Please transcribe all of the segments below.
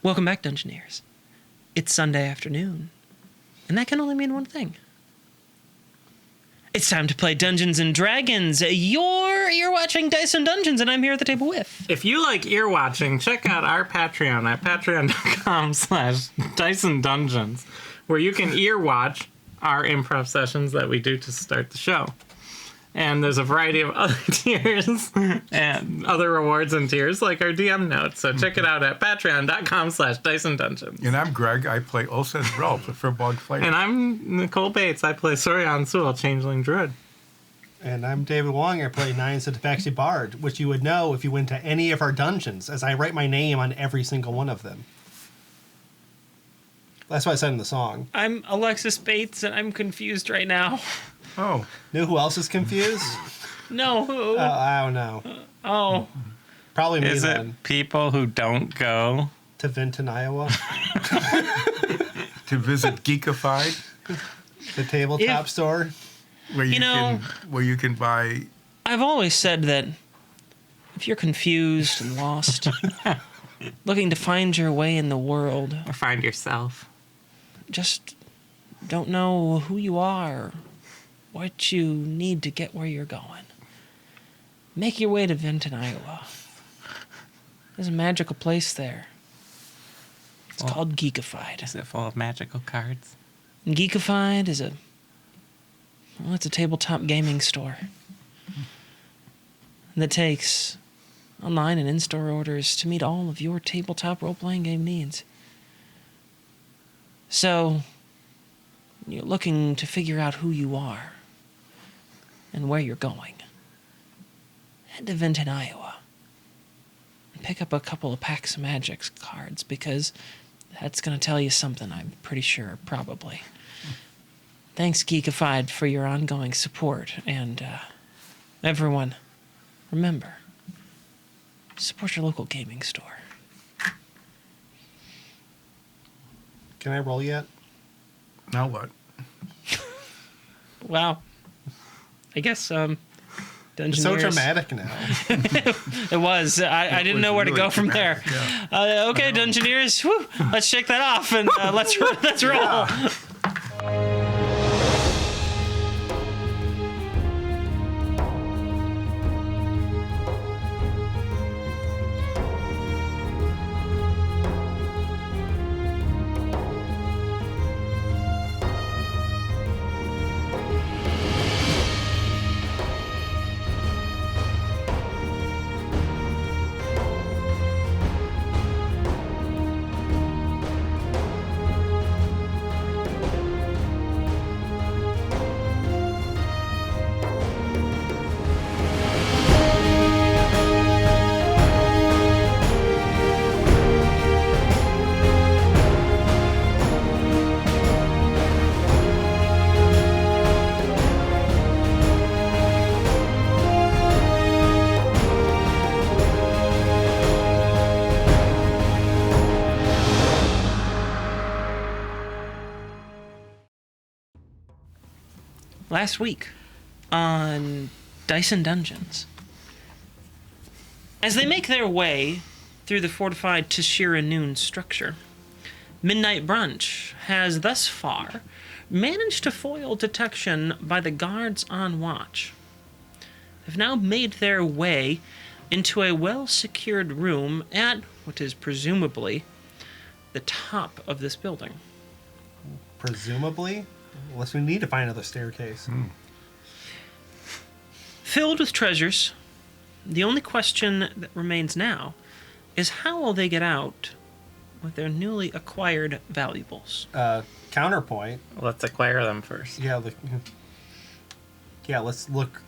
Welcome back, Dungeoneers. It's Sunday afternoon, and that can only mean one thing. It's time to play Dungeons and Dragons. You're watching Dice and Dungeons, and I'm here at the table with. If you like ear watching, check out our Patreon at patreon.com/DiceandDungeons, where you can ear watch our improv sessions that we do to start the show. And there's a variety of other tiers and other rewards and tiers, like our DM notes. So check it out at patreon.com/DiceandDungeons. And I'm Greg. I play Ulced Relp for Bug Fighter. And I'm Nicole Bates. I play Sorian Sewell, Changeling Druid. And I'm David Wong. I play Nines the Tabaxi Bard, which you would know if you went to any of our dungeons, as I write my name on every single one of them. That's what I said in the song. I'm Alexis Bates, and I'm confused right now. Oh. Know who else is confused? No, who? I don't know. Probably me Is then. it people who don't go To Vinton, Iowa. To visit Geekified, The tabletop store. where you know- where you can buy. I've always said that if you're confused and lost, looking to find your way in the world, or find yourself? just don't know who you are, what you need to get where you're going, make your way to Vinton, Iowa. There's a magical place there. It's called Geekified. Is it full of magical cards? And Geekified is it's a tabletop gaming store that takes online and in-store orders to meet all of your tabletop role-playing game needs. So, you're looking to figure out who you are and where you're going. Head to Vinton, Iowa, and pick up a couple of Pax Magics cards, because that's going to tell you something, I'm pretty sure, probably. Thanks, Geekified, for your ongoing support, and everyone, remember, support your local gaming store. Can I roll yet? Now what? Wow. I guess, Dungeoneers... It's so dramatic now. It was. I didn't know where to really go from dramatic, there. yeah. Okay, Dungeoneers, whew, let's shake that off, and let's roll. Yeah. Last week on Dice and Dungeons, as they make their way through the fortified Tashira Noon structure, Midnight Brunch has thus far managed to foil detection by the guards on watch. They've now made their way into a well-secured room at what is presumably the top of this building. Presumably? Unless we need to find another staircase. Filled with treasures, the only question that remains now is how will they get out with their newly acquired valuables? Counterpoint. Let's acquire them first. Yeah, let's look.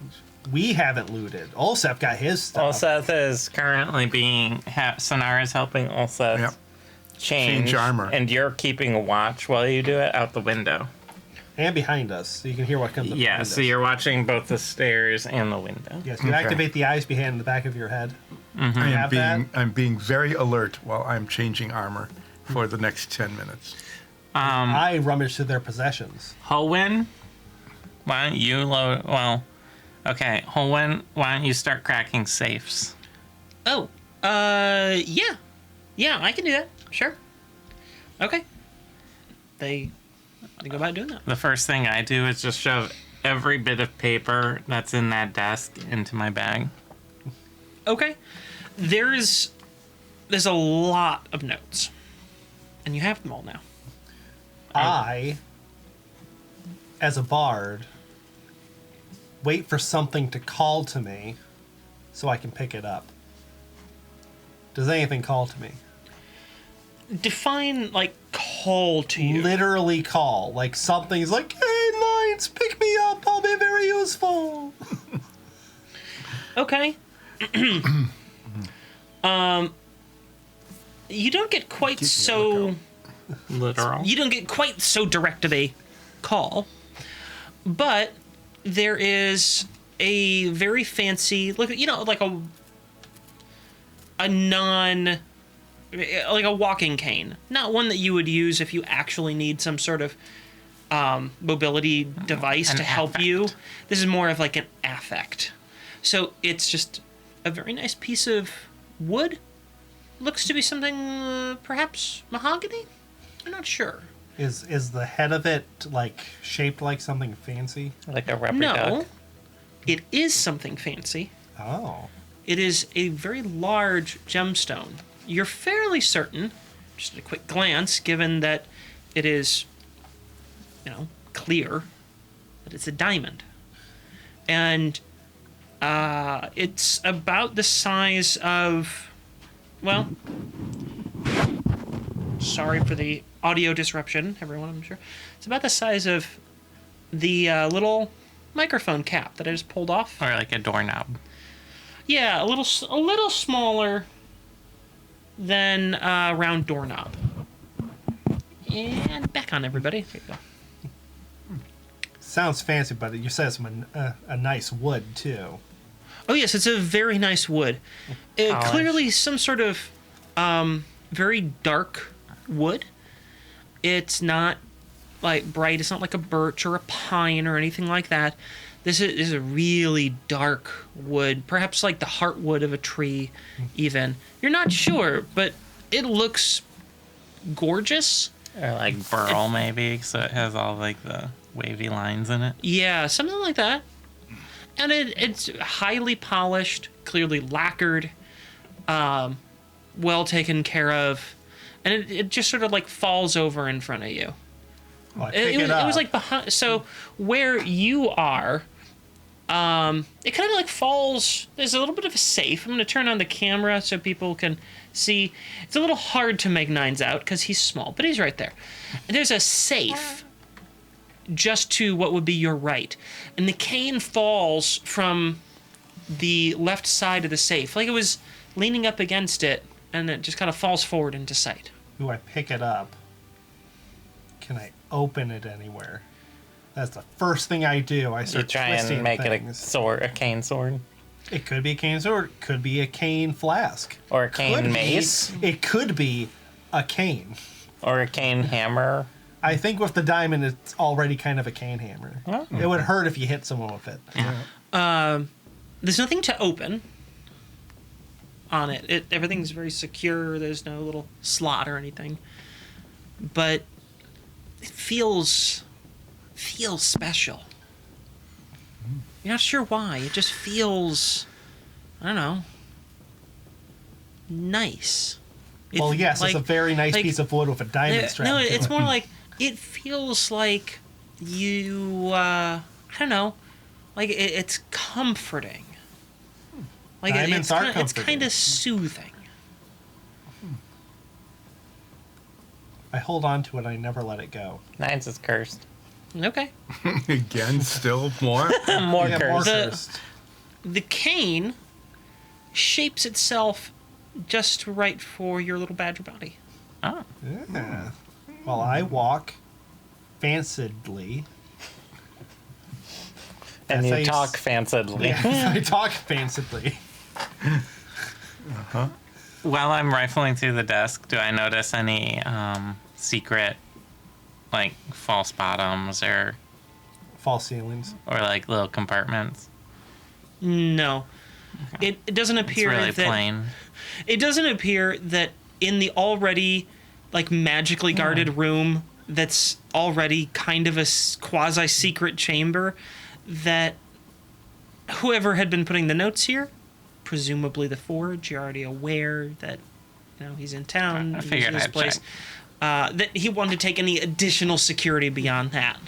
We haven't looted. Olsef got his stuff. Ulseth is currently being... Sonara's helping Ulseth Yep. change armor. And you're keeping a watch while you do it out the window. And behind us, so you can hear what comes up Yeah, behind so us. you're watching both the stairs and the window. Yes, you Okay. activate the eyes behind the back of your head. Mm-hmm. You have that? I'm being very alert while I'm changing armor for the next 10 minutes. I rummage through their possessions. Holwyn, why don't you load... Well, okay, Holwyn, why don't you start cracking safes? Oh, yeah. Yeah, I can do that. Sure. Okay. They go about doing that. The first thing I do is just shove every bit of paper that's in that desk into my bag. Okay. There's a lot of notes. And you have them all now. I, as a bard, wait for something to call to me so I can pick it up. Does anything call to me? Define, like, call to you. Literally call. Like something's like, hey, Lines, pick me up. I'll be very useful. Okay. You don't get quite so... Literal. You don't get quite so direct of a call, but there is a very fancy, look, you know, like a like a walking cane, not one that you would use if you actually need some sort of mobility device An to help affect. you. This is more of like an affect. So it's just a very nice piece of wood. Looks to be something perhaps mahogany. I'm not sure. Is the head of it like shaped like something fancy? Like a rubber No, duck. it is something fancy. Oh. It is a very large gemstone. You're fairly certain, just at a quick glance, given that it is, you know, clear, that it's a diamond. And it's about the size of, well, sorry for the audio disruption, everyone, I'm sure. It's about the size of the little microphone cap that I just pulled off. Or like a doorknob. Yeah, a little smaller than a round doorknob. And back on, everybody. There you go. Sounds fancy, but you said it's a nice wood too. Oh yes, it's a very nice wood. Polished. Clearly some sort of very dark wood. It's not like bright. It's not like a birch or a pine or anything like that. This is a really dark wood, perhaps like the heartwood of a tree even. You're not sure, but it looks gorgeous. Or like burl, maybe, so it has all like the wavy lines in it. Yeah, something like that. And it's highly polished, clearly lacquered, well taken care of, and it just sort of like falls over in front of you. Oh, I pick it It up. was like behind, so where you are, it kind of like falls. There's a little bit of a safe. I'm going to turn on the camera so people can see. It's a little hard to make Nines out because he's small, but he's right there. And there's a safe just to what would be your right, and the cane falls from the left side of the safe, like it was leaning up against it, and it just kind of falls forward into sight. Do I pick it up? Can I open it anywhere? That's the first thing I do. I You start try twisting and make it a things. sword, a cane sword, It could be a cane sword. It could be a cane flask. or a cane Could be- mace, It could be a cane. or a cane hammer. I think with the diamond, it's already kind of a cane hammer. Oh. It would hurt if you hit someone with it. There's nothing to open on it. Everything's very secure. There's no little slot or anything. But it feels special. You're not sure why. It just feels, I don't know, nice. Well, yes, it's a very nice like- piece of wood with a diamond strap. No, to it's it. more like it feels like you. I don't know, like it's comforting. Like Diamonds are it's comforting. kind of soothing. I hold on to it. I never let it go. Nines is cursed. Okay. Again, still more. More Yeah, cursed. more The- cursed. The cane shapes itself just right for your little badger body. Oh. Yeah. Well, I walk fancidly. And That's you how you talk fancidly. Yeah, I talk fancidly. While I'm rifling through the desk, do I notice any secret, like, false bottoms or False ceilings. like little compartments? No, it doesn't It's appear really that plain. it doesn't appear that in the already like magically guarded room that's already kind of a quasi-secret chamber that whoever had been putting the notes here, presumably the Forge, you're already aware that he's in town. I figured in this I'd place. check. That he wanted to take any additional security beyond that.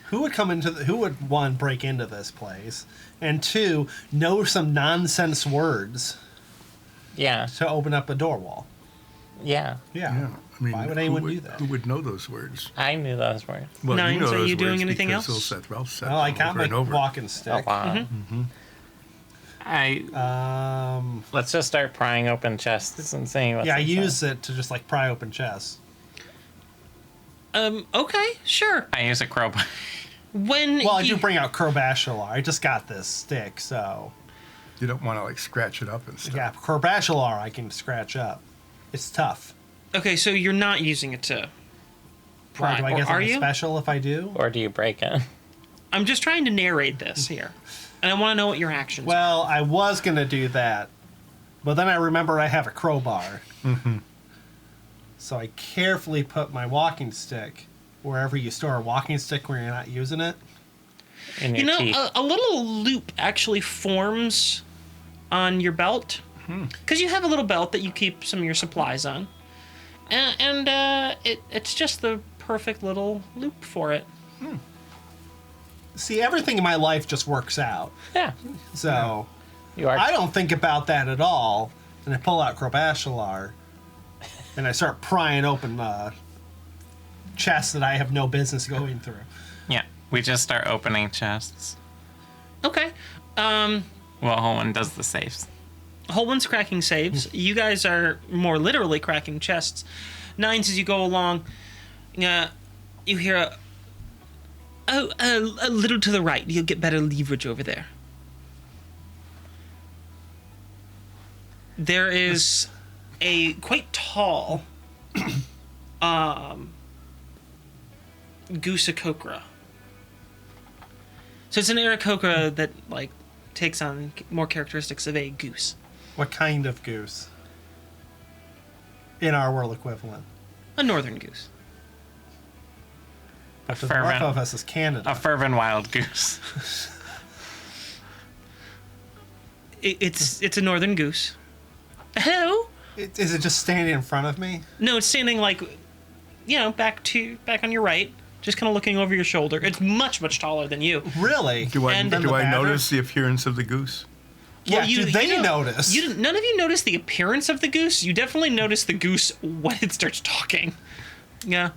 Who would who would, one, break into this place, and two, know some nonsense words Yeah. to open up a door wall? Yeah. Yeah. I mean, Why would anyone do that? Who would know those words? I knew those words. Well, Nines, are those you doing words anything because else? Ralph said Well, I them got over my and over. walking Oh, stick. wow. Let's just start prying open chests and seeing what's Yeah, I inside. use it to just like pry open chests. Okay, sure. I use a crowbar. When Well, I you, do bring out Crobashular. I just got this stick, so You don't want to like scratch it up and stuff. yeah, Crobashular I can scratch up. It's tough. Okay, so you're not using it to Why, pry, do I or get are something you? special if I do? Or do you break it? I'm just trying to narrate this here, and I want to know what your actions are. Well, I was gonna do that, but then I remembered I have a crowbar. So I carefully put my walking stick wherever you store a walking stick when you're not using it. In your teeth. A little loop actually forms on your belt, because you have a little belt that you keep some of your supplies on, and it's just the perfect little loop for it. See, everything in my life just works out. Yeah. So You are. I don't think about that at all. And I pull out Crobashular and I start prying open chests that I have no business going through. Yeah. We just start opening chests. Okay. Well, Holman does the safes. Holman's cracking saves. You guys are more literally cracking chests. Nines, as you go along, you hear a little to the right. You'll get better leverage over there. There is a quite tall Goosakokra. So it's an Aarakocra that takes on more characteristics of a goose. What kind of goose? In our world equivalent. A northern goose. A To the north of fervent, us is Canada. a fervent wild goose. It's a northern goose. Hello? Is it just standing in front of me? No, it's standing back on your right, just kind of looking over your shoulder. It's much, much taller than you. Really? Do I And- do the I matter? notice the appearance of the goose? Yeah, you they don't- notice. None of you notice the appearance of the goose. You definitely notice the goose when it starts talking. Yeah.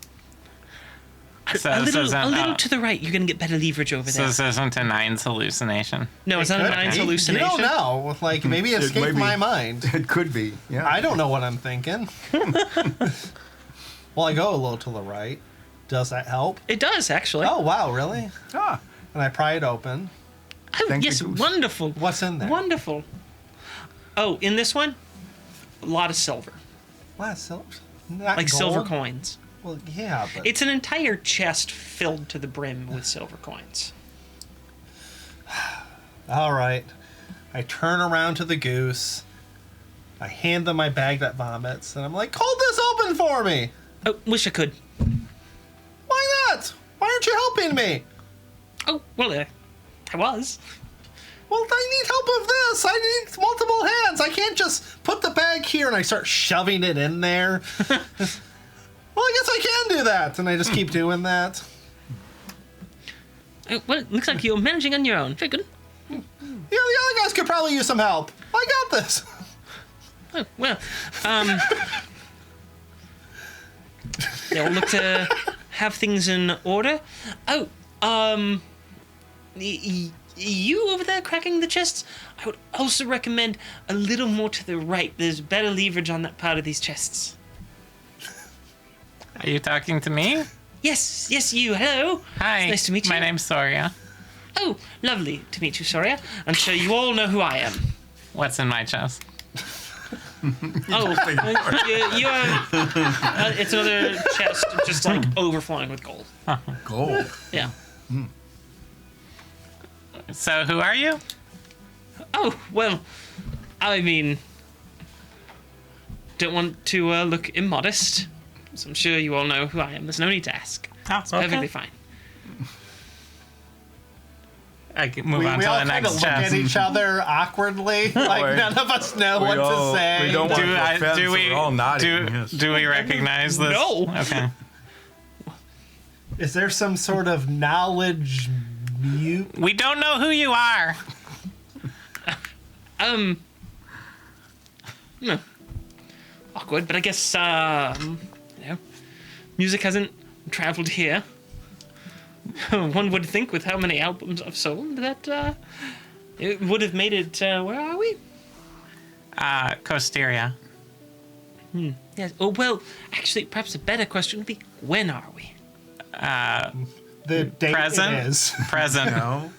So a this little, isn't, a little to the right. You're gonna get better leverage over so there. this isn't a Nine's hallucination. No, it's not a Could Nine's be. hallucination. You don't know. Like, maybe it It escaped may be. my mind. It could be. Yeah. I don't know what I'm thinking. Well, I go a little to the right. Does that help? It does actually. Oh, wow, really? Ah, And I pry it open. Oh, thank yes, you, goose. wonderful. What's in there? Wonderful. Oh, in this one, a lot of silver, What, silver? Not like gold? silver coins. Well, yeah, but It's an entire chest filled to the brim with silver coins. all right. I turn around to the goose. I hand them my bag that vomits, and I'm like, "Hold this open for me." Oh, wish I could. Why not? Why aren't you helping me? Oh, well, I was. Well, I need help with this. I need multiple hands. I can't just put the bag here and I start shoving it in there. Well, I guess I can do that. And I just keep doing that. Oh, well, it looks like you're managing on your own. Very good. You know, the other guys could probably use some help. I got this. Oh, well, they'll look to have things in order. Oh, you over there cracking the chests? I would also recommend a little more to the right. There's better leverage on that part of these chests. Are you talking to me? Yes, you. Hello. Hi. It's nice to meet you. My name's Soria. Oh, lovely to meet you, Soria. I'm sure you all know who I am. What's in my chest? Oh, you are. It's another chest just overflowing with gold. gold. Yeah. So who are you? Oh, well, I mean, don't want to look immodest. So I'm sure you all know who I am. There's no need to ask. Oh, It's perfectly fine. I can move We on to all the kind of next look at chest. each other awkwardly, like Or- none of us know what to say. We don't want Do to I- offend, do so we- we're all nodding. yes. Do we recognize this? No. Okay. Is there some sort of knowledge mute? We don't know who you are. No. Awkward, but I guess, music hasn't traveled here. One would think with how many albums I've sold that, it would have made it, where are we? Costeria. Yes. Oh, well, actually, perhaps a better question would be, when are we? The date Present? it is. Present. No?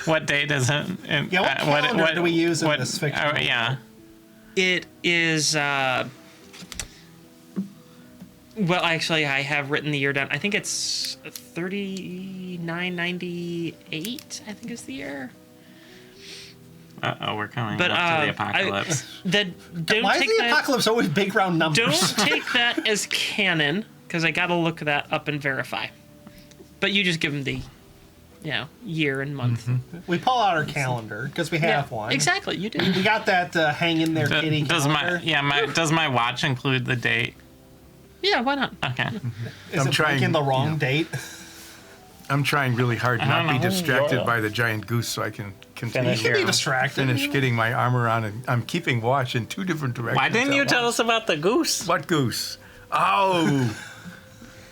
What date is it? Yeah, what calendar do we use in this fictional world? Yeah. It is, well, actually, I have written the year down. I think it's 3998, I think is the year. Uh-oh, we're coming But, up to the apocalypse. Don't Why is take the that, apocalypse always big round numbers? don't take that as canon, because I gotta look that up and verify. But you just give them the, year and month. We pull out our calendar because we have one. Exactly, you do. We got that hang in there kitty Does calendar. does my watch include the date? Yeah, why not? Okay. Is I'm it trying- in the wrong date? I'm trying really hard to not don't be know. distracted Yeah. by the giant goose so I can continue Finish You can be Yeah. distracted. finish getting my armor on. And I'm keeping watch in two different directions. Why didn't at you tell once. us about the goose? What goose? Oh.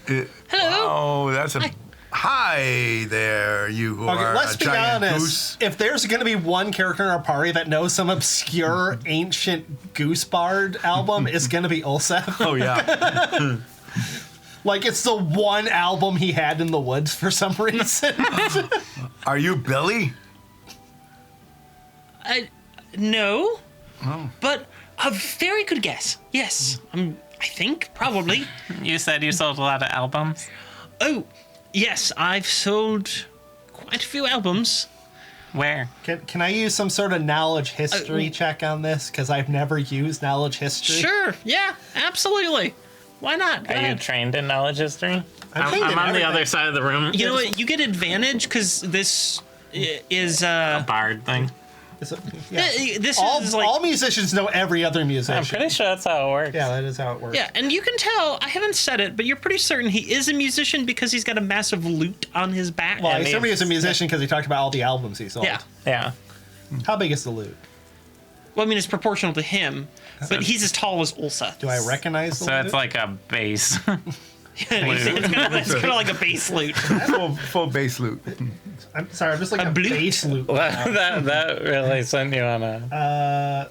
Hello. Oh, that's a... Hi there, you who Okay, are let's a be giant honest. goose. If there's going to be one character in our party that knows some obscure ancient Goose Bard album, it's going to be Ulseth. Oh, yeah. Like, it's the one album he had in the woods for some reason. Are you Billy? No, Oh. but a very good guess. Yes, I think, probably. You said you sold a lot of albums. Oh, yes, I've sold quite a few albums. Where? Can I use some sort of knowledge history check on this? Because I've never used knowledge history. Sure, yeah, absolutely. Why not? Go Are you ahead. trained in knowledge history? I'm I'm on the other side of the room. You know what? You get advantage because this is Bard thing. this All, is like all musicians know every other musician. I'm pretty sure that's how it works. Yeah, that is how it works. yeah, and you can tell. I haven't said it, but you're pretty certain he is a musician because he's got a massive lute on his back. Well, I And assume he was a musician because he talked about all the albums he sold. Yeah. Yeah. How big is the lute? Well, I mean, it's proportional to him, but he's as tall as Ulsa. Do I recognize the So lute? it's like a bass. it's kind of like a bass lute. Full bass loot. I'm sorry, I'm just like A a blute? bass lute. that really sent you on a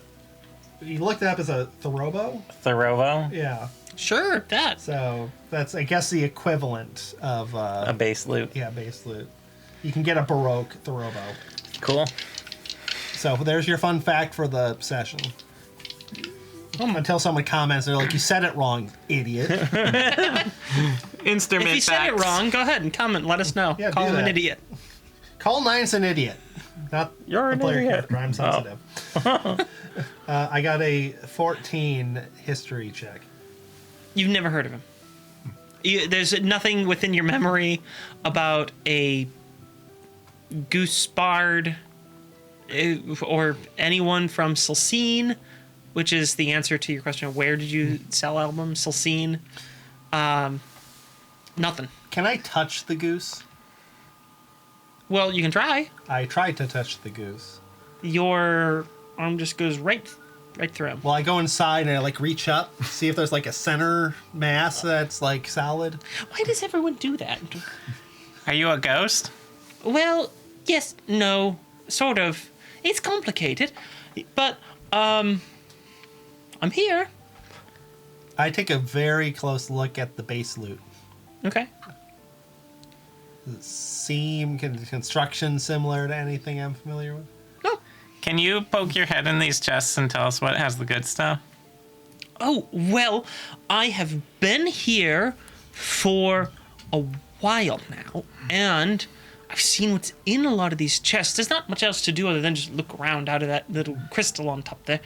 You looked it up as a therobo? Thorovo, Yeah. Sure, that. So that's, I guess, the equivalent of a bass loop. yeah, bass lute. You can get a Baroque therobo. Cool. So there's your fun fact for the session. Until someone comments, they're like, "You said it wrong, idiot." Instrument If you said it facts. wrong, go ahead and comment. Let us know. Yeah, Call do him an that. idiot. Call Nine's an idiot. Not You're the an player idiot. character. I'm sensitive. I got a 14 history check. You've never heard of him. There's nothing within your memory about a goose bard or anyone from Silcine, which is the answer to your question of where did you sell albums? Silcine. Nothing. Can I touch the goose? Well, you can try. I tried to touch the goose. Your arm just goes right through him. Well, I go inside and I like reach up, see if there's like a center mass that's like solid. Why does everyone do that? Are you a ghost? Well, yes, no, sort of. It's complicated, but I'm here. I take a very close look at the bass lute. Okay. Does it seem construction similar to anything I'm familiar with? No. Can you poke your head in these chests and tell us what has the good stuff? Oh, well, I have been here for a while now, and I've seen what's in a lot of these chests. There's not much else to do other than just look around out of that little crystal on top there.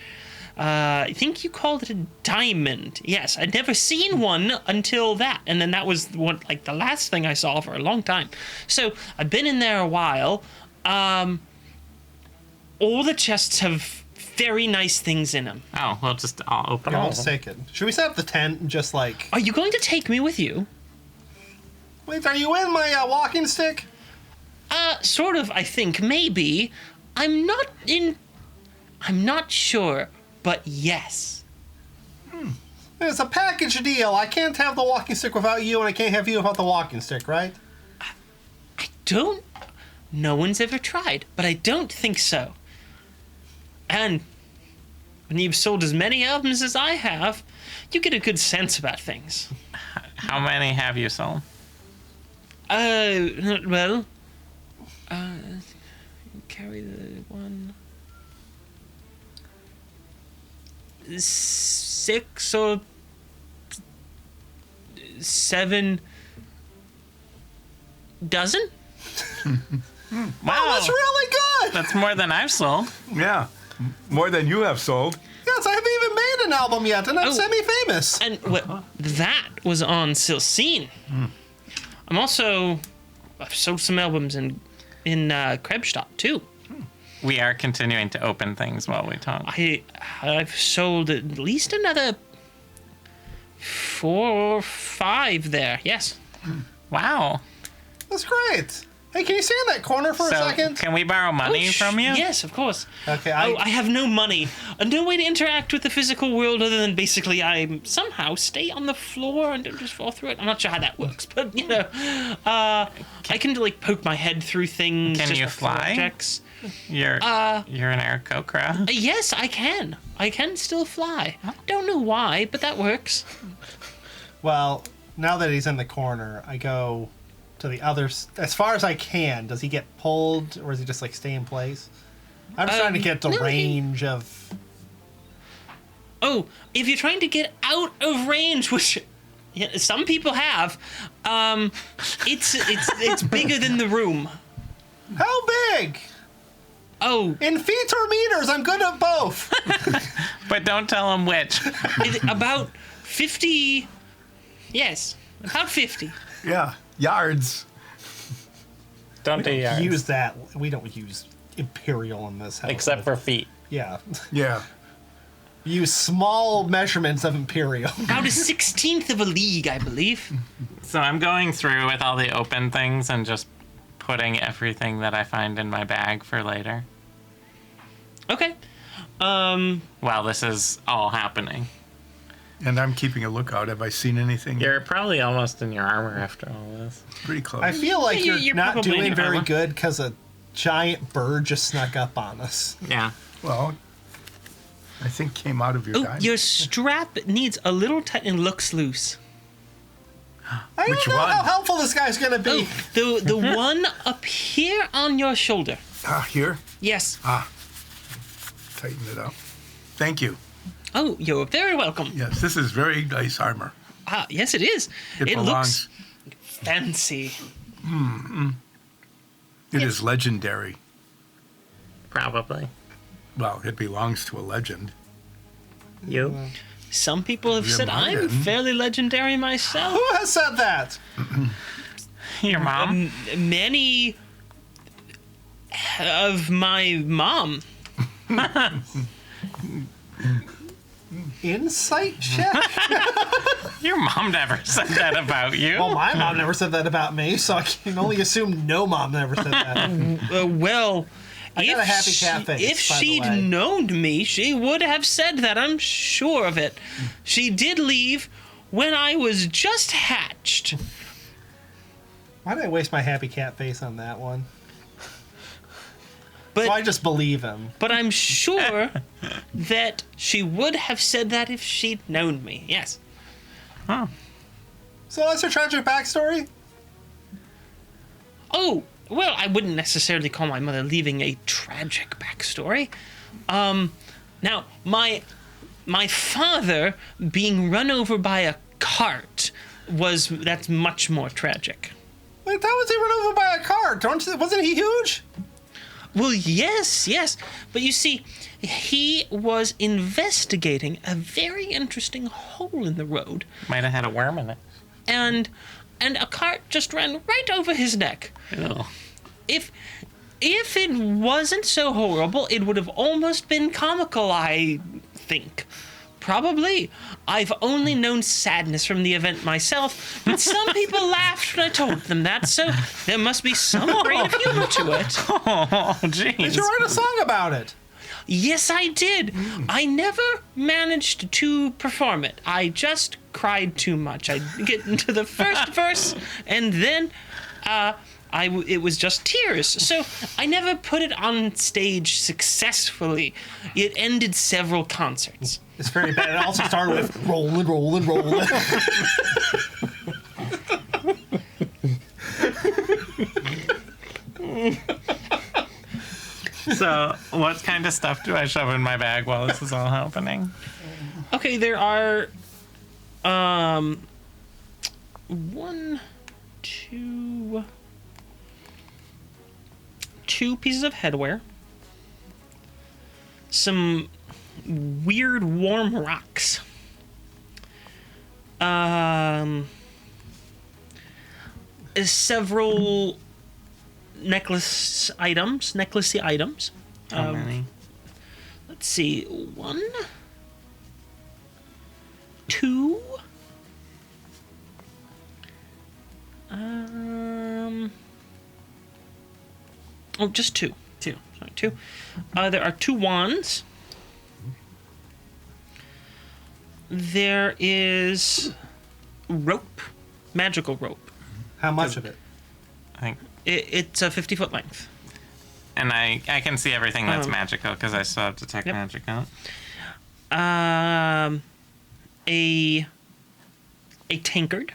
I think you called it a diamond. Yes, I'd never seen one until that, and then that was like the last thing I saw for a long time. So I've been in there a while. All the chests have very nice things in them. Oh, well, I'll open Yeah, all I'll of them. take it. Should we set up the tent and just like... Are you going to take me with you? Wait, are you in my walking stick? Sort of, I think, maybe. I'm not sure, but yes. It's a package deal. I can't have the walking stick without you, and I can't have you without the walking stick, right? No one's ever tried, but I don't think so. And when you've sold as many albums as I have, you get a good sense about things. How many have you sold? Well, carry the one. 6 or 7 dozen? Wow, Oh, that's really good! that's more than I've sold. Yeah. More than you have sold. Yes, I haven't even made an album yet, and I'm Oh. semi-famous. And that was on Silcine. I've sold some albums in Krebsstadt too. We are continuing to open things while we talk. I've sold at least another 4 or 5 there. Yes. Wow. That's great. Hey, can you stay in that corner for a So, second? can we borrow money from you? Yes, of course. Okay, I have no money. No way to interact with the physical world other than basically I somehow stay on the floor and don't just fall through it. I'm not sure how that works, but I can like poke my head through things. Can just you with fly? objects. You're an Aarakocra. Yes, I can. I can still fly. Don't know why, but that works. Well, now that he's in the corner, I go to the other... As far as I can, does he get pulled, or does he just, like, stay in place? I'm just trying to get the no, range of... Oh, if you're trying to get out of range, which some people have, it's bigger than the room. How big? Oh, In feet or meters? I'm good at both. But don't tell him which. about 50. Yes, about 50. Yeah. Yards. Don't do yards. Use that. We don't use imperial in this house. Except for feet. Yeah. Yeah. Use small measurements of imperial. About a 16th of a league, I believe. So I'm going through with all the open things and just putting everything that I find in my bag for later. Okay. While this is all happening. And I'm keeping a lookout. Have I seen anything? You're probably almost in your armor after all this. Pretty close. I feel like Yeah, you're, you're not probably in doing your very armor. good because a giant bird just snuck up on us. Yeah. Well, I think came out of your Oh, diamond. your strap needs a little tight and looks loose. I Which don't know one? how helpful this guy's gonna be. Oh, the one up here on your shoulder. Here. Yes. Tighten it up. Thank you. Oh, you're very welcome. Yes, this is very nice armor. Yes, it is. It belongs. looks fancy. It is legendary. Probably. Well, it belongs to a legend. You? Some people have Yeah, said mine I'm didn't. fairly legendary myself. Who has said that? Your mom? Many of my mom. Insight check? Your mom never said that about you. Well, my mom never said that about me, so I can only assume no mom never said that. Well, I got a happy cat face, if by the she'd way. known me, she would have said that. I'm sure of it. She did leave when I was just hatched. Why did I waste my happy cat face on that one? But So I just believe him. But I'm sure that she would have said that if she'd known me. Yes. Huh. So that's her tragic backstory? Oh, well, I wouldn't necessarily call my mother leaving a tragic backstory. Now, my father being run over by a cart that's much more tragic. Wait, that was he run over by a car. Wasn't he huge? Well, yes. But you see, he was investigating a very interesting hole in the road, Might have had a worm in it. and a cart just ran right over his neck. Ew. If it wasn't so horrible, it would have almost been comical, I think. Probably. I've only known sadness from the event myself, but some people laughed when I told them that, so there must be some grain of humor to it. Oh, jeez. Did you write a song about it? Yes, I did. I never managed to perform it. I just cried too much. I'd get into the first verse, and then it was just tears. So I never put it on stage successfully. It ended several concerts. It's very bad. It also started with rolling. So, what kind of stuff do I shove in my bag while this is all happening? Okay, there are two pieces of headwear, some weird warm rocks, several necklacey items. How many? Let's see, 1, 2. Oh, just 2. Sorry, 2. There are 2 wands. There is rope, magical rope. How much of it? I think. It's a 50-foot length. And I can see everything that's magical because I still have Detect Yep. Magic out. A tankard,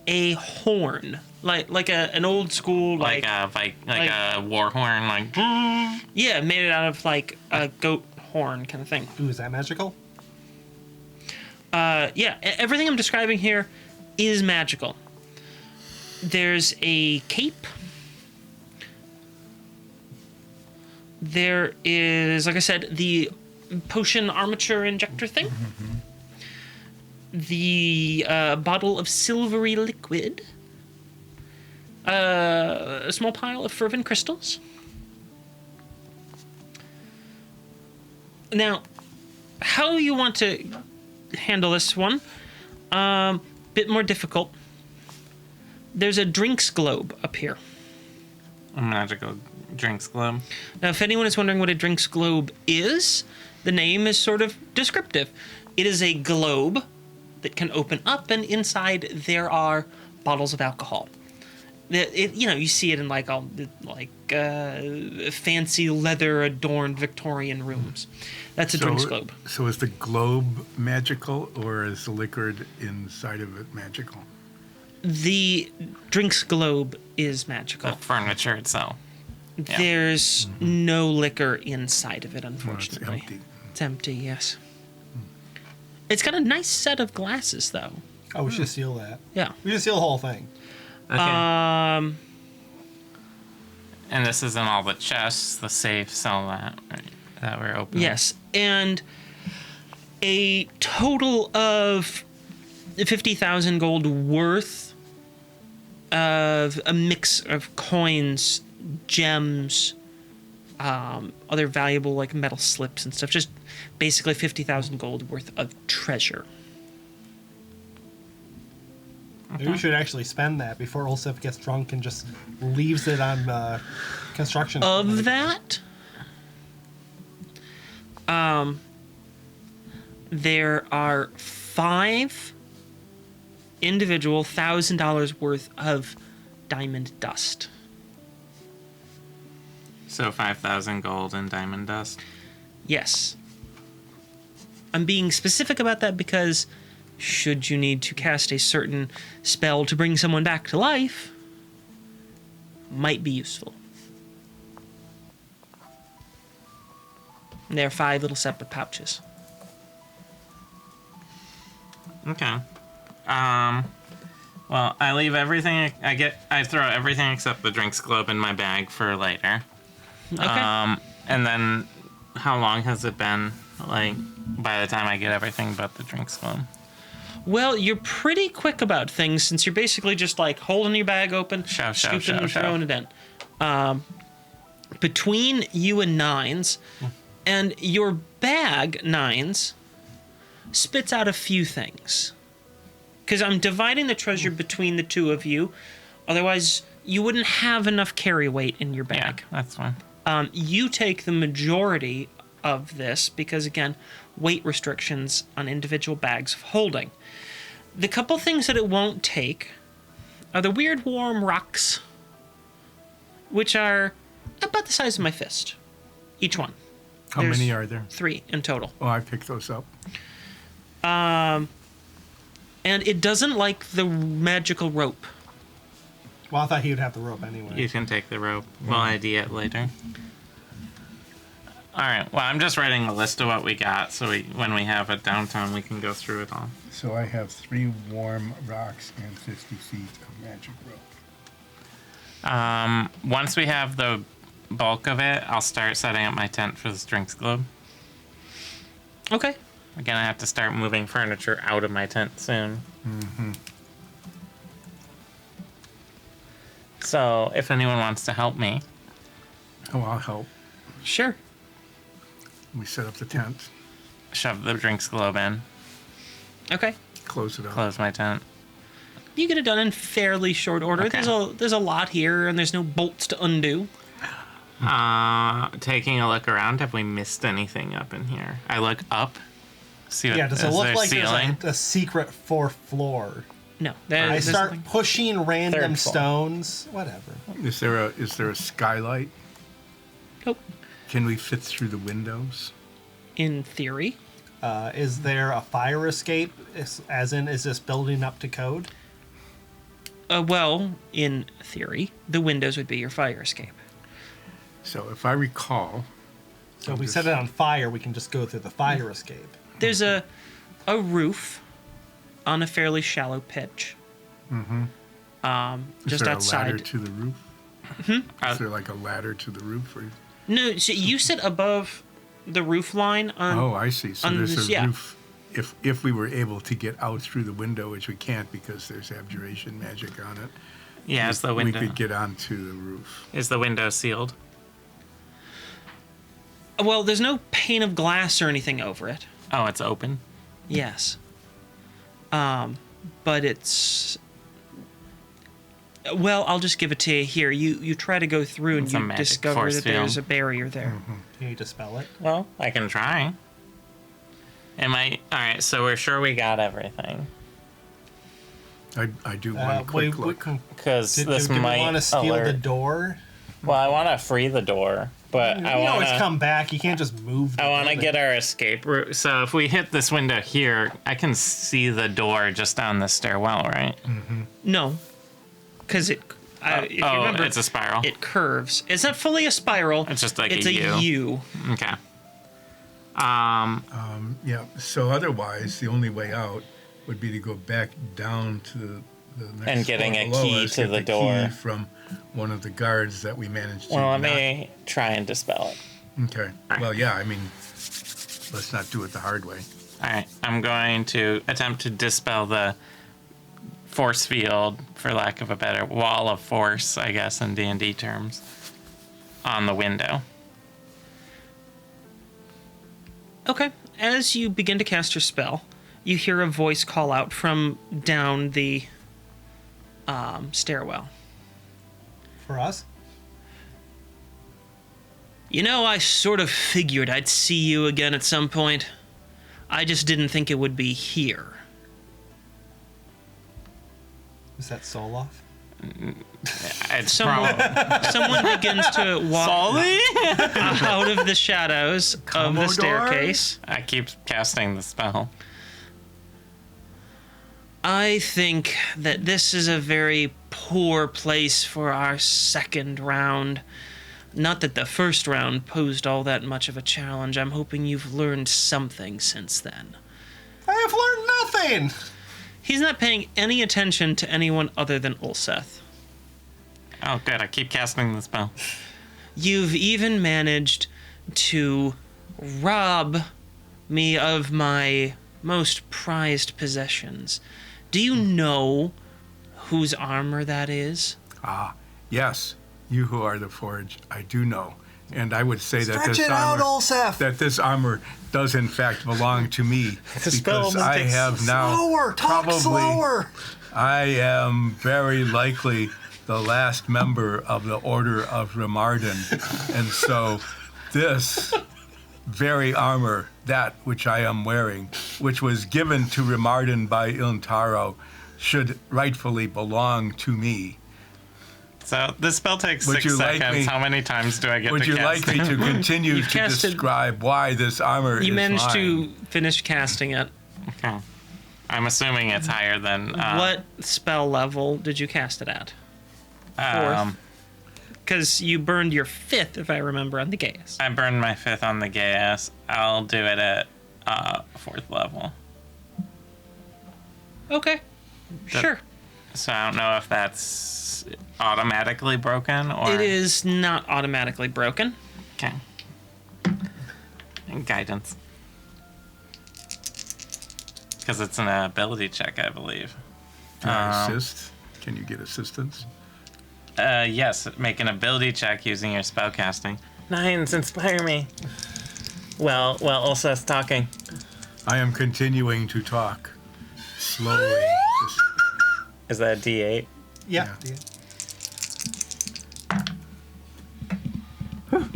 a horn, like an old school Like a war horn, like. yeah, made it out of like a goat horn kind of thing. Ooh, is that magical? Yeah, everything I'm describing here is magical. There's a cape. There is, like I said, the potion armature injector thing. The bottle of silvery liquid. A small pile of fervent crystals. Now, how you want to handle this one, bit more difficult. There's a drinks globe up here. A magical drinks globe. Now, if anyone is wondering what a drinks globe is, the name is sort of descriptive. It is a globe that can open up, and inside there are bottles of alcohol. You see it in fancy leather adorned Victorian rooms. That's a drinks globe. So is the globe magical, or is the liquor inside of it magical? The drinks globe is magical. The furniture itself. Yeah. There's no liquor inside of it, Well, it's unfortunately. empty. It's empty, yes. It's got a nice set of glasses, though. Oh, we should steal that. Yeah. We should steal the whole thing. Okay. Um, And this isn't all the chests, the safes, all that, right? That we're opening. yes. And a total of 50,000 gold worth of a mix of coins, gems, other valuable like metal slips and stuff. Just basically 50,000 gold worth of treasure. Maybe we should actually spend that before Olsef gets drunk and just leaves it on construction. Of that, there are 5 individual $1,000 worth of diamond dust. So 5,000 gold and diamond dust. Yes. I'm being specific about that because should you need to cast a certain spell to bring someone back to life, might be useful. And there are 5 little separate pouches. Well, I leave everything. I throw everything except the drinks globe in my bag for later. Okay. And then, how long has it been? Like, by the time I get everything but the drinks globe. Well, you're pretty quick about things since you're basically just like holding your bag open, scooping and throwing it in. Between you and Nines, and your bag, Nines, spits out a few things. Because I'm dividing the treasure between the two of you. Otherwise, you wouldn't have enough carry weight in your bag. Yeah, that's fine. You take the majority of this because, again, weight restrictions on individual bags of holding. The couple things that it won't take are the weird warm rocks, which are about the size of my fist, each one. How There's many are there? 3 in total. Oh, I picked those up. And it doesn't like the magical rope. Well, I thought he would have the rope anyway. You can take the rope. We'll ID it later. Alright, well, I'm just writing a list of what we got, so when we have it downtown, we can go through it all. So I have 3 warm rocks and 50 feet of magic rope. Once we have the bulk of it, I'll start setting up my tent for the drinks globe. Okay. Again, I have to start moving furniture out of my tent soon. Mm-hmm. So, if anyone wants to help me, Oh, I'll help. Sure. We set up the tent, shove the drinks globe in, Okay. close it up. close my tent. You get it done in fairly short order. Okay. There's a lot here, and there's no bolts to undo. Taking a look around, have we missed anything up in here? I look up, see what Yeah, does it is look there like ceiling? there's a secret 4th floor? No. I There's start nothing. pushing random Third floor. stones. Whatever. Is there a skylight? Nope. Can we fit through the windows? In theory. Is there a fire escape? As in, is this building up to code? Well, in theory, the windows would be your fire escape. So if I recall, So if we set it on fire, we can just go through the fire escape. There's a roof on a fairly shallow pitch. is Just there outside. a ladder to the roof? Is there like a ladder to the roof? Or... No, so you sit above the roof line on. Oh, I see. So on there's this- a yeah. roof. If we were able to get out through the window, which we can't because there's abjuration magic on it, Yeah, is the we window could get onto the roof. is the window sealed? Well, there's no pane of glass or anything over it. Oh, it's open. Yes. But it's. Well, I'll just give it to you here. You try to go through and It's a you magic discover force that there's a field. barrier there. Can you dispel it? Well, I can try. Am I all right? So we're sure we got everything I do one quick look. because Do this we might want to steal alert. the door? Well, I want to free the door, but You I can want always to. come back. You can't just move. The I want to building. get our escape route. So if we hit this window here, I can see the door just down the stairwell, right? No. Because it. If you remember, it's a spiral. it curves. It's not fully a spiral. It's just like it's a a U. Okay. Yeah. So otherwise, the only way out would be to go back down to the next And getting floor a below key us, to get the door. key from one of the guards that we managed to. Well, let knock- me try and dispel it. Okay. Well, yeah. I mean, let's not do it the hard way. All right, I'm going to attempt to dispel the force field, for lack of a better wall of force, I guess, in D&D terms, on the window. Okay. As you begin to cast your spell, you hear a voice call out from down the stairwell. For us? You know, I sort of figured I'd see you again at some point. I just didn't think it would be here. Is that Soloff? It's Someone, someone begins to walk Solly? out of the shadows of the Commodore? staircase. I keep casting the spell. I think that this is a very poor place for our second round. Not that the first round posed all that much of a challenge. I'm hoping you've learned something since then. I have learned nothing. He's not paying any attention to anyone other than Ulseth. Oh, good. I keep casting the spell. You've even managed to rob me of my most prized possessions. Do you know whose armor that is? Ah, yes, you who are the Forge, I do know. And I would say that Stretch this it out, armor, Olsef. that this armor does in fact belong to me, a spell because that I takes have now Slower, talk probably slower. I am very likely the last member of the Order of Remarden, and so this very armor, that which I am wearing, which was given to Remarden by Ilntaro, should rightfully belong to me. So this spell takes Would 6 you like seconds. me- How many times do I get Would to you cast like me to continue You've to casted- describe why this armor You is managed mine? to finish casting it. Okay. I'm assuming it's higher than... What spell level did you cast it at? Um, Because you burned your 5th, if I remember, on the Gaius. I burned my 5th on the Gaius. I'll do it at 4th level. Okay. Sure. So I don't know if that's automatically broken or... It is not automatically broken. Okay. And guidance. Because it's an ability check, I believe. Can I assist? Can you get assistance? Yes, make an ability check using your spellcasting. 9s, inspire me. Well, Ulsa's talking. I am continuing to talk slowly. Just- Is that a D8? Yeah.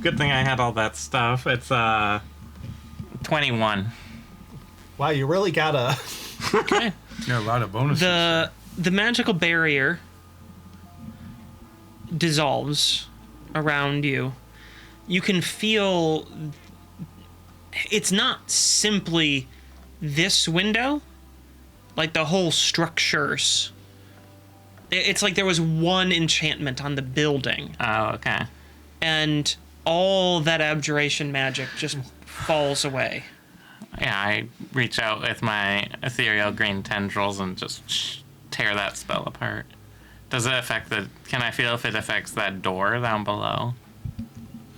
Good thing I had all that stuff. It's 21. Wow, you really gotta. Okay. yeah, a lot of bonuses. The magical barrier dissolves around you. You can feel it's not simply this window, like the whole structures. It's like there was one enchantment on the building, Oh, okay. and all that abjuration magic just falls away. Yeah, I reach out with my ethereal green tendrils and just tear that spell apart. Does it affect the... Can I feel if it affects that door down below?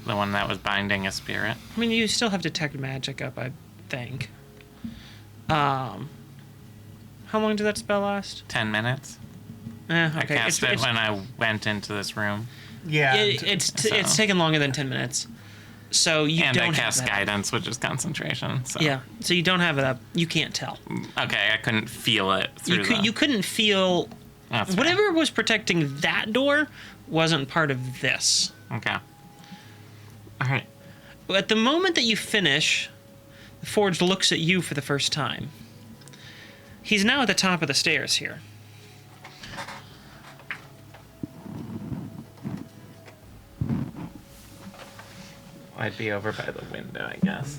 The one that was binding a spirit? I mean, you still have detect magic up, I think. How long did that spell last? 10 minutes? Okay. I cast it when I went into this room. Yeah. It's taken longer than 10 minutes. So you And don't I have cast that. guidance, which is concentration. So. Yeah, so you don't have it up. You can't tell. Okay, I couldn't feel it through You couldn't feel... That's fair. Whatever was protecting that door wasn't part of this. Okay. All right. At the moment that you finish, the Forge looks at you for the first time. He's now at the top of the stairs here. I'd be over by the window, I guess.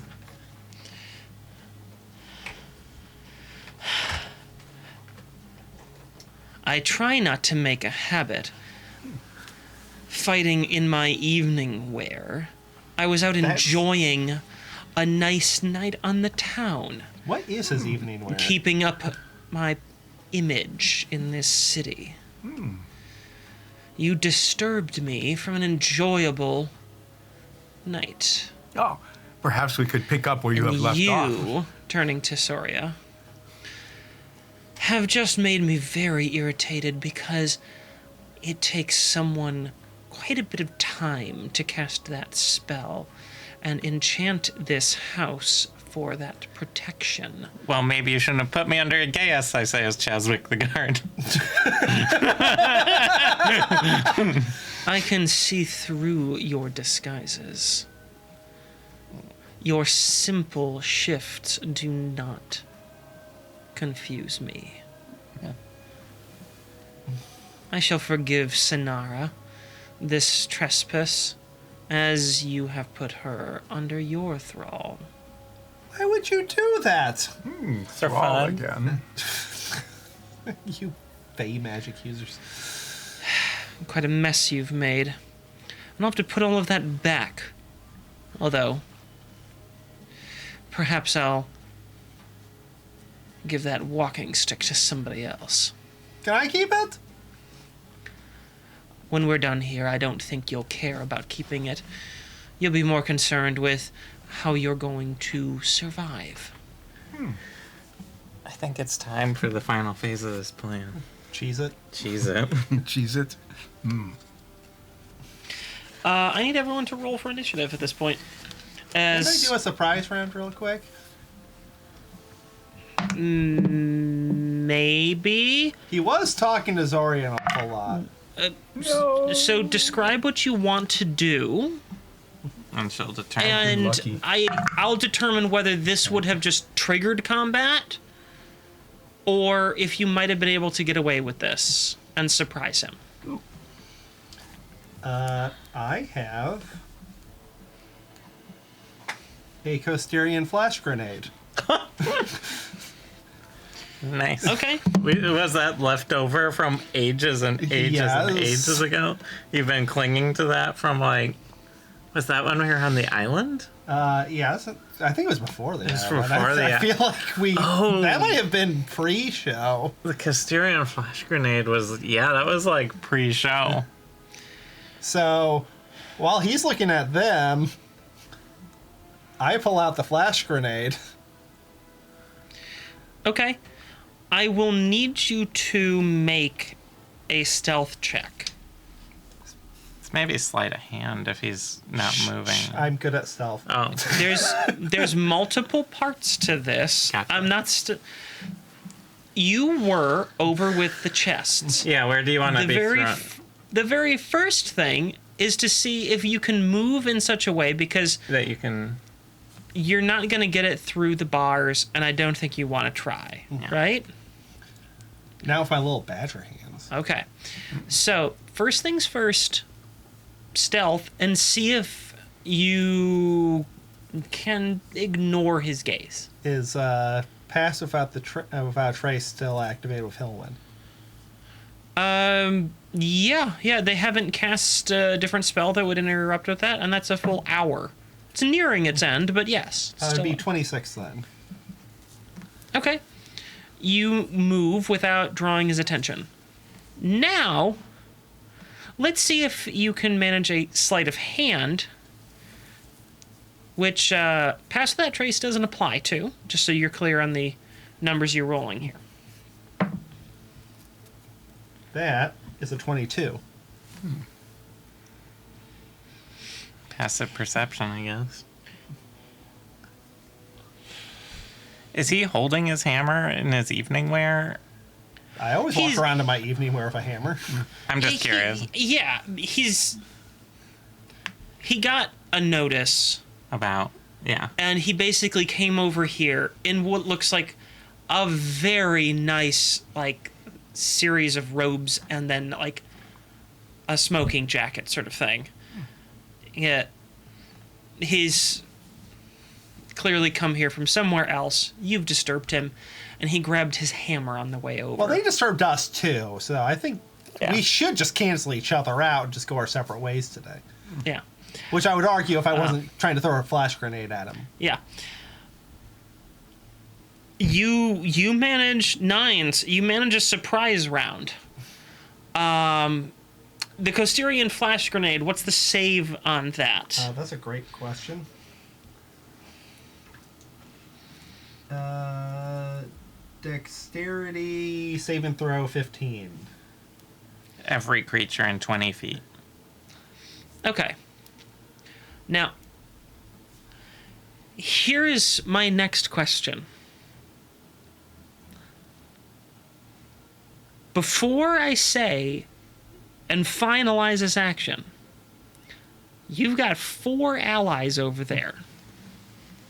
I try not to make a habit fighting in my evening wear. I was out enjoying a nice night on the town, What is his evening wear? keeping up my image in this city. You disturbed me from an enjoyable night. Oh, perhaps we could pick up where you have left off. You, turning to Soria, have just made me very irritated because it takes someone quite a bit of time to cast that spell and enchant this house for that protection. Well, maybe you shouldn't have put me under a Gaius, I say as Chaswick the guard. I can see through your disguises. Your simple shifts do not confuse me. I shall forgive Sinara this trespass, as you have put her under your thrall. Why would you do that? For All fun. again. You Fey magic users. Quite a mess you've made. And I'll have to put all of that back. Although, perhaps I'll give that walking stick to somebody else. Can I keep it? When we're done here, I don't think you'll care about keeping it. You'll be more concerned with how you're going to survive. I think it's time for the final phase of this plan. Cheese it. Cheese it. Cheese it. I need everyone to roll for initiative at this point. Can I do a surprise round real quick? Maybe. He was talking to Zori an awful lot. So describe what you want to do, And she'll determine. and lucky. I'll determine whether this would have just triggered combat, or if you might have been able to get away with this and surprise him. I have a Costerian flash grenade. Nice. Okay. Was that left over from ages and ages and Yes. ages ago? You've been clinging to that from like. Was that when we were on the island? Yes, I think it was before the was island. before the I feel like that might have been pre-show. The Casterian flash grenade was. Yeah, that was like pre-show. So while he's looking at them, I pull out the flash grenade. Okay. I will need you to make a stealth check. It's maybe sleight of hand if he's not moving. I'm good at stealth. Oh, There's multiple parts to this. Gotcha. I'm not. You were over with the chests. yeah. Where do you want to The be very, thrown? the very first thing is to see if you can move in such a way, because That you can. you're not going to get it through the bars, and I don't think you want to try. Yeah. Right? Now with my little badger hands. Okay. So first things first, stealth, and see if you can ignore his gaze. Is pass without without trace still activated with Hillwind? Yeah, they haven't cast a different spell that would interrupt with that, and that's a full hour. It's nearing its end, but yes. It'd still- be 26 then. Okay. You move without drawing his attention. Now, let's see if you can manage a sleight of hand, which pass that trace doesn't apply to, just so you're clear on the numbers you're rolling here. That is a 22. Passive perception, I guess. Is he holding his hammer in his evening wear? I always He's- walk around in my evening wear with a hammer. I'm just curious He got a notice, about. Yeah. and he basically came over here in what looks like a very nice, like, series of robes and then, like, a smoking jacket sort of thing. Yeah. He's clearly come here from somewhere else. You've disturbed him, and he grabbed his hammer on the way over. Well, they disturbed us too, so I think Yeah. we should just cancel each other out and just go our separate ways today. Yeah. Which I would argue if I wasn't trying to throw a flash grenade at him. Yeah. You manage nines. You manage a surprise round. The Costerian flash grenade, what's the save on that? That's a great question. Dexterity save and throw 15. Every creature in 20 feet. Okay. Now, here is my next question. Before I say and finalize this action, you've got 4 allies over there.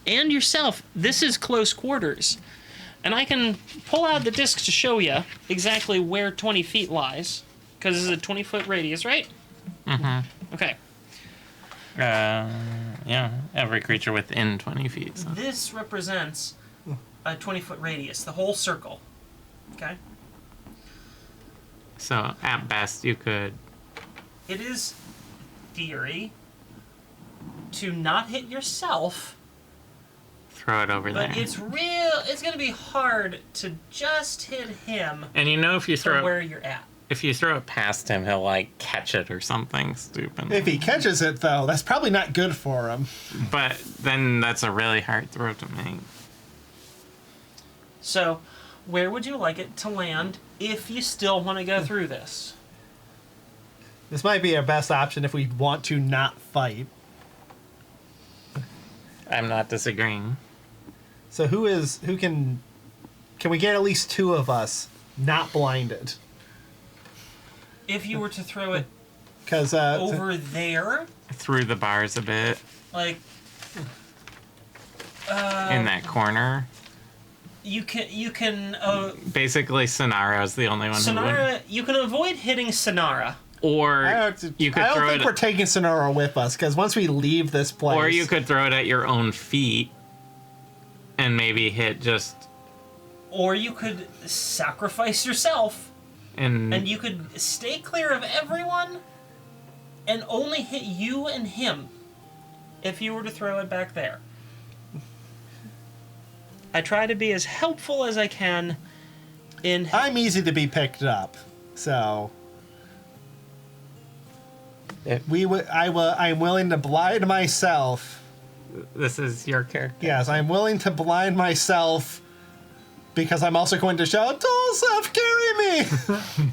And yourself. This is close quarters. And I can pull out the disc to show you exactly where 20 feet lies. Because this is a 20-foot radius, right? Mm-hmm. Okay. Yeah. Every creature within 20 feet. So. This represents a 20-foot radius, the whole circle. Okay? So at best, you could. It is theory to not hit yourself throw it over there. But it's going to be hard to just hit him And you know, if you from throw where you're at. if you throw it past him, he'll like catch it or something stupid. If he catches it, though, that's probably not good for him. But then that's a really hard throw to make. So, where would you like it to land if you still want to go through this? This might be our best option if we want to not fight. I'm not disagreeing. So can we get at least two of us not blinded? If you were to throw it Because over there, Through the bars a bit like in that corner. you can Basically, Sonaro's the only one who wouldn't. Sonara. You can avoid hitting Sonara. Or I you could don't throw think it, we're taking Sonora with us, because once we leave this place... or you could throw it at your own feet, and maybe hit just Or you could sacrifice yourself, and you could stay clear of everyone, and only hit you and him if you were to throw it back there. I try to be as helpful as I can in... I'm easy to be picked up, so... I'm willing to blind myself. This is your character. Yes, I'm willing to blind myself because I'm also going to shout, "Tulsef, carry me!"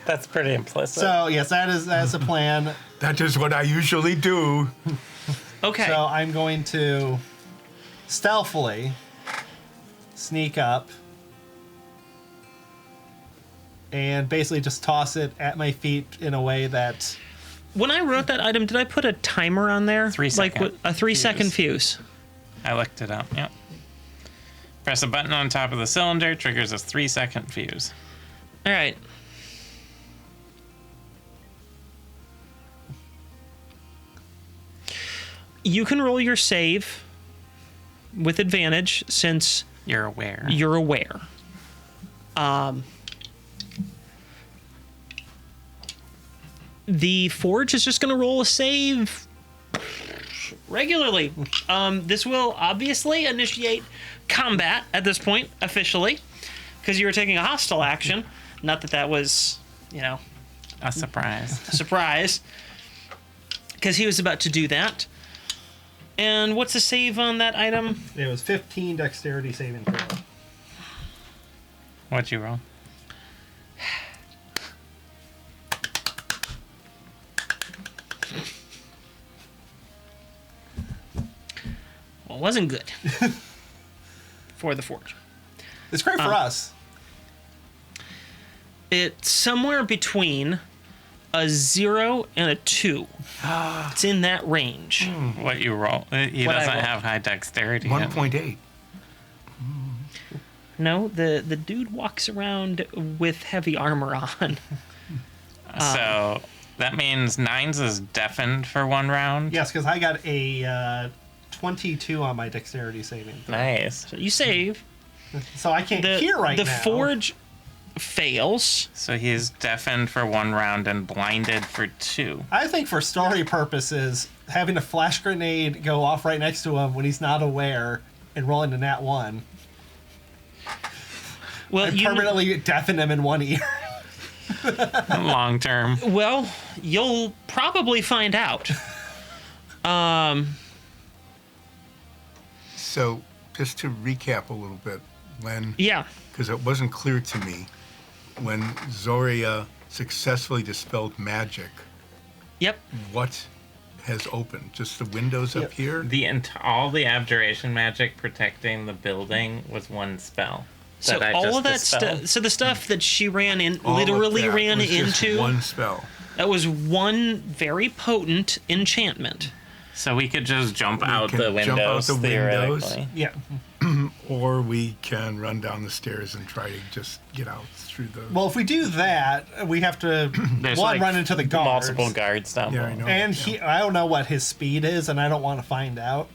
That's pretty implicit. So, yes, that's a plan. That is what I usually do. Okay. So I'm going to stealthily sneak up and basically just toss it at my feet in a way that... When I wrote that item, did I put a timer on there? 3 Like second a 3-second fuse. I looked it up. Yep. Press a button on top of the cylinder, triggers a 3-second fuse. All right. You can roll your save with advantage since You're aware. you're aware. The Forge is just going to roll a save regularly. This will obviously initiate combat at this point, officially, because you were taking a hostile action. Not that was, A surprise. a surprise, because he was about to do that. And what's the save on that item? It was 15 dexterity saving throw. What'd you roll? Well, it wasn't good for the Forge. It's great for us. It's somewhere between a 0 and a 2. It's in that range. What you roll? He What I doesn't roll. have high dexterity. 1.8. No, the dude walks around with heavy armor on. So that means Nines is deafened for 1 round. Yes, because I got a 22 on my dexterity saving throw. Nice. So you save. So I can't The, hear right the now. Forge fails. So he's deafened for 1 round and blinded for 2. I think for story purposes, having a flash grenade go off right next to him when he's not aware and rolling a nat 1, Well, and permanently deafen him in one ear. Long term. well, you'll probably find out. So, just to recap a little bit, when, Yeah. because it wasn't clear to me, when Zoria successfully dispelled magic, Yep. what has opened? Just the windows up here? All the abjuration magic protecting the building was 1 spell. So I all just of that dispelled. stuff. So the stuff that she ran in, All of literally that ran was just into. one spell. That was one very potent enchantment. So we could just jump out can the jump windows, out the windows. theoretically. Yeah. Or we can run down the stairs and try to just get out through the... Well, if we do that, we have to There's run into the guards. multiple guards down Yeah, I below. know. And I don't know what his speed is, and I don't want to find out.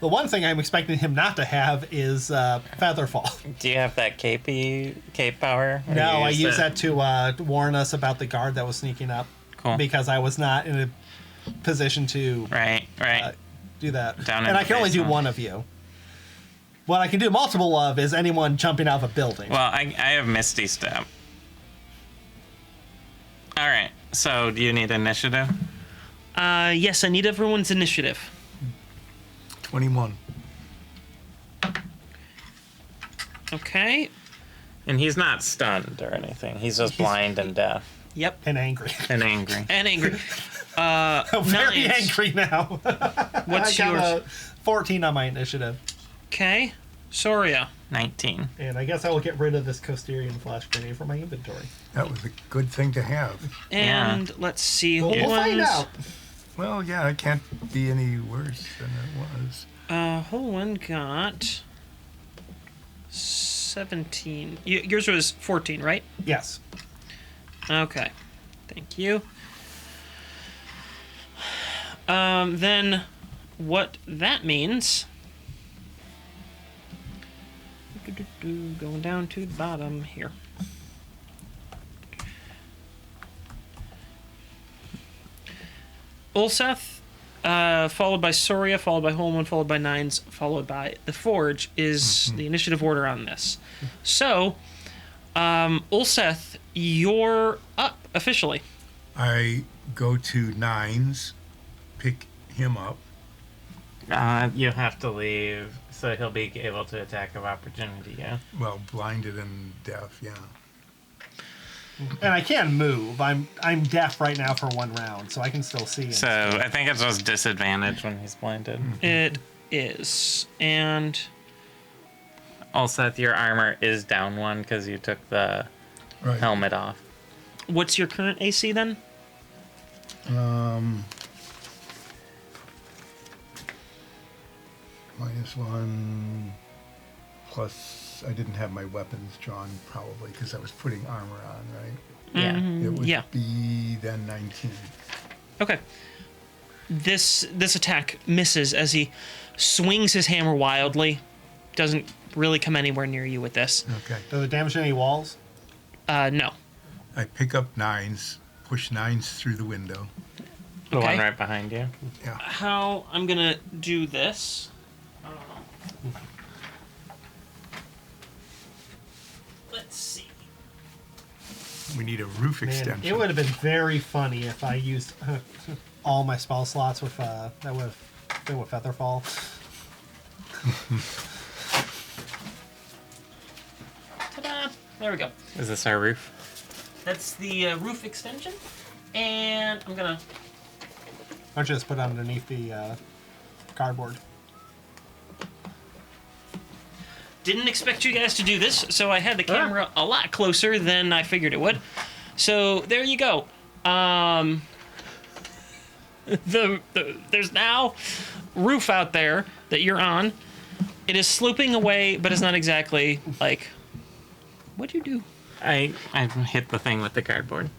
The one thing I'm expecting him not to have is Featherfall. Do you have that cape power? Or No, you I used that to warn us about the guard that was sneaking up. Cool. Because I was not in a position to Right. do that. Down in and I the can only do basement. one of you. What I can do multiple of is anyone jumping out of a building. Well, I have Misty Step. All right. So, do you need initiative? Yes, I need everyone's initiative. 21. Okay. And he's not stunned or anything. He's just blind and deaf Yep. And angry. and angry. And angry. Very Nines. angry now. What's I got yours? a 14 on my initiative. Okay. Soria. 19. And I guess I will get rid of this Costerian flash grenade from my inventory. That was a good thing to have. And let's see. We'll find out. Well, yeah, it can't be any worse than it was. Holwyn got 17. Yours was 14, right? Yes. Okay. Thank you. Then what that means... Going down to the bottom here. Ulseth, followed by Soria, followed by Holman, followed by Nines, followed by the Forge is the initiative order on this. So, Ulseth, you're up officially. I go to Nines, pick him up. You have to leave, so he'll be able to attack of opportunity, yeah? Well, blinded and deaf, yeah. And I can move. I'm deaf right now for 1 round, so I can still see. So, I think it's just disadvantage when he's blinded. It is. And Ulseth, your armor is down 1 because you took the Right. helmet off. what's your current AC then? -1 plus I didn't have my weapons drawn probably because I was putting armor on, right? Yeah. It would yeah. be then 19. Okay. This attack misses as he swings his hammer wildly. Doesn't really come anywhere near you with this. Okay. Does it damage any walls? No. I pick up Nines, push Nines through the window. The Okay. one right behind you. Yeah. How I'm gonna do this. Let's see. We need a roof Man, extension. it would have been very funny if I used all my spell slots with that would have been with Featherfall. Ta-da! There we go. Is this our roof? That's the roof extension, and I'm gonna. Why don't you just put it underneath the cardboard? Didn't expect you guys to do this, so I had the camera a lot closer than I figured it would. So there you go. There's now roof out there that you're on. It is sloping away, but it's not exactly like. What'd you do? I hit the thing with the cardboard.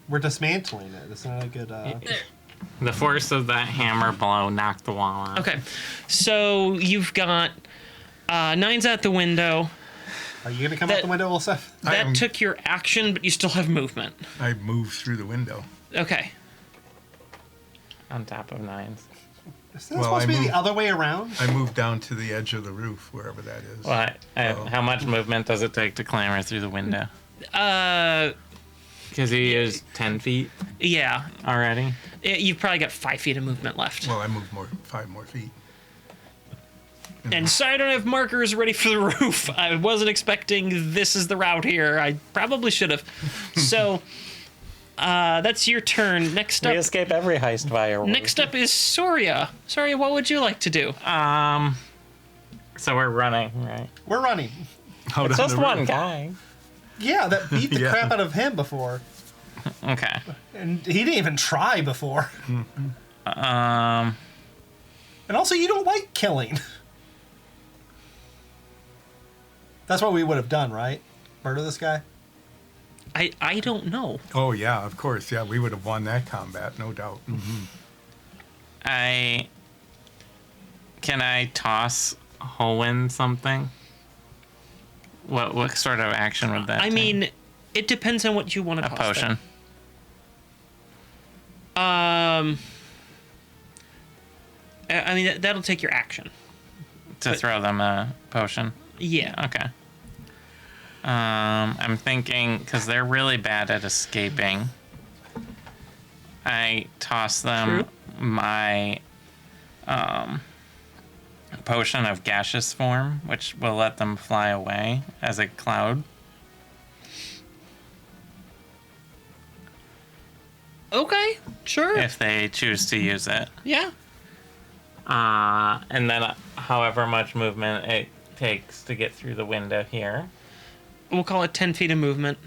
We're dismantling it. It's not a good. The force of that hammer blow knocked the wall out. Okay, so you've got Nines out the window. Are you gonna come out that- the window, Olsef? That took your action, but you still have movement. I move through the window. Okay. On top of 9s. Is that Well, supposed I to be moved- the other way around? I move down to the edge of the roof, wherever that is. What? Oh. How much movement does it take to clamber through the window? Uh, Because he is 10 feet yeah. already. You've probably got 5 feet of movement left. Well, I move 5 more feet. And sorry I don't have markers ready for the roof. I wasn't expecting this is the route here. I probably should have. So, that's your turn. Next We up, escape every heist via roof. next up is Soria. Soria, what would you like to do? So we're running, right? We're running. Out It's on just the one roof. guy. Yeah, that beat the Yeah. crap out of him before, Okay. and he didn't even try before. Um, And also, you don't like killing. That's what we would have done, right? Murder this guy? I don't know. Oh, yeah, of course. Yeah, we would have won that combat, no doubt. Can I toss Holwyn something? What sort of action would that I take? mean, it depends on what you want to A toss potion. them. I mean, that'll take your action. To throw them a potion. Yeah. Okay. I'm thinking, because they're really bad at escaping, I toss them my potion of gaseous form, which will let them fly away as a cloud. Okay, sure. If they choose to use it. Yeah. And then however much movement it takes to get through the window here. We'll call it 10 feet of movement.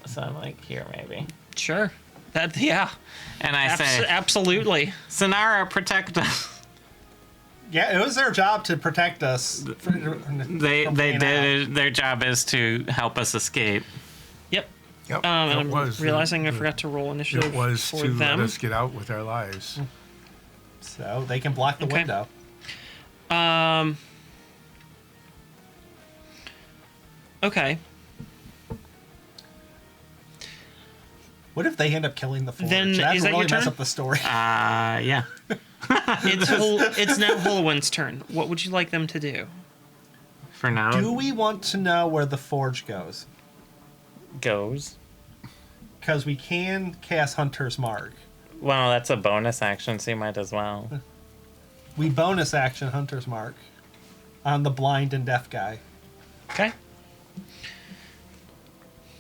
So I'm like here maybe. Sure. Yeah. And I say, absolutely. Sonara, protect us. Yeah, it was their job to protect us. They did. Their job is to help us escape. Yep. Yep. And I'm was, realizing I forgot to roll initiative It was for to them. let us get out with our lives. So they can block the Okay. window. Okay. What if they end up killing the forge? Then, That'd is that really your mess turn? up the story. Yeah. It's now Holwyn's turn. What would you like them to do? For now, Do we want to know where the forge goes? goes. Because we can cast Hunter's Mark. Well, that's a bonus action, so you might as well. We bonus action Hunter's Mark on the blind and deaf guy. Okay.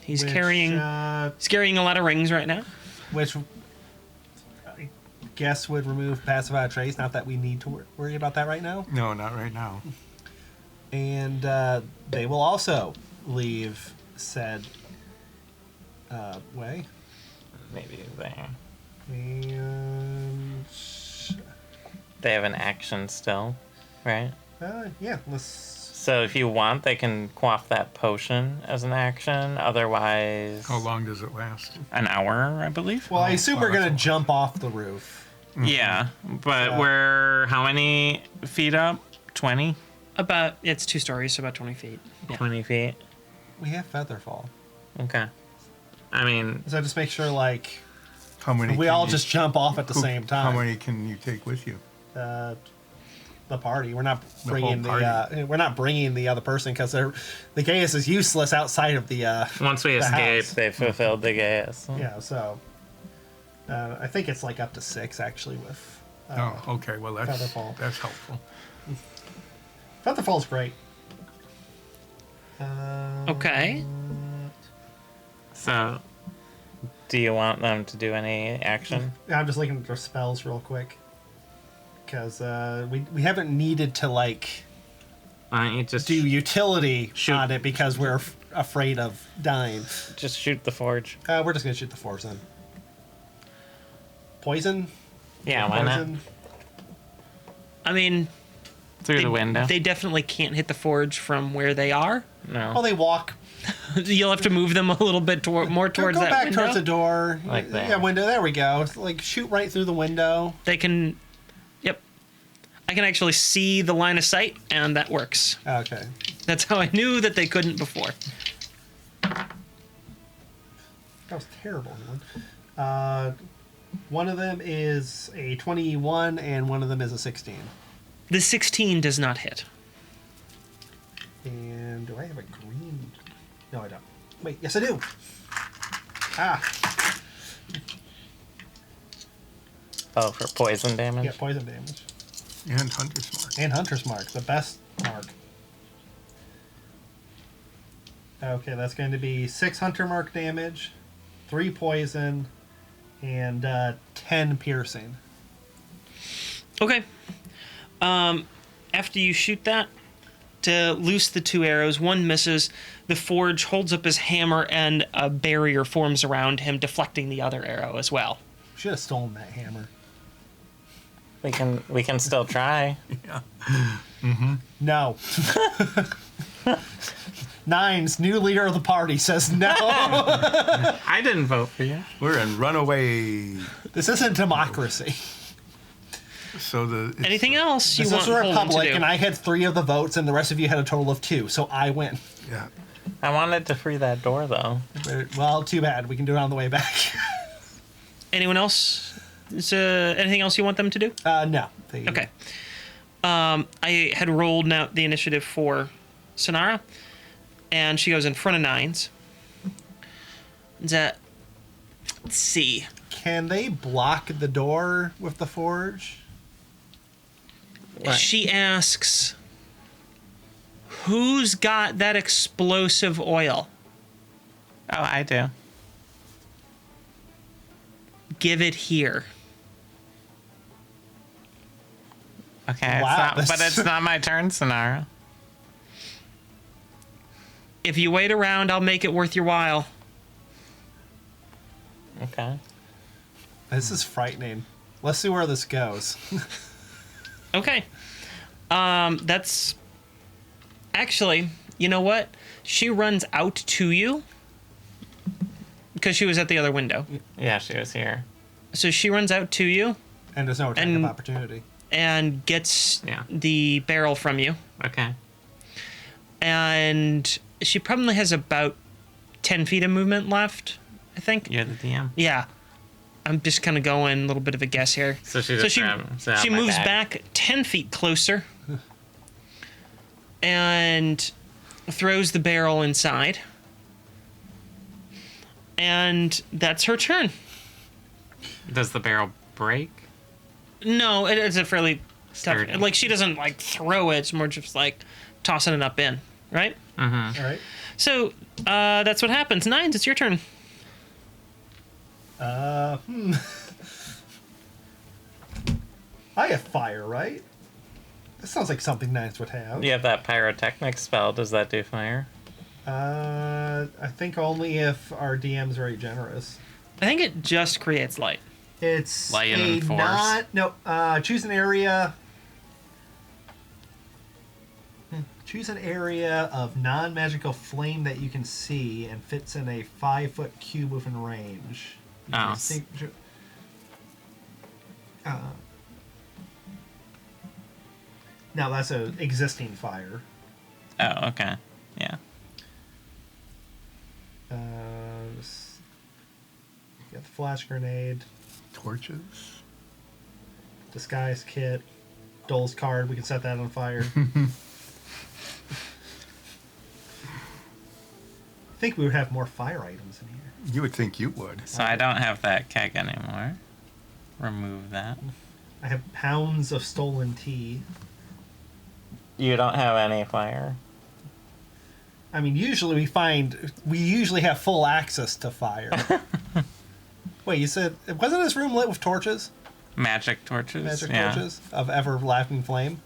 He's Which, carrying a lot of rings right now. Which I guess would remove passive out of trace. Not that we need to worry about that right now. No, not right now. And they will also leave said way. Maybe there. And They have an action still, right? yeah, let's. So if you want, they can quaff that potion as an action. Otherwise, How long does it last? an hour, I believe. Well, I assume we're that's gonna a lot. jump off the roof. Yeah, but Yeah. we're how many feet up? 20? It's 2 stories, so about 20 feet. Yeah. 20 feet. We have Featherfall, Okay. I mean, so just make sure like How many? we can all you- just jump off at the same time. How many can you take with you? The party. We're not The bringing whole we're not bringing the other person because the Gaius is useless outside of the. once we The escape, house. they fulfilled the Gaius. Yeah, so I think it's like up to 6 actually with. Oh, okay. Well, Featherfall. that's helpful. Featherfall's great. Okay. So, do you want them to do any action? I'm just looking at their spells real quick because we haven't needed to like Why don't you just do utility Shoot. on it because we're afraid of dying. just shoot the forge? We're just gonna shoot the force then. Poison. Yeah, why not? Poison. I mean, Through the window? they definitely can't hit the forge from where they are. No. Well, they walk. You'll have to move them a little bit more towards go that back window. towards the door. Like there. Yeah, window. There we go. Like shoot right through the window. They can. Yep. I can actually see the line of sight, and that works. Okay. That's how I knew that they couldn't before. That was terrible. One of them is a 21, and one of them is a 16. The 16 does not hit. And do I have a green? No, I don't. Wait, yes, I do. Ah, Oh, for poison damage? yeah, poison damage. And Hunter's Mark. And Hunter's Mark, the best mark. Okay, that's going to be 6 Hunter Mark damage, 3 poison, and 10 piercing. Okay. After you shoot that, to loose the 2 arrows, one misses. The forge holds up his hammer, and a barrier forms around him, deflecting the other arrow as well. Should have stolen that hammer. We can still try. No. Nines, new leader of the party, says no. I didn't vote for you. We're in runaway. This isn't democracy. So it's Anything else you This want is a Holden republic, to do? and I had 3 of the votes, and the rest of you had a total of 2, so I win. Yeah. I wanted to free that door, though. Well, too bad. We can do it on the way back. Anyone else? Is anything else you want them to do? No. Okay. I had rolled now the initiative for Sonara, and she goes in front of Nines. Let's see. Can they block the door with the forge? What? She asks, "Who's got that explosive oil? Oh, I do. Give it here." Okay, Wow, but it's not my turn, Sonara. If you wait around, I'll make it worth your while. Okay. This is frightening. Let's see where this goes. Okay. That's actually, you know what? She runs out to you because she was at the other window. Yeah, she was here. So she runs out to you And there's no attack of And- opportunity. and gets Yeah. the barrel from you. Okay. And she probably has about 10 feet of movement left, I think. You're the DM. Yeah. I'm just kind of going a little bit of a guess here. So she just she moves back 10 feet closer and throws the barrel inside. And that's her turn. Does the barrel break? No, it's a fairly tough. Sturdy. Like, she doesn't, like, throw it. It's more just, like, tossing it up in, right? All right. So, that's what happens. Nines, it's your turn. I have fire, right? This sounds like something Nines would have. You have that pyrotechnic spell. Does that do fire? I think only if our DM's very generous. I think it just creates light. It's Light a and force. choose an area. Choose an area of non-magical flame that you can see and fits in a 5-foot cube within range. You can Oh. see- No, that's an existing fire. Oh, okay. Yeah. You got the flash grenade, Torches. disguise kit, Dole's card. We can set that on fire. I think we would have more fire items in here. You would think you would. So I don't have that keg anymore. Remove that. I have pounds of stolen tea. You don't have any fire. I mean, usually we usually have full access to fire. Wait, you said wasn't this room lit with torches? Magic torches. Magic yeah. torches of everlasting flame.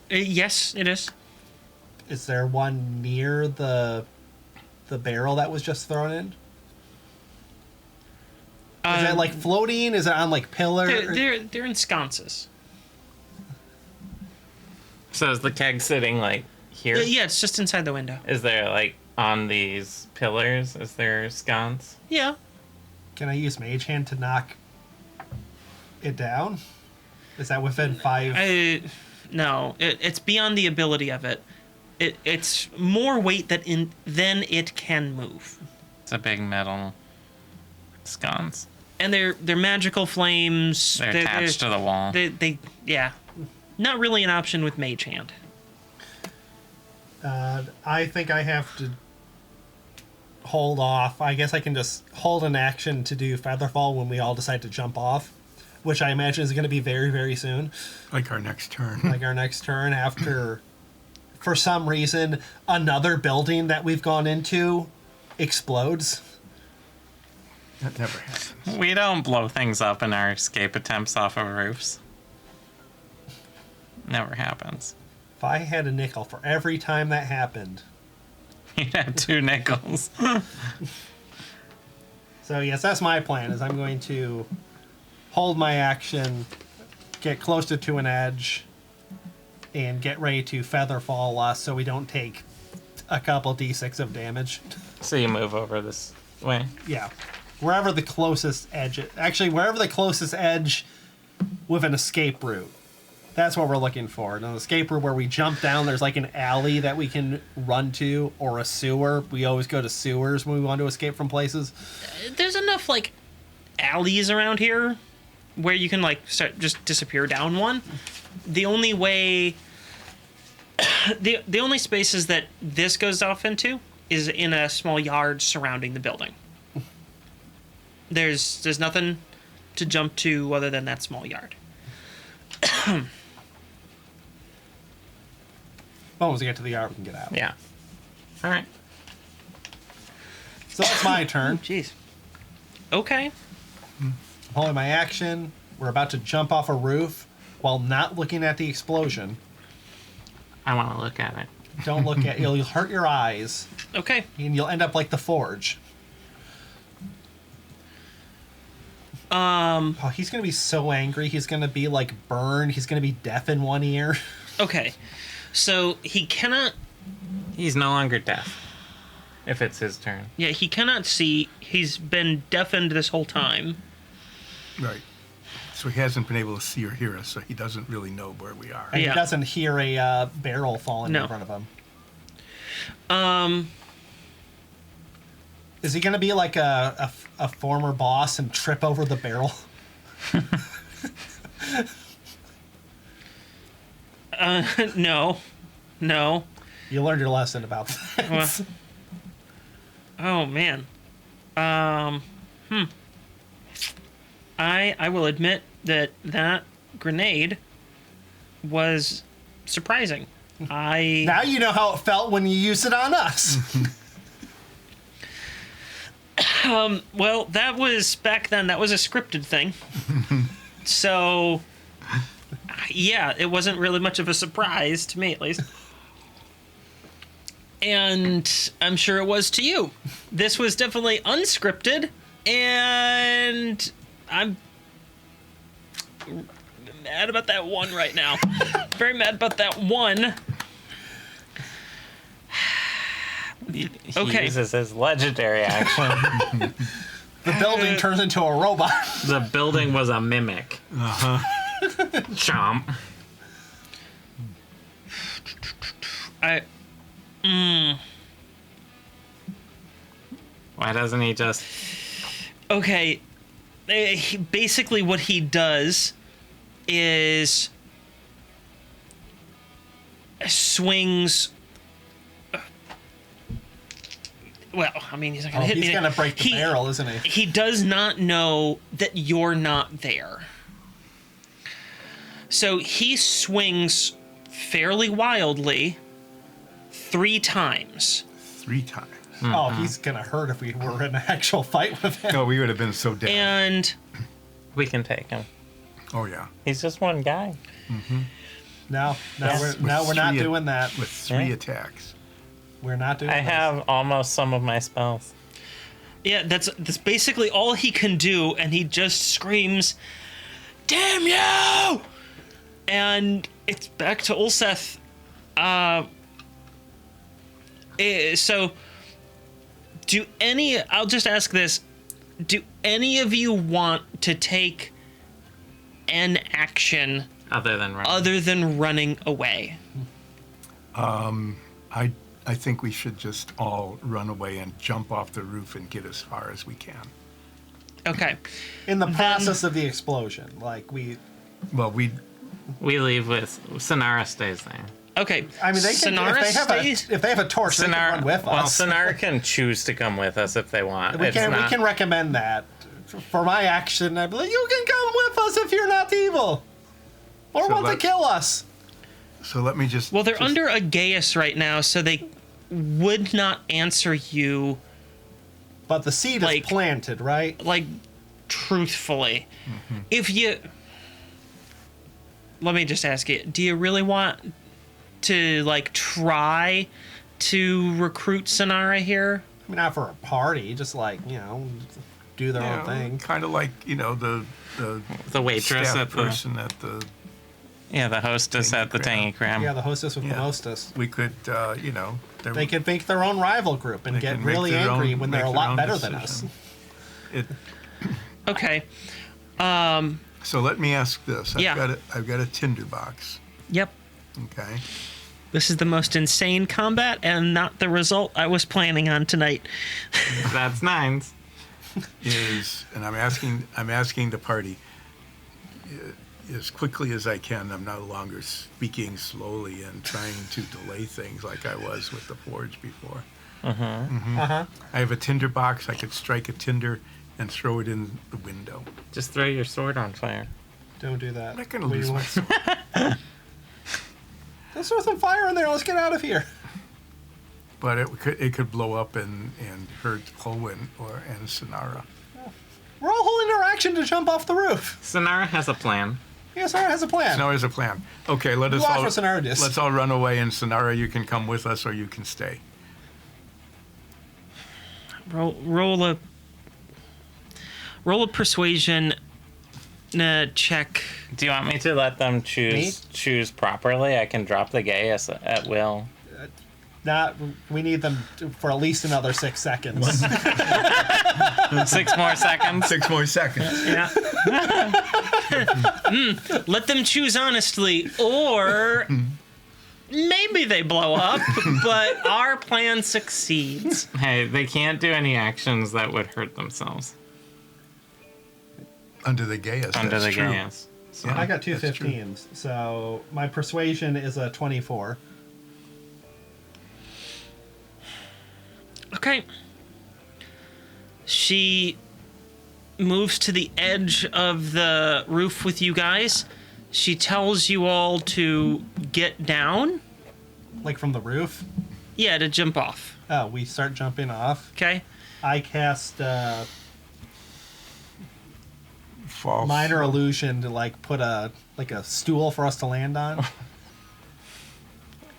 Yes, it is. Is there one near the barrel that was just thrown in? Is it like floating? Is it on like pillar? They're in sconces. So is the keg sitting like here? Yeah, it's just inside the window. Is there like on these pillars? Is there sconce? Yeah. Can I use Mage Hand to knock it down? Is that within 5? No, it's beyond the ability of it. It's more weight than it can move. It's a big metal sconce. And they're magical flames. They're attached to the wall. They yeah. Not really an option with Mage Hand. I think I have to hold off. I guess I can just hold an action to do Featherfall when we all decide to jump off, which I imagine is going to be very, very soon. Like our next turn. Like our next turn after, for some reason, another building that we've gone into explodes. That never happens. We don't blow things up in our escape attempts off of roofs. Never happens. If I had a nickel for every time that happened. You'd have 2 nickels. So yes, that's my plan, is I'm going to hold my action, get closer to an edge, and get ready to Featherfall us so we don't take a couple d6 of damage. So you move over this way. Yeah. Wherever the closest edge is. Actually, wherever the closest edge with an escape route. That's what we're looking for. An escape route where we jump down, there's like an alley that we can run to, or a sewer. We always go to sewers when we want to escape from places. There's enough like alleys around here where you can like start just disappear down one. The only way, the only spaces that this goes off into is in a small yard surrounding the building. There's nothing to jump to other than that small yard. Well, once we get to the yard, we can get out. Yeah. All right. So that's my turn. Jeez. Okay. I'm holding my action. We're about to jump off a roof while not looking at the explosion. I want to look at it. Don't look at you'll hurt your eyes, Okay. and you'll end up like the Forge. Oh, he's gonna be so angry. He's gonna be like burned. He's gonna be deaf in one ear. Okay. So he cannot. He's no longer deaf. If it's his turn. Yeah, he cannot see. He's been deafened this whole time. Right. So he hasn't been able to see or hear us, so he doesn't really know where we are. And Yeah. he doesn't hear a barrel falling No. in front of him. Is he gonna be like a former boss and trip over the barrel? No. No. You learned your lesson about that. Well, oh man. I will admit that grenade was surprising. Now you know how it felt when you used it on us. Well, that was back then. That was a scripted thing. So, yeah, it wasn't really much of a surprise to me, at least. And I'm sure it was to you. This was definitely unscripted, and I'm mad about that one right now. Very mad about that one. He Okay. uses his legendary action. The building turns into a robot. The building was a mimic. Chomp. Why doesn't he just... Okay, basically what he does is swings. Well, I mean, he's not gonna hit me. He's gonna break the barrel, isn't he? He does not know that you're not there. So he swings fairly wildly 3 times. 3 times. Oh, he's gonna hurt if we were in an actual fight with him. Oh, we would have been so dead. And We can take him. Oh, yeah. He's just one guy. No, With we're not three- doing that. With 3 Yeah. attacks. We're not doing. I this. have almost some of my spells. yeah, that's basically all he can do, and he just screams, "Damn you!" And it's back to Ulseth. So, I'll just ask this: do any of you want to take an action Other than running. other than running away? I think we should just all run away and jump off the roof and get as far as we can. Okay. In the process of the explosion, like we. Well, We leave with... Sonara stays there. Okay. I mean, they can. Sonara If they have a torch, they can run with well, us. Sonara can choose to come with us if they want. we It's can. not- We can recommend that. For my action, I'd be like, you can come with us if you're not evil, or So want to let- kill us. so let me just... Well, they're just- under a geas right now, so they would not answer you, But the seed Like- is planted, right? like, truthfully. If you... Let me just ask you, do you really want to, like, try to recruit Sonara here? I mean, not for a party, just like do their own thing. Kind of like, the The waitress staff at the... person at the... Yeah, the hostess at the Tangy Cram. Yeah, the hostess with the Yeah. mostess. We could, They could make their own rival group and They get can make really their angry own- when they're a make their lot own better than us. decision. It, Okay. so let me ask this. Yeah. I've got a tinderbox. Yep. Okay. This is the most insane combat and not the result I was planning on tonight. That's 9s. is, and I'm asking the party as quickly as I can. I'm no longer speaking slowly and trying to delay things like I was with the forge before. I have a tinder box. I could strike a tinder and throw it in the window. Just throw your sword on fire. Don't do that. I'm not going to lose my sword. Let's throw some fire in there. Let's get out of here. But it could blow up and hurt Colwyn and Sonara. We're all holding our action to jump off the roof. Sonara has a plan. Yeah, Sonara has a plan. Sonara's a plan. Okay, let us Watch all what Sonara does. let's all run away, and Sonara, you can come with us or you can stay. Roll a persuasion check. Do you want me to let them choose properly? I can drop the gaius at will. We need them for at least another 6 seconds. 6 more seconds. 6 more seconds. Yeah. Let them choose honestly, or maybe they blow up, but our plan succeeds. Hey, they can't do any actions that would hurt themselves. Under the gaius. Under the true. gaius. Yeah, I got 2 that's true. 15s, so my persuasion is a 24. Okay. She moves to the edge of the roof with you guys. She tells you all to get down. Like from the roof? Yeah, to jump off. Oh, we start jumping off. Okay. I cast False. minor illusion to put a stool for us to land on.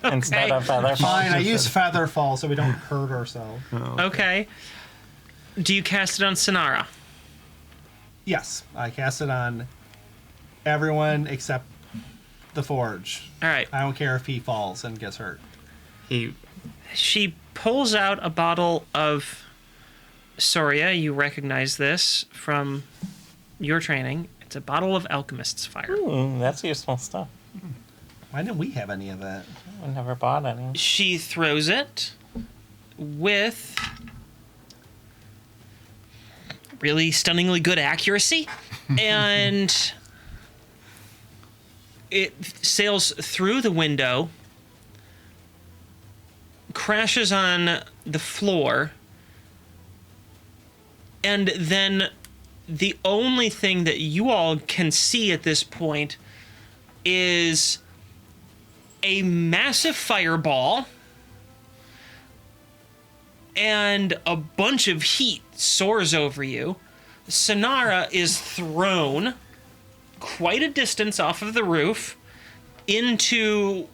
Instead of feather Fine, I use feather fall so we don't hurt ourselves. Okay. Do you cast it on Sonara? Yes, I cast it on everyone except the forge. All right. I don't care if he falls and gets hurt. She pulls out a bottle of Soria. You recognize this from your training. It's a bottle of Alchemist's Fire. That's useful stuff. Why didn't we have any of that? I never bought any. She throws it with really stunningly good accuracy, and it sails through the window, crashes on the floor, and then the only thing that you all can see at this point is a massive fireball and a bunch of heat soars over you. Sonara is thrown quite a distance off of the roof into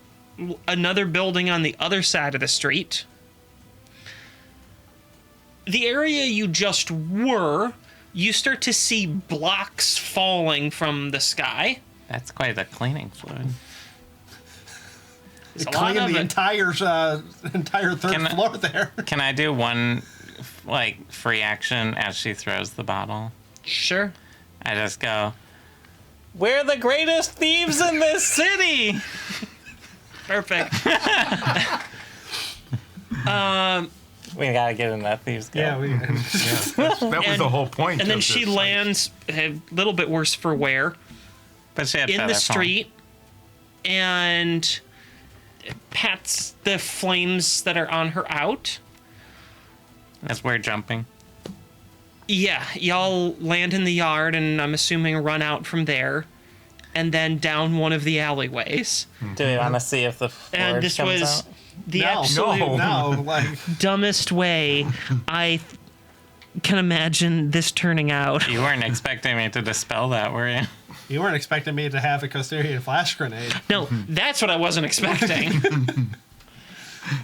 another building on the other side of the street. The area you just were, you start to see blocks falling from the sky. That's quite a cleaning fluid. There's a Clean lot of the it. entire third floor there. Can I do one, free action as she throws the bottle? Sure. I just go, "We're the greatest thieves in this city!" Perfect. We gotta get in that thieves guild. Yeah, That was the whole point. And then of she this fight. lands a little bit worse for wear But she had in feather the fall. street and pats the flames that are on her out. As we're jumping. Yeah, y'all land in the yard and I'm assuming run out from there and then down one of the alleyways. Do we want to see if the And forge this comes was out? the no, absolute no, dumbest way I can imagine this turning out. You weren't expecting me to dispel that, were you? you weren't expecting me to have a Costerian flash grenade. No, that's what I wasn't expecting.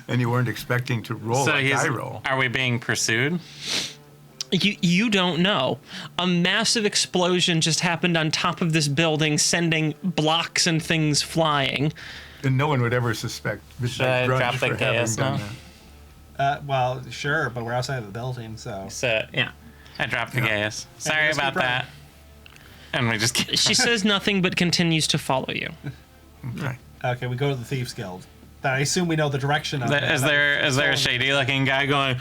And you weren't expecting to roll a die roll. Are we being pursued? You don't know. A massive explosion just happened on top of this building, sending blocks and things flying. And no one would ever suspect Should I Brunch drop the for having gaius done now? that. Well, sure, but we're outside of the building, so. So, yeah. I dropped the Yeah. gaius. Sorry let's about keep that. And we just keep She says nothing but continues to follow you. Okay. Okay, we go to the Thieves Guild. I assume we know the direction of it. Is there a shady looking guy going,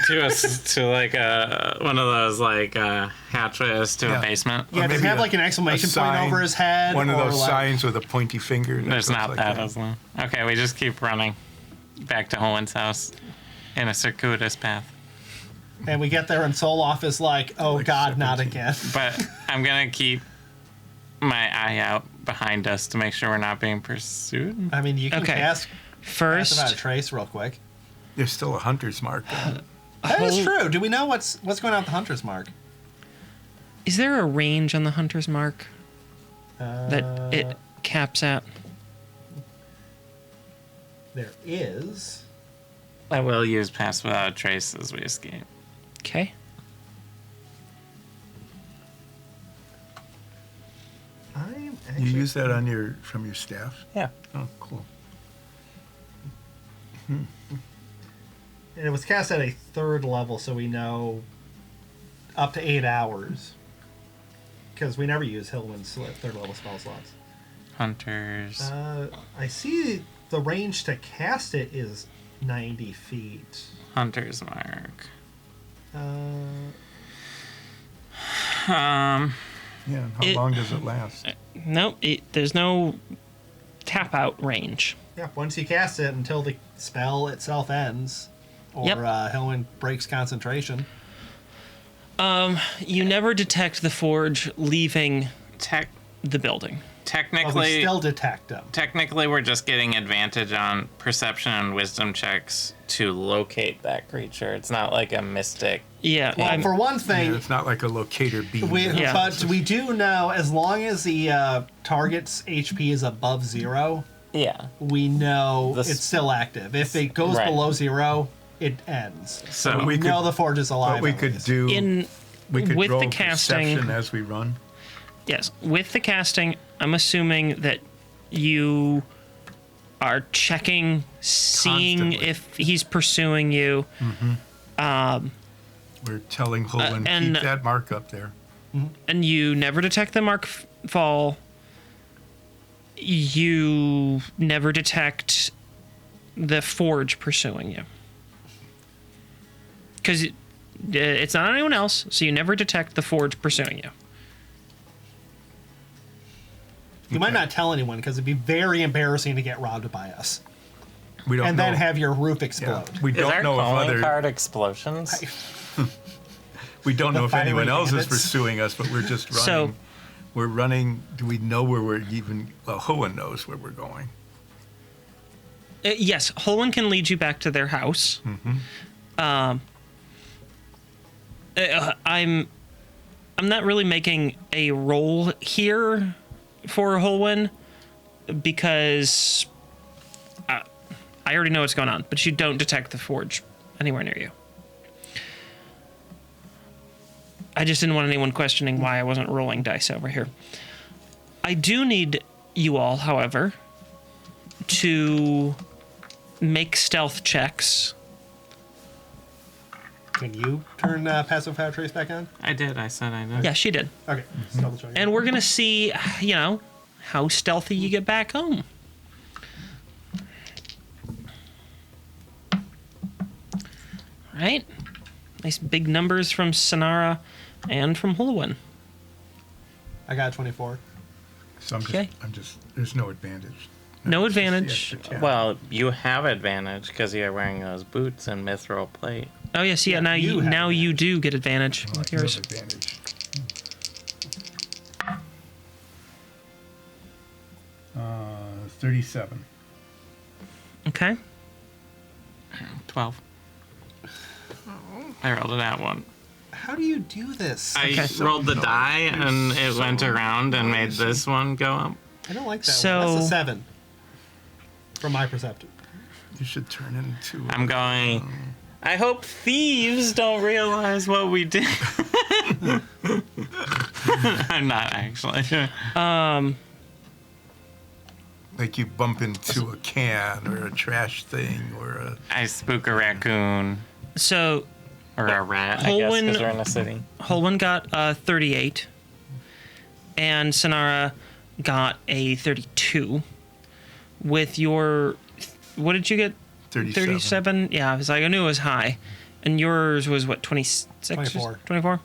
to like one of those like hatchways to Yeah. a basement. Yeah, does maybe he have a- like an exclamation point sign, over his head? One of or those like, signs with a pointy finger. There's looks not like that, is there? Okay, we just keep running back to Owen's house in a circuitous path. And we get there and Soloff is like, oh Like God, not 17. again. But I'm gonna keep my eye out behind us to make sure we're not being pursued. I mean, you can Okay. cast First, about a trace real quick. There's still a hunter's mark. That is true. Do we know what's going on with the Hunter's Mark? is there a range on the hunter's mark that it caps at? There is. I will use pass without a trace as we escape. Okay. I'm You actually. use that on from your staff? Yeah. Oh, cool. And it was cast at a 3rd level, so we know up to 8 hours. Because we never use Hillman's 3rd level spell slots. Hunters. I see the range to cast it is 90 feet. Hunter's mark. Yeah, and how It- long does it last? No, there's no tap out range. Yeah, once you cast it until the spell itself ends, or Yep. Hillman breaks concentration. You never detect the forge leaving the building. But we Technically, still detect them. technically, we're just getting advantage on perception and wisdom checks to locate that creature. It's not like a mystic. Yeah, Well, for one Yeah, thing, it's not like a locator beam. Yeah. but we do know as long as the target's HP is above 0, Yeah. we know This- it's still active. If it goes Right. below 0, it ends. So we we know could- the forge is alive. What we at could least. do, we could with roll the casting. perception as we run. Yes, with the casting, I'm assuming that you are checking, seeing Constantly. if he's pursuing you. We're telling Holden, and- keep that mark up there. And you never detect the mark fall. You never detect the forge pursuing you. Because it's not anyone else, so you never detect the forge pursuing you. You might not tell anyone because it'd be very embarrassing to get robbed by us. We don't And know. then have your roof yeah, explode. we is don't our know if calling other. card explosions? We don't know the if anyone fiery else is bandits? pursuing us, but we're just running. So- We're running. Do we know where we're even? Well, Hohen knows where we're going. Yes, Holwyn can lead you back to their house. I'm not really making a roll here for Holwyn because I already know what's going on, but you don't detect the forge anywhere near you. I just didn't want anyone questioning why I wasn't rolling dice over here. I do need you all, however, to make stealth checks. Can you turn passive fire trace back on? I did. I said I did. Yeah, she did. Okay. just double checking. And we're going to see, how stealthy you get back home. Right? Nice big numbers from Sonara and from Holwyn. I got 24. So Okay. I'm just. There's no advantage. No It's just the advantage. extra 10. Well, you have advantage because you're wearing those boots and mithril plate. Oh, yes, yeah, Yeah, now you you have now you advantage. do get advantage Well, with I do have yours. advantage. 37. Okay. 12. I rolled that one. How do you do this? I Okay. rolled the No, die and it went around and made noisy. this one go up. I don't like that So- one. That's a 7. From my perceptive. You should turn into. I'm going. I hope thieves don't realize what we did. I'm not actually. Like you bump into a can or a trash thing or a. I spook a raccoon So or a rat, I guess, Holwyn- because we're in a city. Holwyn got 38, and Sonara got a 32. With your, what did you get? 37. 37? Yeah, I was like, I knew it was high. And yours was what, 26? 24. 24?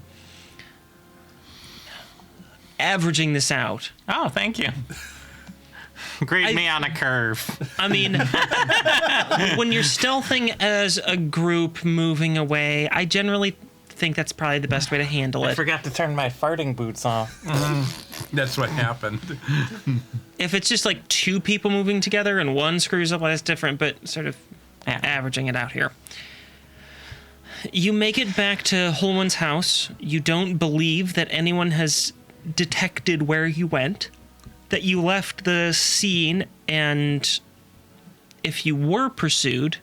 Averaging this out. Oh, thank you. Grade me on a curve. I mean, when you're stealthing as a group moving away, I generally think that's probably the best way to handle I it. forgot to turn my farting boots off. That's what happened. If it's just like two people moving together and one screws up, well, that's different, but sort of Yeah. averaging it out here. You make it back to Holman's house. You don't believe that anyone has detected where you went, that you left the scene, and if you were pursued,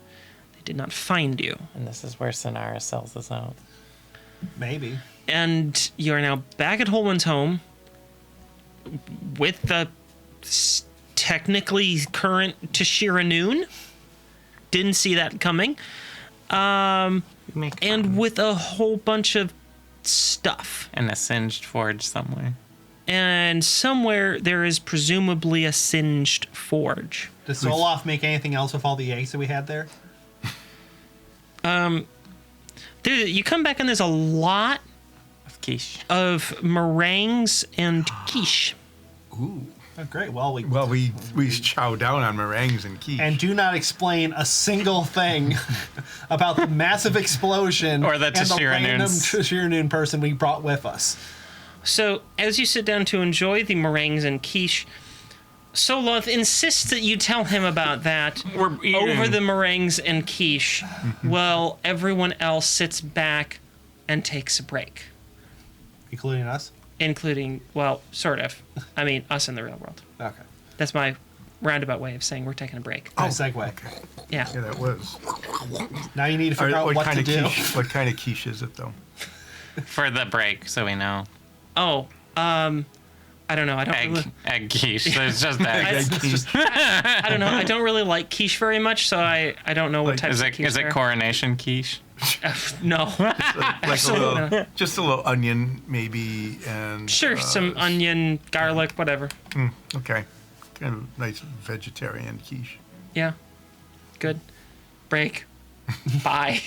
they did not find you. And this is where Sonara sells us out. Maybe. And you're now back at Holman's home with the technically current Tashira Noon. Didn't see that coming. And with a whole bunch of stuff. And a singed forge somewhere. And somewhere there is presumably a singed forge. Does Soloff make anything else with all the eggs that we had there? You come back and there's a lot Of quiche. of meringues and quiche. Ooh. Oh, great. Well, we chow down on meringues and quiche. and do not explain a single thing about the massive explosion Or the and the Tashira random Noons. Tashira Noon person we brought with us. So as you sit down to enjoy the meringues and quiche, Soloth insists that you tell him about that We're eating. over the meringues and quiche, while everyone else sits back and takes a break. Including us? Including, well, sort of. I mean, us in the real world. Okay. That's my roundabout way of saying we're taking a break. Nice segue. Okay. Yeah. Yeah, that was. Now you need to figure out What what kind to of do. quiche? What kind of quiche is it, though? For the break, so we know. Oh, I don't know. I don't really, Egg quiche. So it's just eggs. Egg quiche. I don't know. I don't really like quiche very much, so I don't know what Like, types Is of it quiche is it there are. coronation quiche? No. Like a Absolutely little, not. just a little onion, maybe, and Sure, some onion, garlic, whatever. okay, kind of nice vegetarian quiche. Yeah. Good. Break. Bye.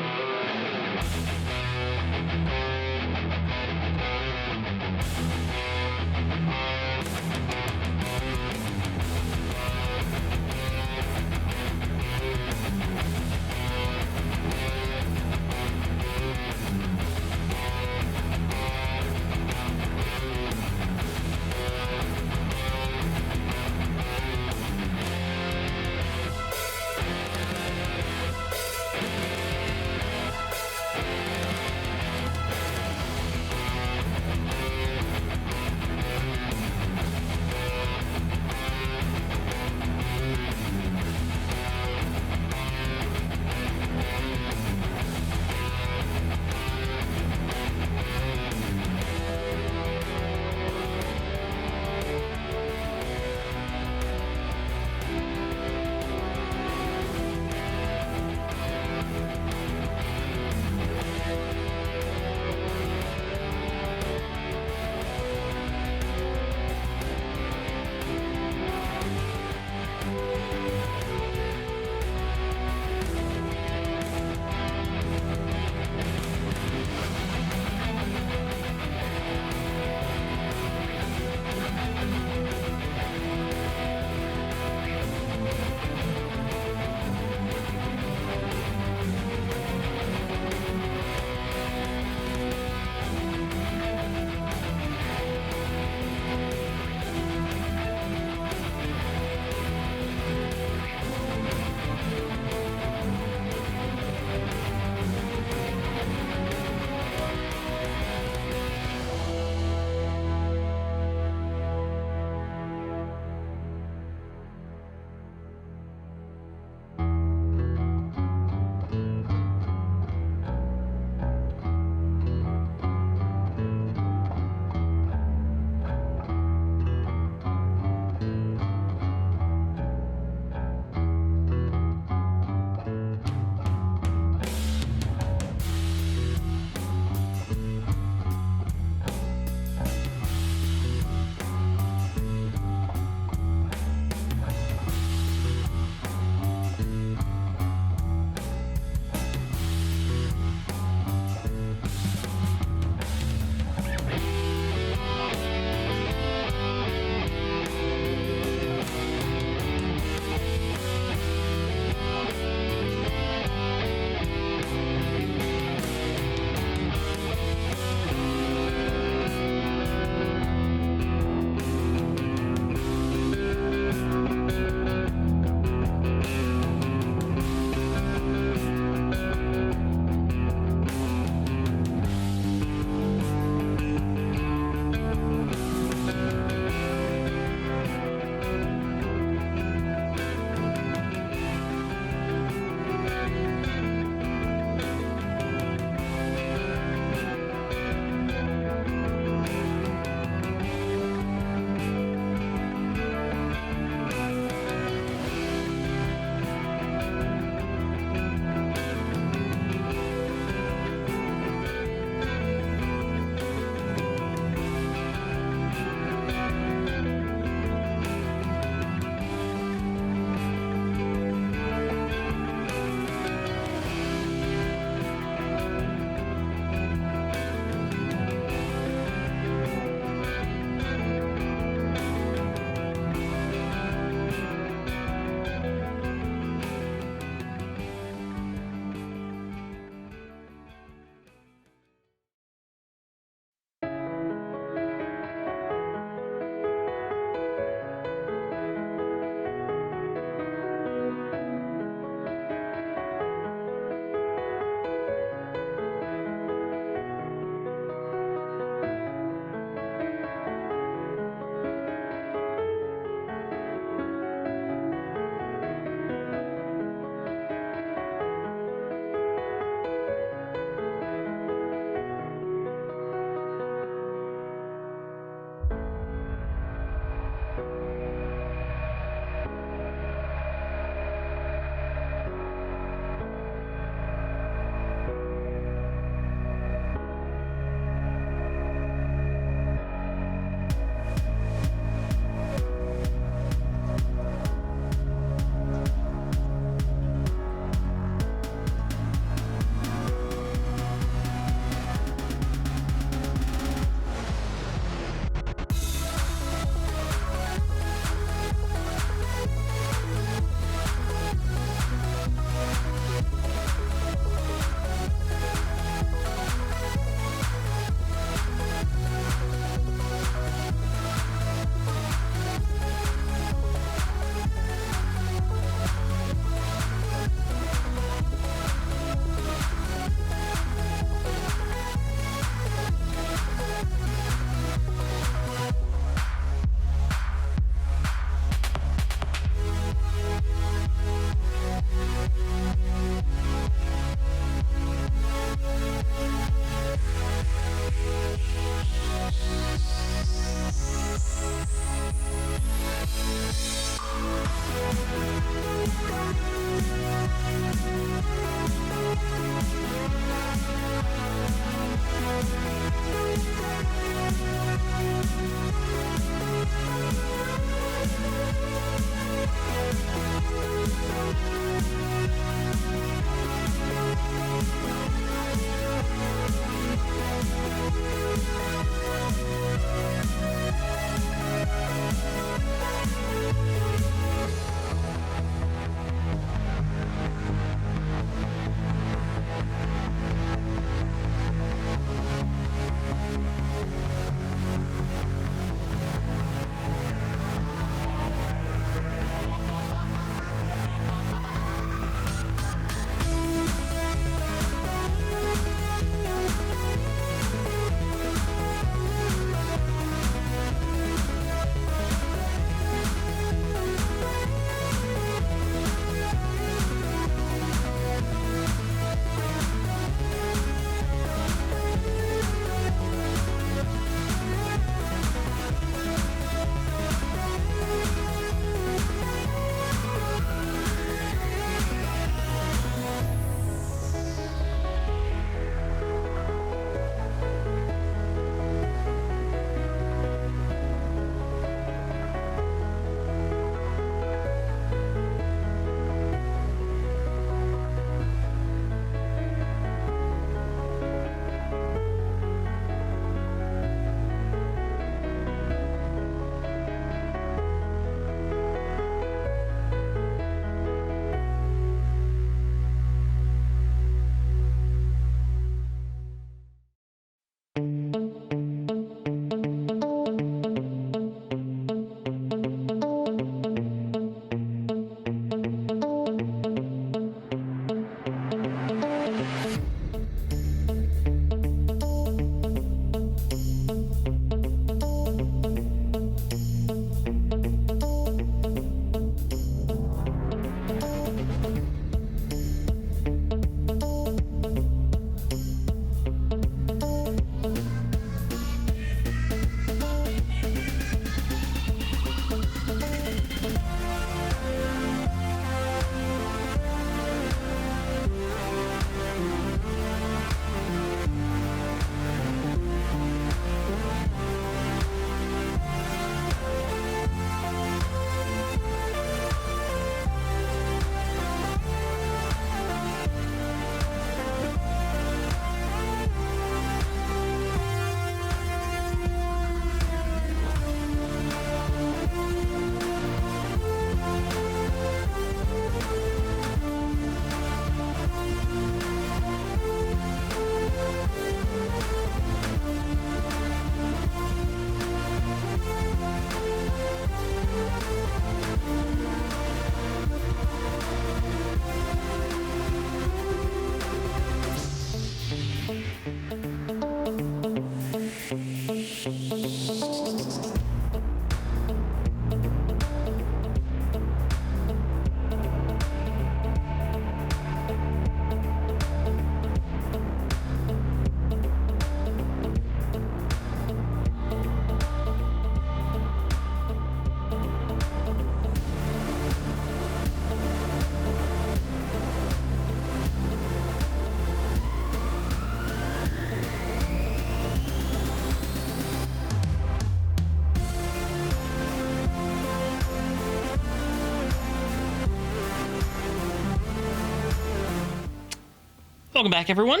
Welcome back, everyone.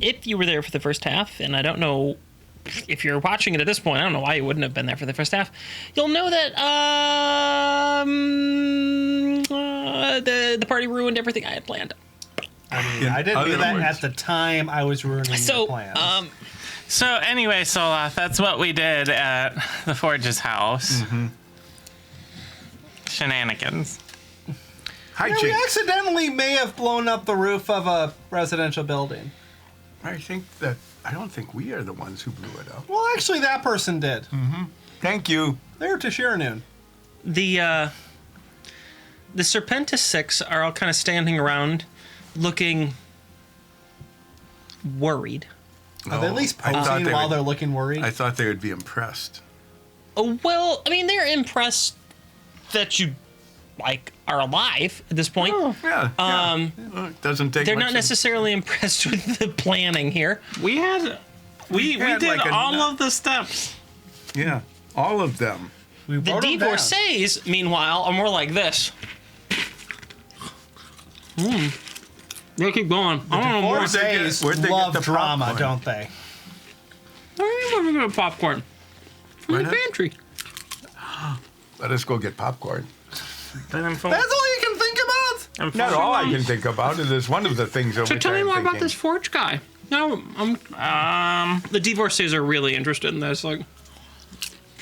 If you were there for the first half, and I don't know if you're watching it at this point, I don't know why you wouldn't have been there for the first half. You'll know that the party ruined everything I had planned. I mean, I didn't do that at the time I was ruining your plans. So anyway, Soloth, that's what we did at the Forge's house. Mm-hmm. Shenanigans. Hi, Yeah, we Jake. accidentally may have blown up the roof of a residential building. I don't think we are the ones who blew it up. Well, actually, that person did. Thank you. They're Tashiranoon. The Serpentis Six are all kind of standing around, looking worried. Are they at least I thought posing they while would- they're looking worried? I thought they would be impressed. Oh, well, I mean, they're impressed that you, like, are alive at this point. Yeah. It doesn't take They're much not necessarily impressed with the planning here. We had we had did like a all nut- of the steps. Yeah. All of them. we The wrote them down. divorcees, meanwhile, are more like this. They keep going. I don't know more. Where'd they get- Divorcees where'd they get love the drama, popcorn? don't they? Where are you going to get popcorn? From Why the not? pantry. Let us go get popcorn. But I'm full. That's all you can think about? I'm Not full. all I can think about. It is one of the things over So tell me more about this Forge guy. No, the divorcees are really interested in this. Like,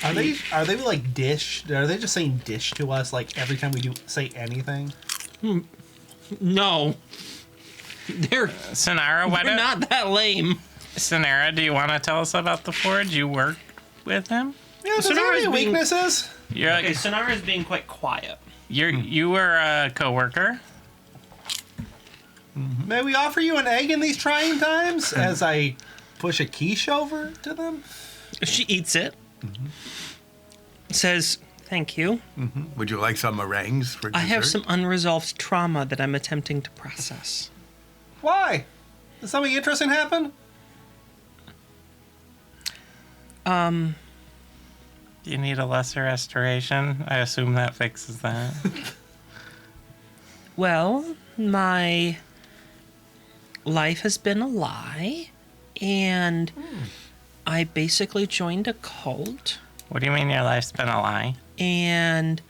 Are they like dish? Are they just saying dish to us like every time we do say anything? no, they're Sonara, they're not that lame. Sonara, do you want to tell us about the Forge? You work with him? Yeah, does he have Sonara's any being- weaknesses? You're Okay, Sonara is being quite quiet. you were a coworker. May we offer you an egg in these trying times? As I push a quiche over to them. She eats it. Says, "Thank you. Would you like some meringues for dessert? I have some unresolved trauma that I'm attempting to process." Why? Did something interesting happen? Do you need a lesser restoration? I assume that fixes that. Well, my life has been a lie, and I basically joined a cult, What do you mean your life's been a lie? and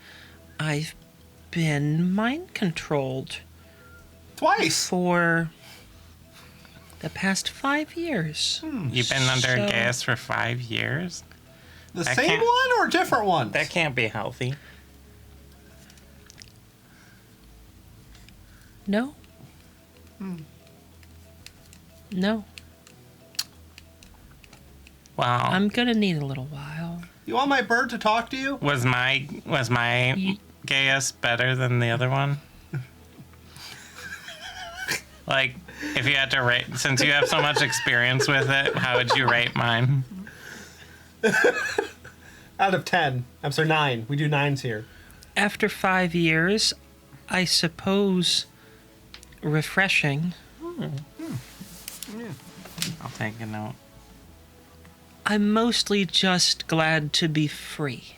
I've been mind controlled Twice. for the past 5 years. You've been under So- gas for 5 years? The I same can't- one or different ones? That can't be healthy. No. No. Well, I'm gonna need a little while. You want my bird to talk to you? was my gas better than the other one? Like, if you had to rate, since you have so much experience with it, how would you rate mine? Out of 10. I'm sorry, 9. We do 9s here. After 5 years, I suppose refreshing. I'll take a note. I'm mostly just glad to be free.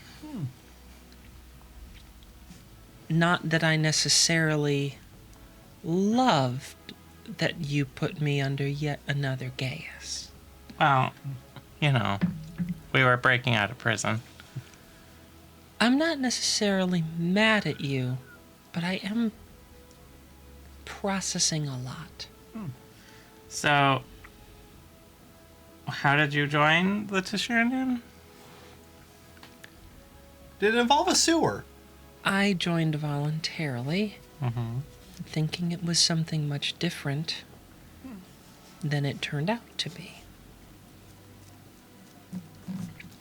Not that I necessarily loved that you put me under yet another gas. Well, you know, we were breaking out of prison. I'm not necessarily mad at you, but I am processing a lot. So, how did you join the Tashiranian? Did it involve a sewer? I joined voluntarily, thinking it was something much different than it turned out to be.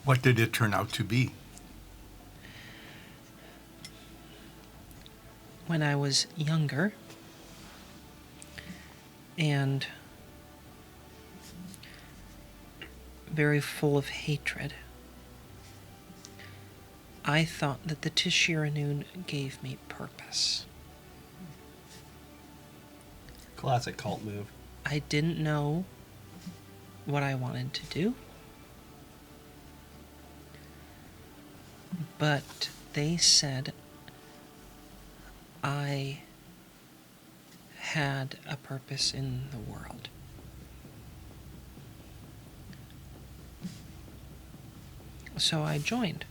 What did it turn out to be? When I was younger and very full of hatred, I thought that the Tishiranoon gave me purpose. Classic cult move. I didn't know what I wanted to do, but they said I had a purpose in the world. So I joined.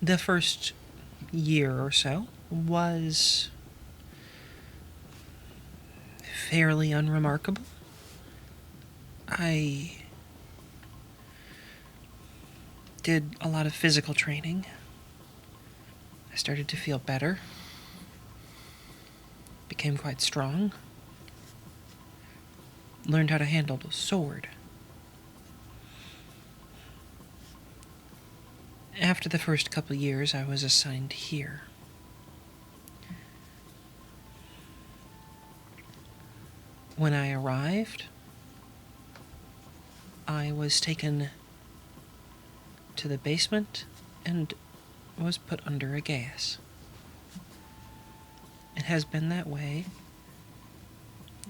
The first year or so was fairly unremarkable. I did a lot of physical training. I started to feel better, became quite strong, learned how to handle the sword. After the first couple years, I was assigned here. When I arrived, I was taken to the basement and was put under a gas. It has been that way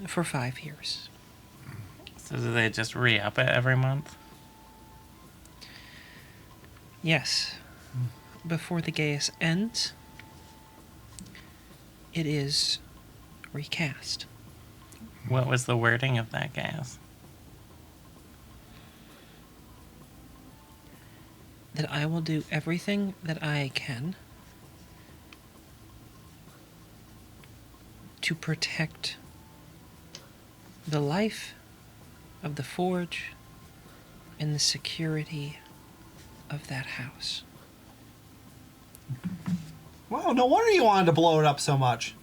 for 5 years. So do they just re-up it every month? Yes. Before the gas ends, it is recast. What was the wording of that gas? That I will do everything that I can to protect the life of the forge and the security of that house. Wow, no wonder you wanted to blow it up so much.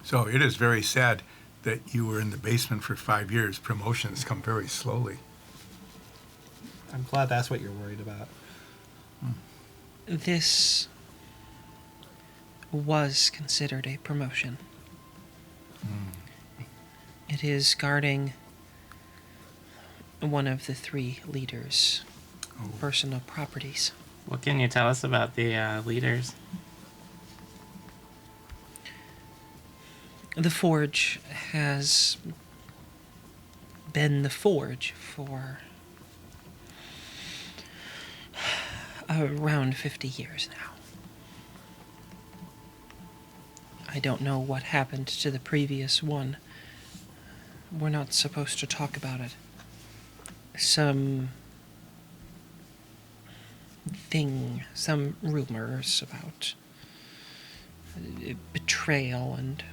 So it is very sad that you were in the basement for 5 years. Promotions come very slowly. I'm glad that's what you're worried about. This was considered a promotion. It is guarding one of the 3 leaders' personal properties. What can you tell us about the leaders? The forge has been the forge for around 50 years now. I don't know what happened to the previous one. We're not supposed to talk about it. Some rumors about betrayal and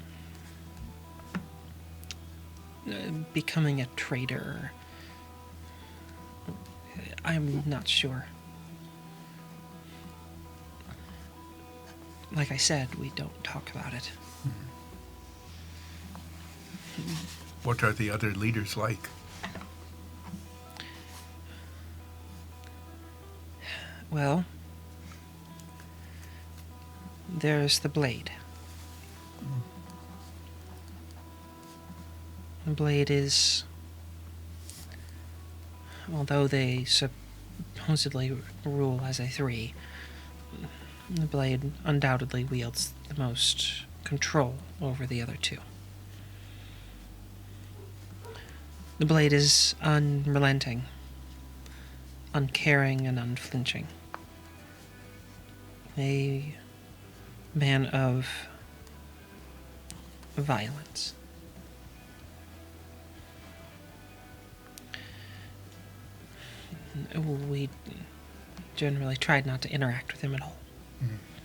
becoming a traitor. I'm not sure. Like I said, we don't talk about it. What are the other leaders like? Well, there's the blade. The blade is, although they supposedly rule as a 3, the blade undoubtedly wields the most control over the other 2. The blade is unrelenting, uncaring, and unflinching. A man of violence. We generally tried not to interact with him at all.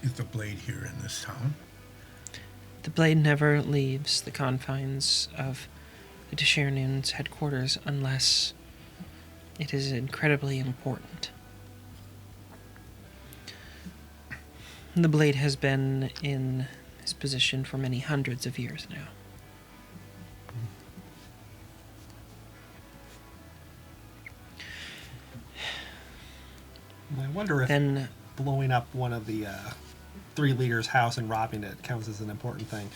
Is the blade here in this town? The blade never leaves the confines of the Desharnun's headquarters unless it is incredibly important. The blade has been in his position for many hundreds of years now. I wonder if Then blowing up one of the 3 leaders' house and robbing it counts as an important thing.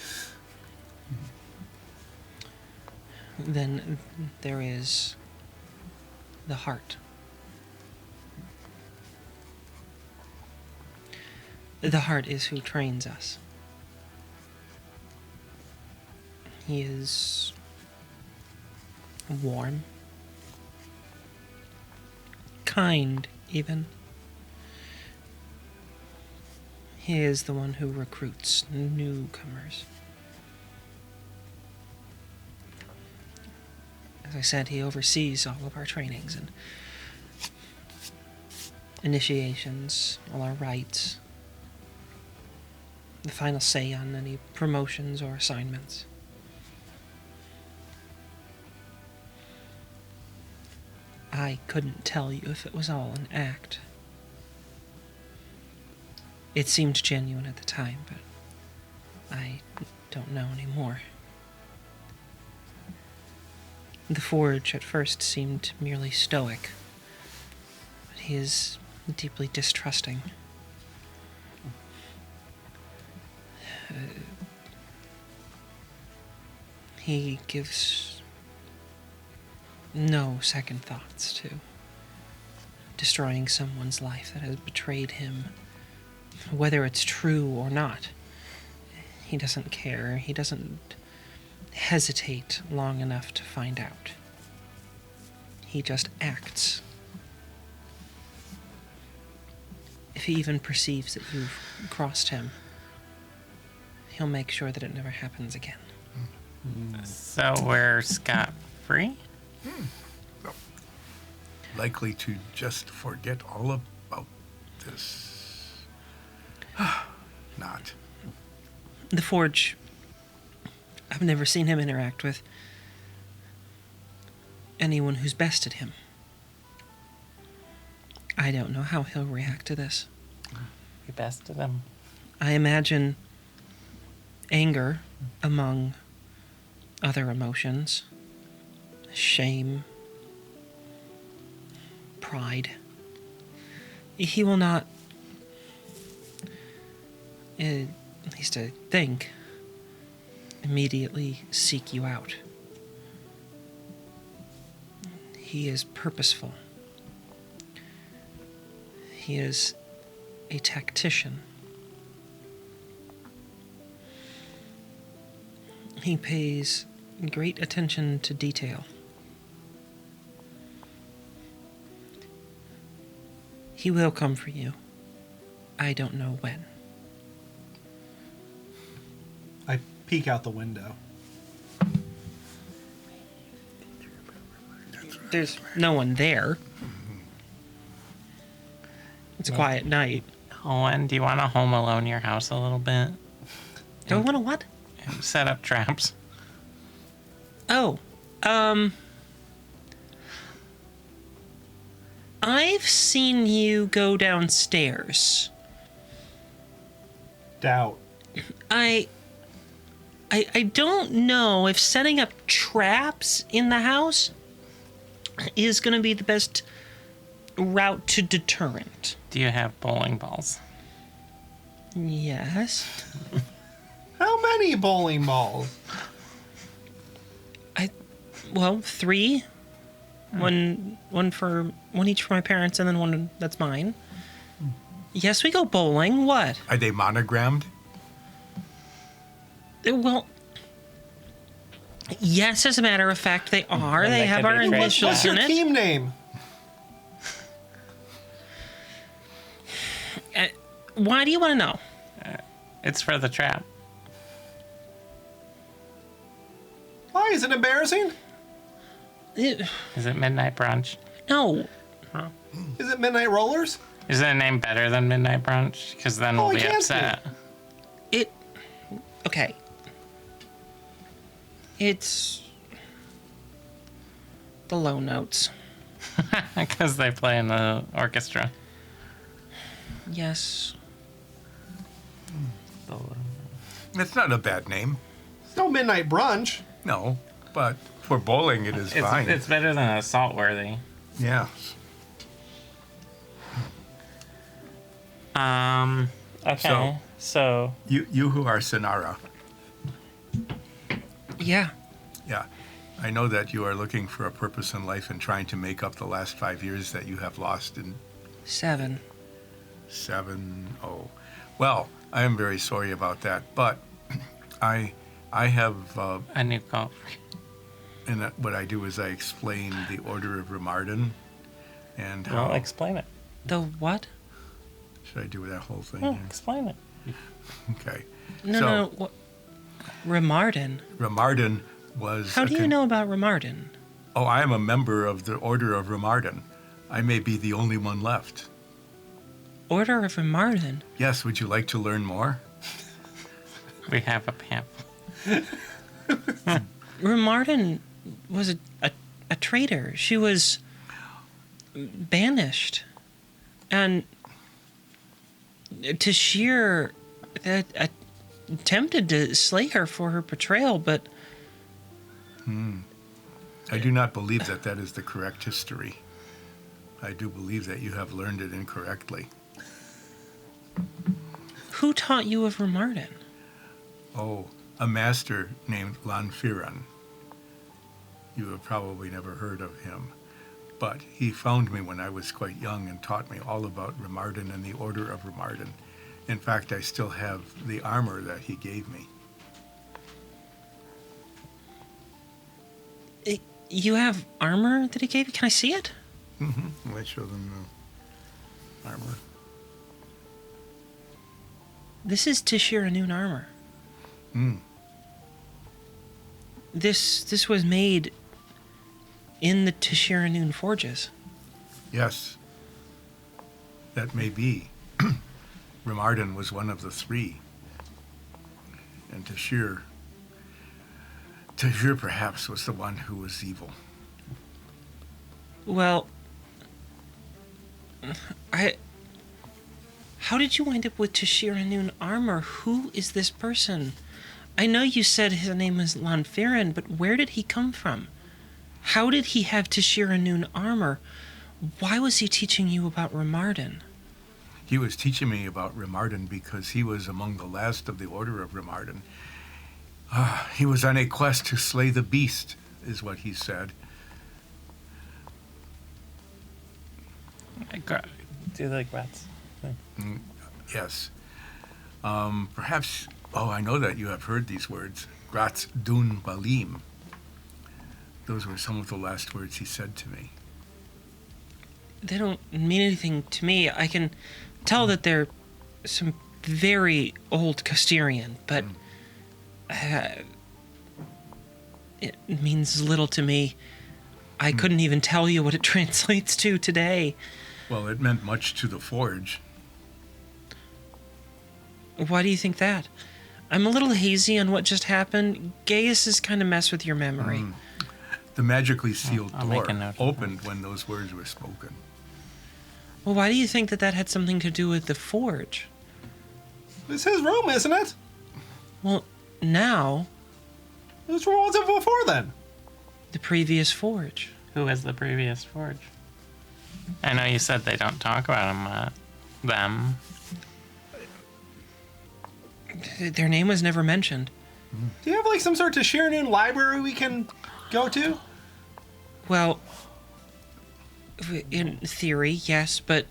Then there is the heart. The heart is who trains us. He is warm, kind even. He is the one who recruits newcomers. As I said, he oversees all of our trainings and initiations, all our rites, the final say on any promotions or assignments. I couldn't tell you if it was all an act. It seemed genuine at the time, but I don't know anymore. The Forge at first seemed merely stoic, but he is deeply distrusting. He gives no second thoughts to destroying someone's life that has betrayed him, whether it's true or not. He doesn't care. He doesn't hesitate long enough to find out. He just acts. If he even perceives that you've crossed him, he'll make sure that it never happens again. So we're scot-free? Likely to just forget all about this. Not. The Forge, I've never seen him interact with anyone who's bested him. I don't know how he'll react to this. We bested him. I imagine anger among other emotions, shame, pride. He will not, at least I think, immediately seek you out. He is purposeful. He is a tactician. He pays great attention to detail. He will come for you. I don't know when. I peek out the window. There's no one there. It's a quiet night. Owen, do you want to home alone your house a little bit? Do I want to what? Set up traps. Oh, I've seen you go downstairs. Doubt. I don't know if setting up traps in the house is going to be the best route to deterrent. Do you have bowling balls? Yes. How many bowling balls? Well, 3. One each for my parents, and then one that's mine. Yes, we go bowling. What? Are they monogrammed? Well, yes, as a matter of fact, they are. And They they have could our be initials What's your in it. team name? Why do you want to know? It's for the trap. Why is it embarrassing? Is it Midnight Brunch? No. Is it Midnight Rollers? Is it a name better than Midnight Brunch? Because then we'll Oh, it be can't be. upset. Okay. It's the low notes. Because they play in the orchestra. Yes. It's not a bad name. It's no Midnight Brunch. No, but for bowling it is fine. It's better than Assault Worthy. Yeah. Okay. So You who are Sonara. Yeah. Yeah. I know that you are looking for a purpose in life and trying to make up the last 5 years that you have lost in 7. 7. Oh. Well, I am very sorry about that, but I have a new call. and what I do is I explain the Order of Remarden and how Well, explain it. The what? should I do that whole thing? No, here? explain it. Okay. No, so, no. What? Remarden. Remarden was. How do you know about Remarden? Oh, I am a member of the Order of Remarden. I may be the only one left. Order of Remarden? Yes, would you like to learn more? We have a pamphlet. Remarden was a traitor. She was banished. And Tashir attempted to slay her for her betrayal, but I do not believe that that is the correct history. I do believe that you have learned it incorrectly. who taught you of Remarden? Oh, a master named Lanfiran. You have probably never heard of him, but he found me when I was quite young and taught me all about Remarden and the Order of Remarden. In fact, I still have the armor that he gave me. You have armor that he gave you? Can I see it? Mm-hmm. I show them the armor. This is Tashir Anun armor. Mm. This was made in the Tashir Anun forges. Yes, that may be. Remarden was one of the three. And Tashir perhaps was the one who was evil. Well, how did you wind up with Tashir Anun armor? Who is this person? I know you said his name was Lanfiran, but where did he come from? How did he have Tashir Anun armor? Why was he teaching you about Remarden? He was teaching me about Remarden because he was among the last of the Order of Remarden. He was on a quest to slay the beast, is what he said. Do you like rats? Yes. Perhaps, I know that you have heard these words. Gratz dun balim. Those were some of the last words he said to me. They don't mean anything to me. I can tell that they're some very old Costerian, but it means little to me. I couldn't even tell you what it translates to today. Well, it meant much to the Forge. Why do you think that? I'm a little hazy on what just happened. Gaius has kind of messed with your memory. The magically sealed I'll make door a note of opened when those words were spoken. Well, why do you think that had something to do with the forge? It's his room, isn't it? Well, now, Which one was it before then? the previous forge. Who was the previous forge? I know you said they don't talk about them. Their name was never mentioned. Do you have like some sort of Shiranon library we can go to? Well, in theory, yes, but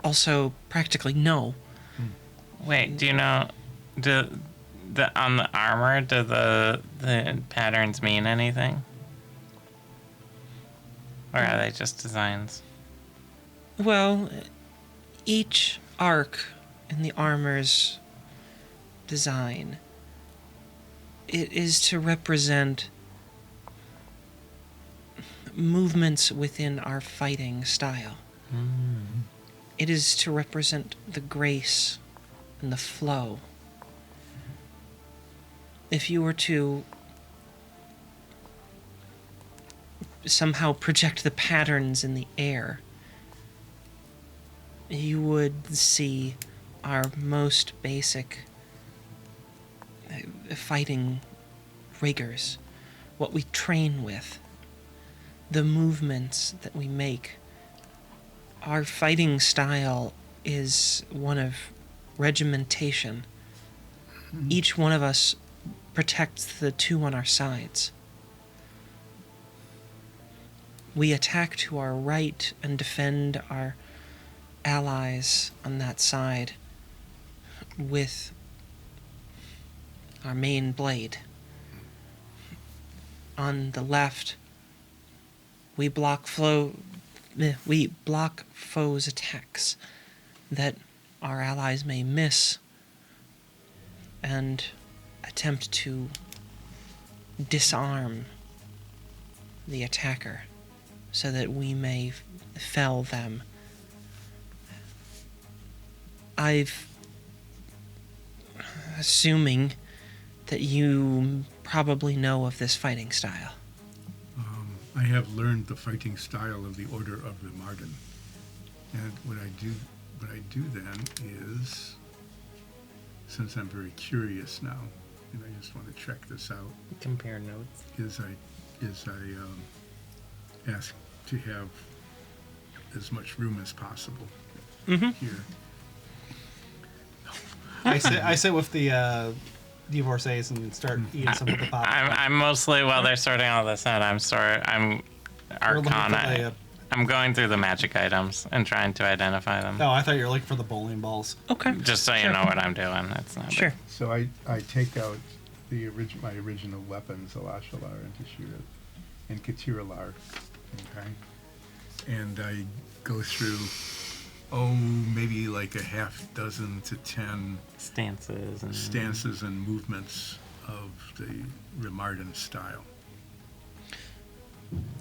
also practically no. Wait, do you know, on the armor, do the patterns mean anything? Or are they just designs? Well, each arc in the armor's design, it is to represent movements within our fighting style. It is to represent the grace and the flow. If you were to somehow project the patterns in the air, you would see our most basic fighting rigors, what we train with, the movements that we make. Our fighting style is one of regimentation. Each one of us protects the two on our sides. We attack to our right and defend our allies on that side with our main blade. On the left, we block foes' attacks that our allies may miss and attempt to disarm the attacker so that we may fell them. Assuming that you probably know of this fighting style. I have learned the fighting style of the Order of the Marden. And what I do then is, since I'm very curious now, and I just want to check this out, Compare notes. is I ask to have as much room as possible here. I sit with the divorcees and start eating some of the pop. I'm mostly, while they're sorting all this out, I'm We're looking for Arcana. I'm going through the magic items and trying to identify them. Oh, I thought you were looking for the bowling balls. Okay. Just so you know what I'm doing. It's not Sure. So I take out my original weapons, Alashalar and Tashira and Katiralar, okay? And I go through, maybe like a half dozen to 10 stances and movements of the Remarden style.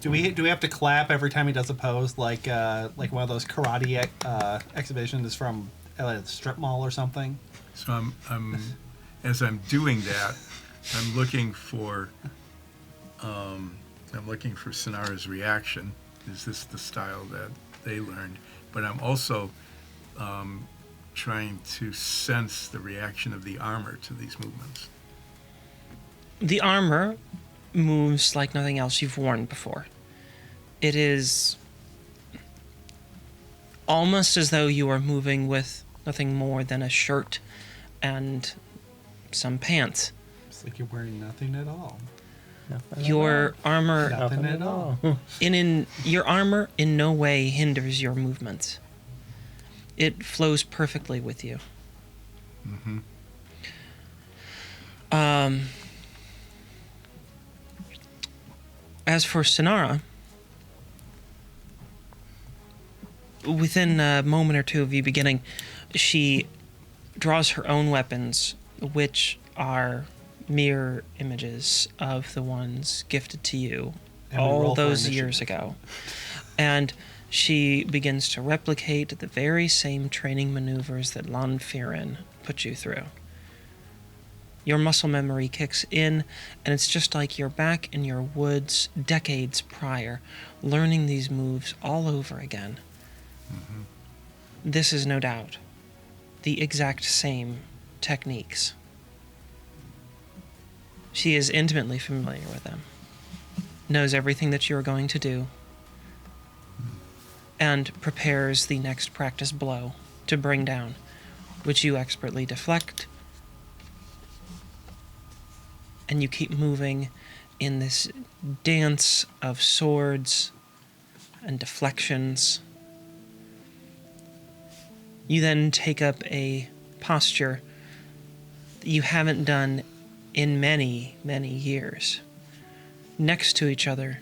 Do we have to clap every time he does a pose, like one of those karate exhibitions from a strip mall or something? So as I'm doing that, I'm looking for Sonara's reaction. Is this the style that they learned? But I'm also trying to sense the reaction of the armor to these movements. The armor moves like nothing else you've worn before. It is almost as though you are moving with nothing more than a shirt and some pants. It's like you're wearing nothing at all. Your armor Nothing at all. your armor in no way hinders your movements. It flows perfectly with you. Mm-hmm. As for Sonara, within a moment or two of you beginning, she draws her own weapons, which are mirror images of the ones gifted to you And we roll all for those years initiative. ago. And she begins to replicate the very same training maneuvers that Lon Firin put you through. Your muscle memory kicks in, and it's just like you're back in your woods decades prior, learning these moves all over again. Mm-hmm. This is no doubt the exact same techniques. She is intimately familiar with them, knows everything that you're going to do, and prepares the next practice blow to bring down, which you expertly deflect. And you keep moving in this dance of swords and deflections. You then take up a posture that you haven't done in many, many years. Next to each other,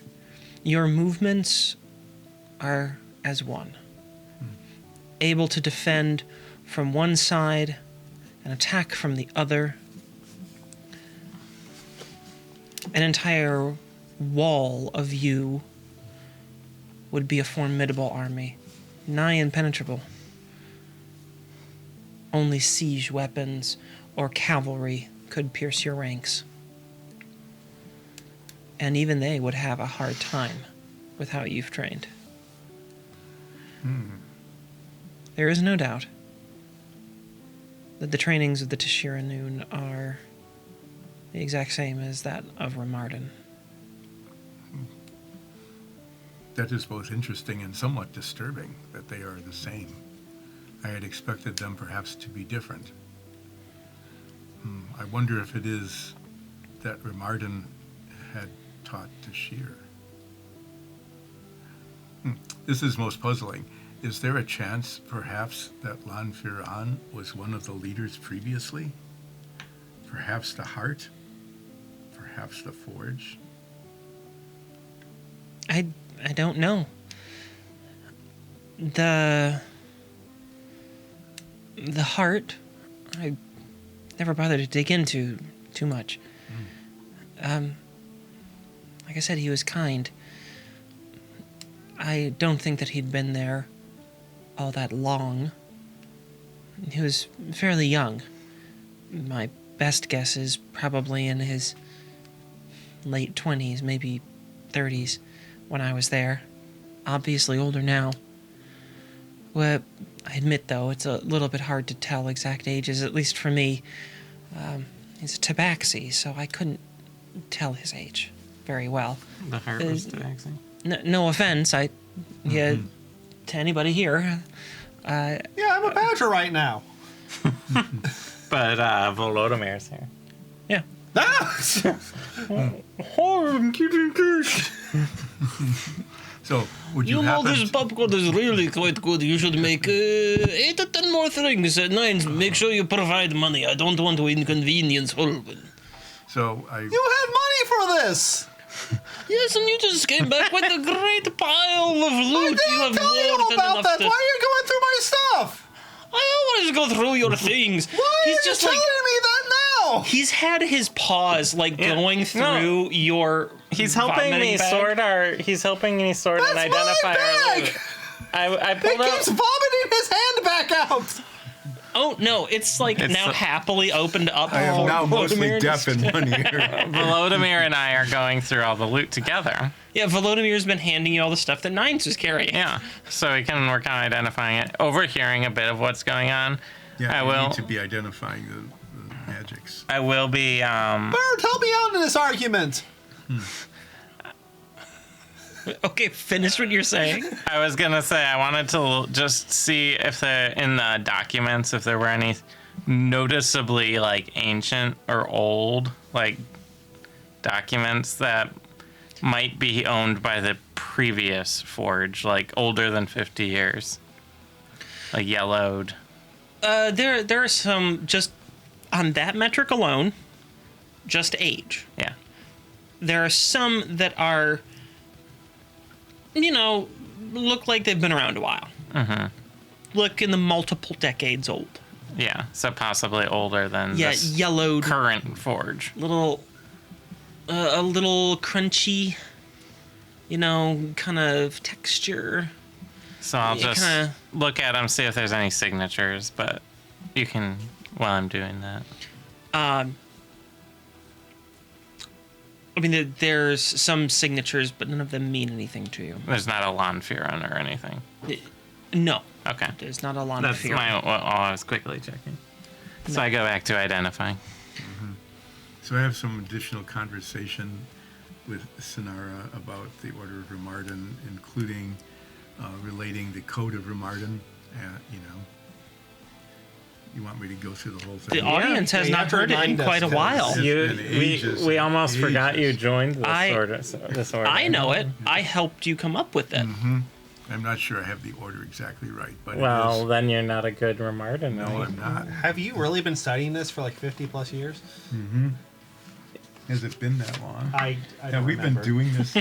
your movements are as one. Able to defend from one side and attack from the other. An entire wall of you would be a formidable army, nigh impenetrable. Only siege weapons or cavalry could pierce your ranks. And even they would have a hard time with how you've trained. There is no doubt that the trainings of the Tashira Noon are the exact same as that of Remarden. That is both interesting and somewhat disturbing that they are the same. I had expected them perhaps to be different. I wonder if it is that Remarden had taught Tashir. This is most puzzling. Is there a chance, perhaps, that Lan Firan was one of the leaders previously? Perhaps the Heart? Perhaps the Forge? I don't know. The Heart, never bothered to dig into too much. Like I said, he was kind. I don't think that he'd been there all that long. He was fairly young. My best guess is probably in his late 20s, maybe 30s, when I was there. Obviously older now. Well, I admit, though, it's a little bit hard to tell exact ages, at least for me. He's a tabaxi, so I couldn't tell his age very well. The heart was taxing. No offense, to anybody here. Yeah, I'm a badger right now. But Volodimir's here. Yeah. Ah! Oh, I'm keeping fish. So, would you, happen popcorn is really quite good. You should make 8 or 10 more things. 9, make sure you provide money. I don't want to inconvenience Holwyn. So, You had money for this! Yes, and you just came back with a great pile of loot. I You have didn't tell you more than about enough that. to... Why are you going through my stuff? I always go through your things. Why He's are just you like... telling me that now? He's had his paws going through your. He's helping me bag. sort our. He's helping me sort and That's identify my our bag! loot. I He pulled keeps out. vomiting his hand back out. Oh no! It's like It's now a- happily opened up. I am for now mostly Volodymyr. deaf in one ear. Volodymyr and I are going through all the loot together. Yeah, Volodymyr's been handing you all the stuff that Nines was carrying. Yeah, so we can work on identifying it, overhearing a bit of what's going on. Yeah, I you will. need to be identifying the magics. I will be. Bird, help me out in this argument. Okay, finish what you're saying. I was gonna say I wanted to just see if there in the documents if there were any noticeably like ancient or old like documents that might be owned by the previous forge, like older than 50 years, like yellowed. There are some just on that metric alone, just age. Yeah. There are some that are, look like they've been around a while. Mm-hmm. Look in the multiple decades old. Yeah, so possibly older than Yeah, this yellowed, current forge. a little crunchy, kind of texture. So I'll Yeah, just kinda- look at them, see if there's any signatures, but you can, while I'm doing that. I mean, there's some signatures, but none of them mean anything to you. There's not a Lanfiran or anything. No, Okay. there's not a lot That's of fear. all I was quickly checking. So I go back to identifying. So I have some additional conversation with Sinara about the Order of Remarden, including relating the Code of Remarden. You want me to go through the whole thing? The audience has you not have to heard it in remind us, quite a guys. while. It's been ages We and almost forgot you ages. joined I- this order. I know it. I helped you come up with it. I'm not sure I have the order exactly right, but Well, it is. then you're not a good Remarden. No, I'm not. Have you really been studying this for like 50 plus years? Has it been that long? I Have don't we remember. been doing this?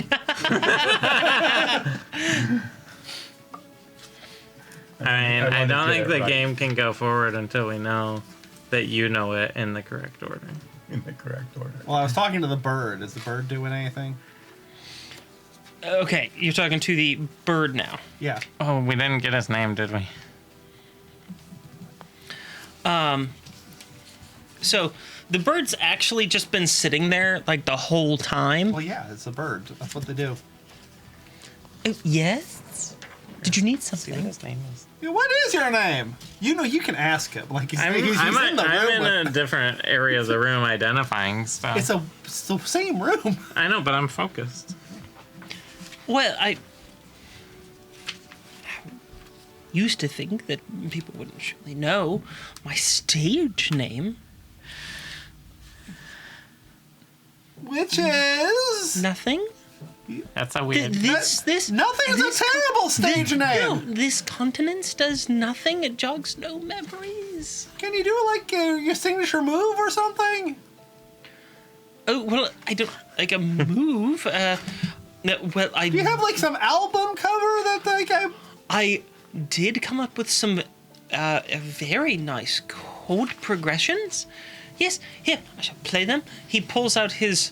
I don't think the right game can go forward until we know that you know it in the correct order. in the correct order. Well, I was talking to the bird. Is the bird doing anything? Okay, you're talking to the bird now. Yeah. Oh, we didn't get his name, did we? So the bird's actually just been sitting there like the whole time. Well, yeah, it's a bird. That's what they do. Yes. Did you need See what something? his name is. Yeah, what is your name? You can ask him. Like he's, I'm in the room. in a different area of the room identifying stuff. It's the same room. I know, but I'm focused. Well, I used to think that people wouldn't surely know my stage name. Which is Nothing. That's a weird. This nothing is this a terrible stage No, name. this continence does nothing. It jogs no memories. Can you do like your signature move or something? Oh well, I don't like a move. No, well, Do you have like some album cover that like I did come up with some very nice chord progressions. Yes, here, I shall play them. He pulls out his,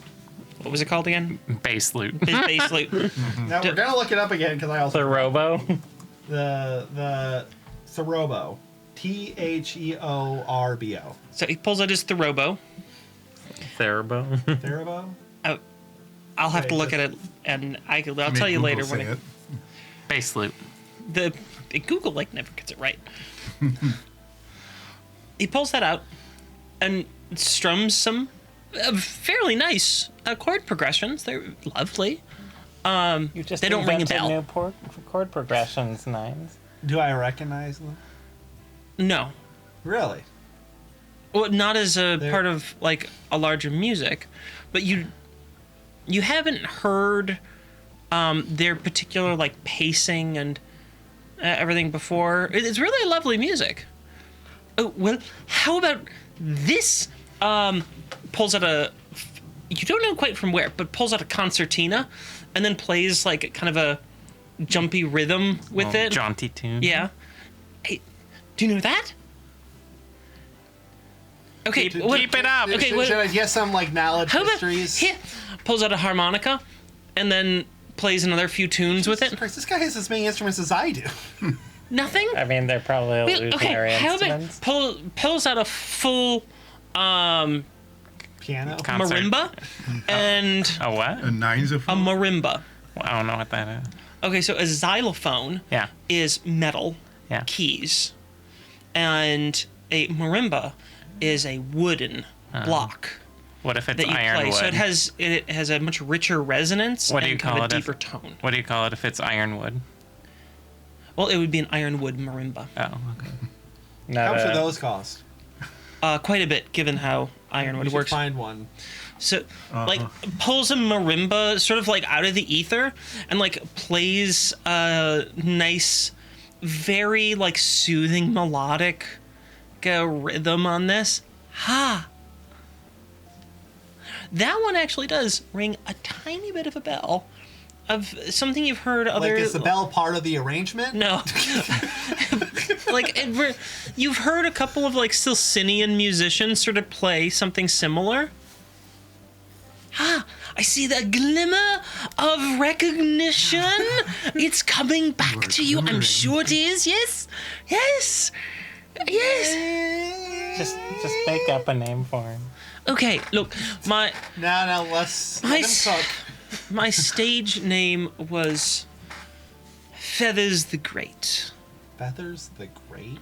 what was it called again? Bass lute. His bass lute. Now we're gonna look it up again because I also The robo. the Therobo, Theorbo, So he pulls out his therobo. Therobo. Therobo. I'll have to Wait, look at it, and I'll Make tell you Google later when say it. Bass lute. Google like never gets it right. He pulls that out and strums some fairly nice chord progressions. They're lovely. You just They don't ring a bell. New chord progressions, Nines. Do I recognize them? No, Really? well, not as a They're- part of like a larger music, but you haven't heard their particular like pacing and everything before. It's really lovely music. Oh well, how about this? Pulls out a, you don't know quite from where, but pulls out a concertina, and then plays like kind of a jumpy rhythm with it. Jaunty tune. Yeah. Hey, do you know that? Okay, what- Keep it up. Okay, should, what- should I get some like knowledge How about histories? here? Pulls out a harmonica, and then plays another few tunes with it. Christ, this guy has as many instruments as I do. Nothing. I mean, they're probably Well, illusionary okay, how instruments. about pulls out a full Piano. Concert. marimba and A what? A nines of a marimba. I don't know what that is. Okay, so a xylophone Yeah. is metal Yeah. keys, and a marimba is a wooden block What if it's that you play. ironwood? So it has a much richer resonance What do and you kind call of a it deeper tone. What do you call it if it's ironwood? Well, it would be an ironwood marimba. Oh, okay. How Not much do a, those cost? Quite a bit, given how We ironwood should works. find one. So, like, pulls a marimba sort of like out of the ether and like plays a nice, very like soothing melodic rhythm on this. Ha! That one actually does ring a tiny bit of a bell of something you've heard other. Like, is the bell part of the arrangement? No. Like, you've heard a couple of, like, Silcinian musicians sort of play something similar. Ah, I see the glimmer of recognition. It's coming back to you. I'm sure it is. Yes. Yes. Yes. just make up a name for him. Okay, look, Now, let's My let him s- cook. my stage name was Feathers the Great. Feathers the Great?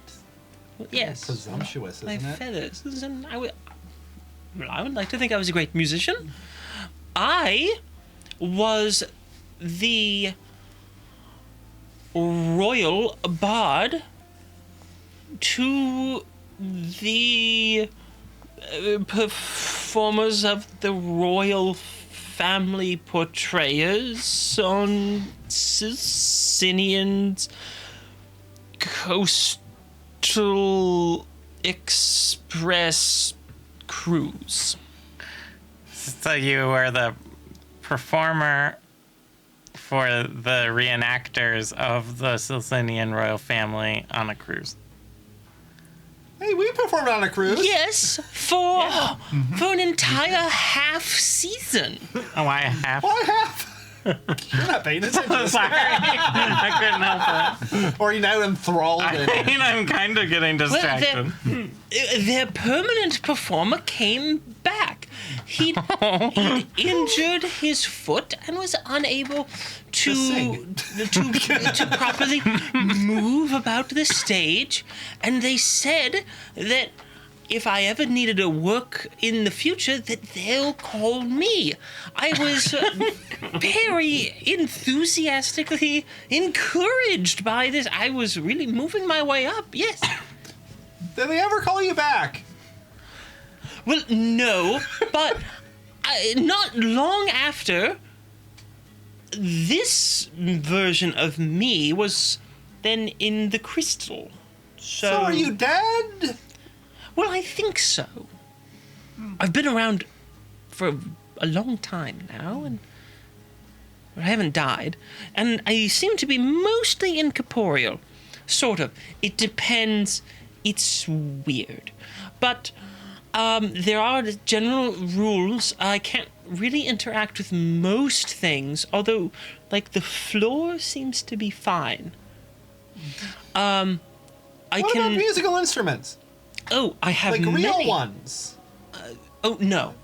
Yes. Presumptuous, My isn't it? feathers. Listen, I would like to think I was a great musician. I was the royal bard to the performers of the royal family portrayers on Sicilian's Coastal Express cruise. So you were the performer for the reenactors of the Sicilian royal family on a cruise. Hey, we performed on a cruise. Yes, for an entire half season. Oh, I have. Why half? You're not paying attention. Sorry, I couldn't help Or you now enthralled in it. it. I mean, I'm kind of getting distracted. Their permanent performer came back. He'd injured his foot and was unable to sing. to properly move about the stage. And they said that if I ever needed to work in the future, that they'll call me. I was very enthusiastically encouraged by this. I was really moving my way up. Yes. Did they ever call you back? Well, no, but not long after, this version of me was then in the crystal. So are you dead? Well, I think so. I've been around for a long time now, and I haven't died. And I seem to be mostly incorporeal. Sort of. It depends. It's weird. But There are general rules. I can't really interact with most things, although, like, the floor seems to be fine. I What can. about musical instruments? Oh, I have Like real many. ones? Oh no.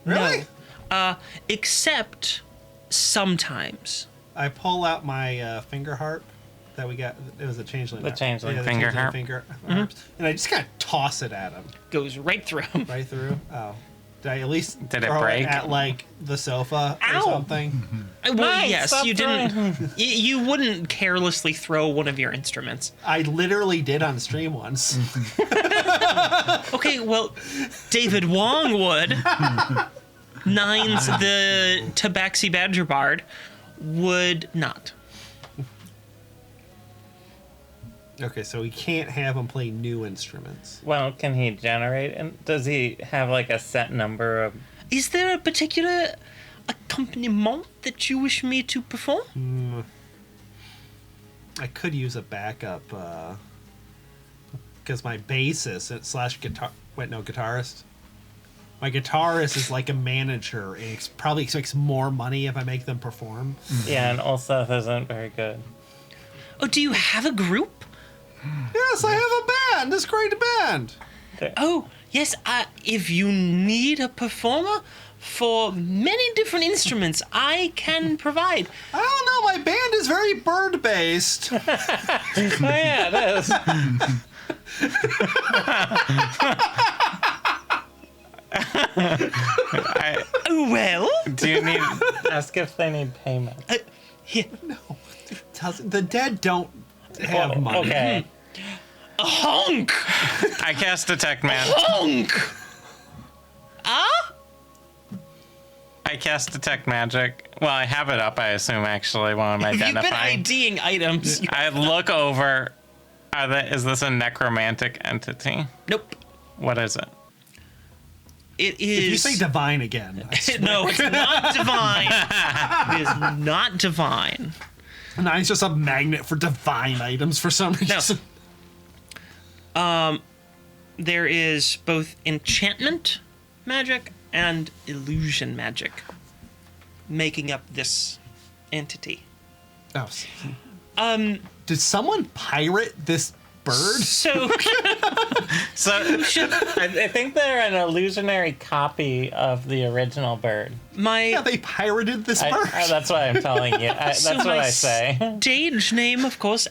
Really? No. Except sometimes. I pull out my finger harp that we got. It was a changeling. The changeling finger harp. Harps, and I just kind of toss it at him Goes right through. right through. Oh, did I at least Did it throw break? at like the sofa or Ow! something? Well, Nice, yes, stop you didn't. You wouldn't carelessly throw one of your instruments. I literally did on stream once. Okay, well, David Wong would. Nines, the Tabaxi Badger Bard, would not. Okay, so we can't have him play new instruments. Well, can he generate? And does he have like a set number of? Is there a particular accompaniment that you wish me to perform? I could use a backup because my bassist slash guitar. Wait, no, guitarist. My guitarist is like a manager and probably expects more money if I make them perform. Yeah, and Ulseth isn't very good. Oh, do you have a group? Yes, I have a band. This great band. Oh, yes, if you need a performer for many different instruments, I can provide. I don't know. My band is very bird based. Oh yeah, it is. Well, Do you need? Ask if they need payment. here, No, it doesn't. The dead don't have money. Okay. a honk! I cast detect magic. Honk! I cast detect magic. Well, I have it up. I assume actually while I'm You've been identifying. IDing items. I look over. Is this a necromantic entity? Nope. What is it? It is. If you say divine again, I swear. No, it's not divine. It is not divine. Nine's just a magnet for divine items for some reason. There is both enchantment magic and illusion magic making up this entity. Oh. Did someone pirate this bird? So So I think they're an illusionary copy of the original bird. my Yeah, they pirated this bird. That's what I'm telling you. That's So what my I say. stage name, of course,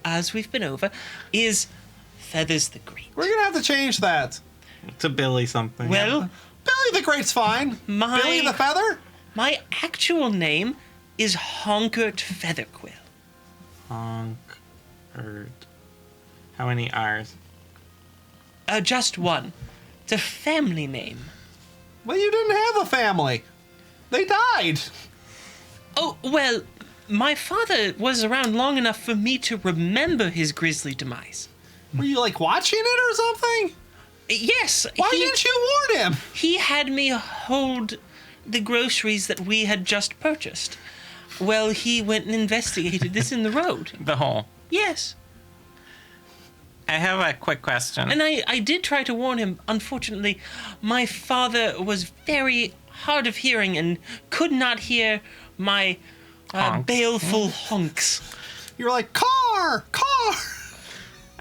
as we've been over, is Feathers the Great. We're gonna have to change that. To Billy something. Well, Billy the Great's fine. My- Billy the Feather? my actual name is Honkert Featherquill. Honk. How many R's? Just one. It's a family name. Well, you didn't have a family. They died. Oh, well, my father was around long enough for me to remember his grisly demise. Were you like watching it or something? Yes, Why didn't you warn him? he had me hold the groceries that we had just purchased. Well, he went and investigated this in the road. The hole. Yes. I have a quick question. And I did try to warn him. Unfortunately, my father was very hard of hearing and could not hear my Honks. baleful honks. You were like, car!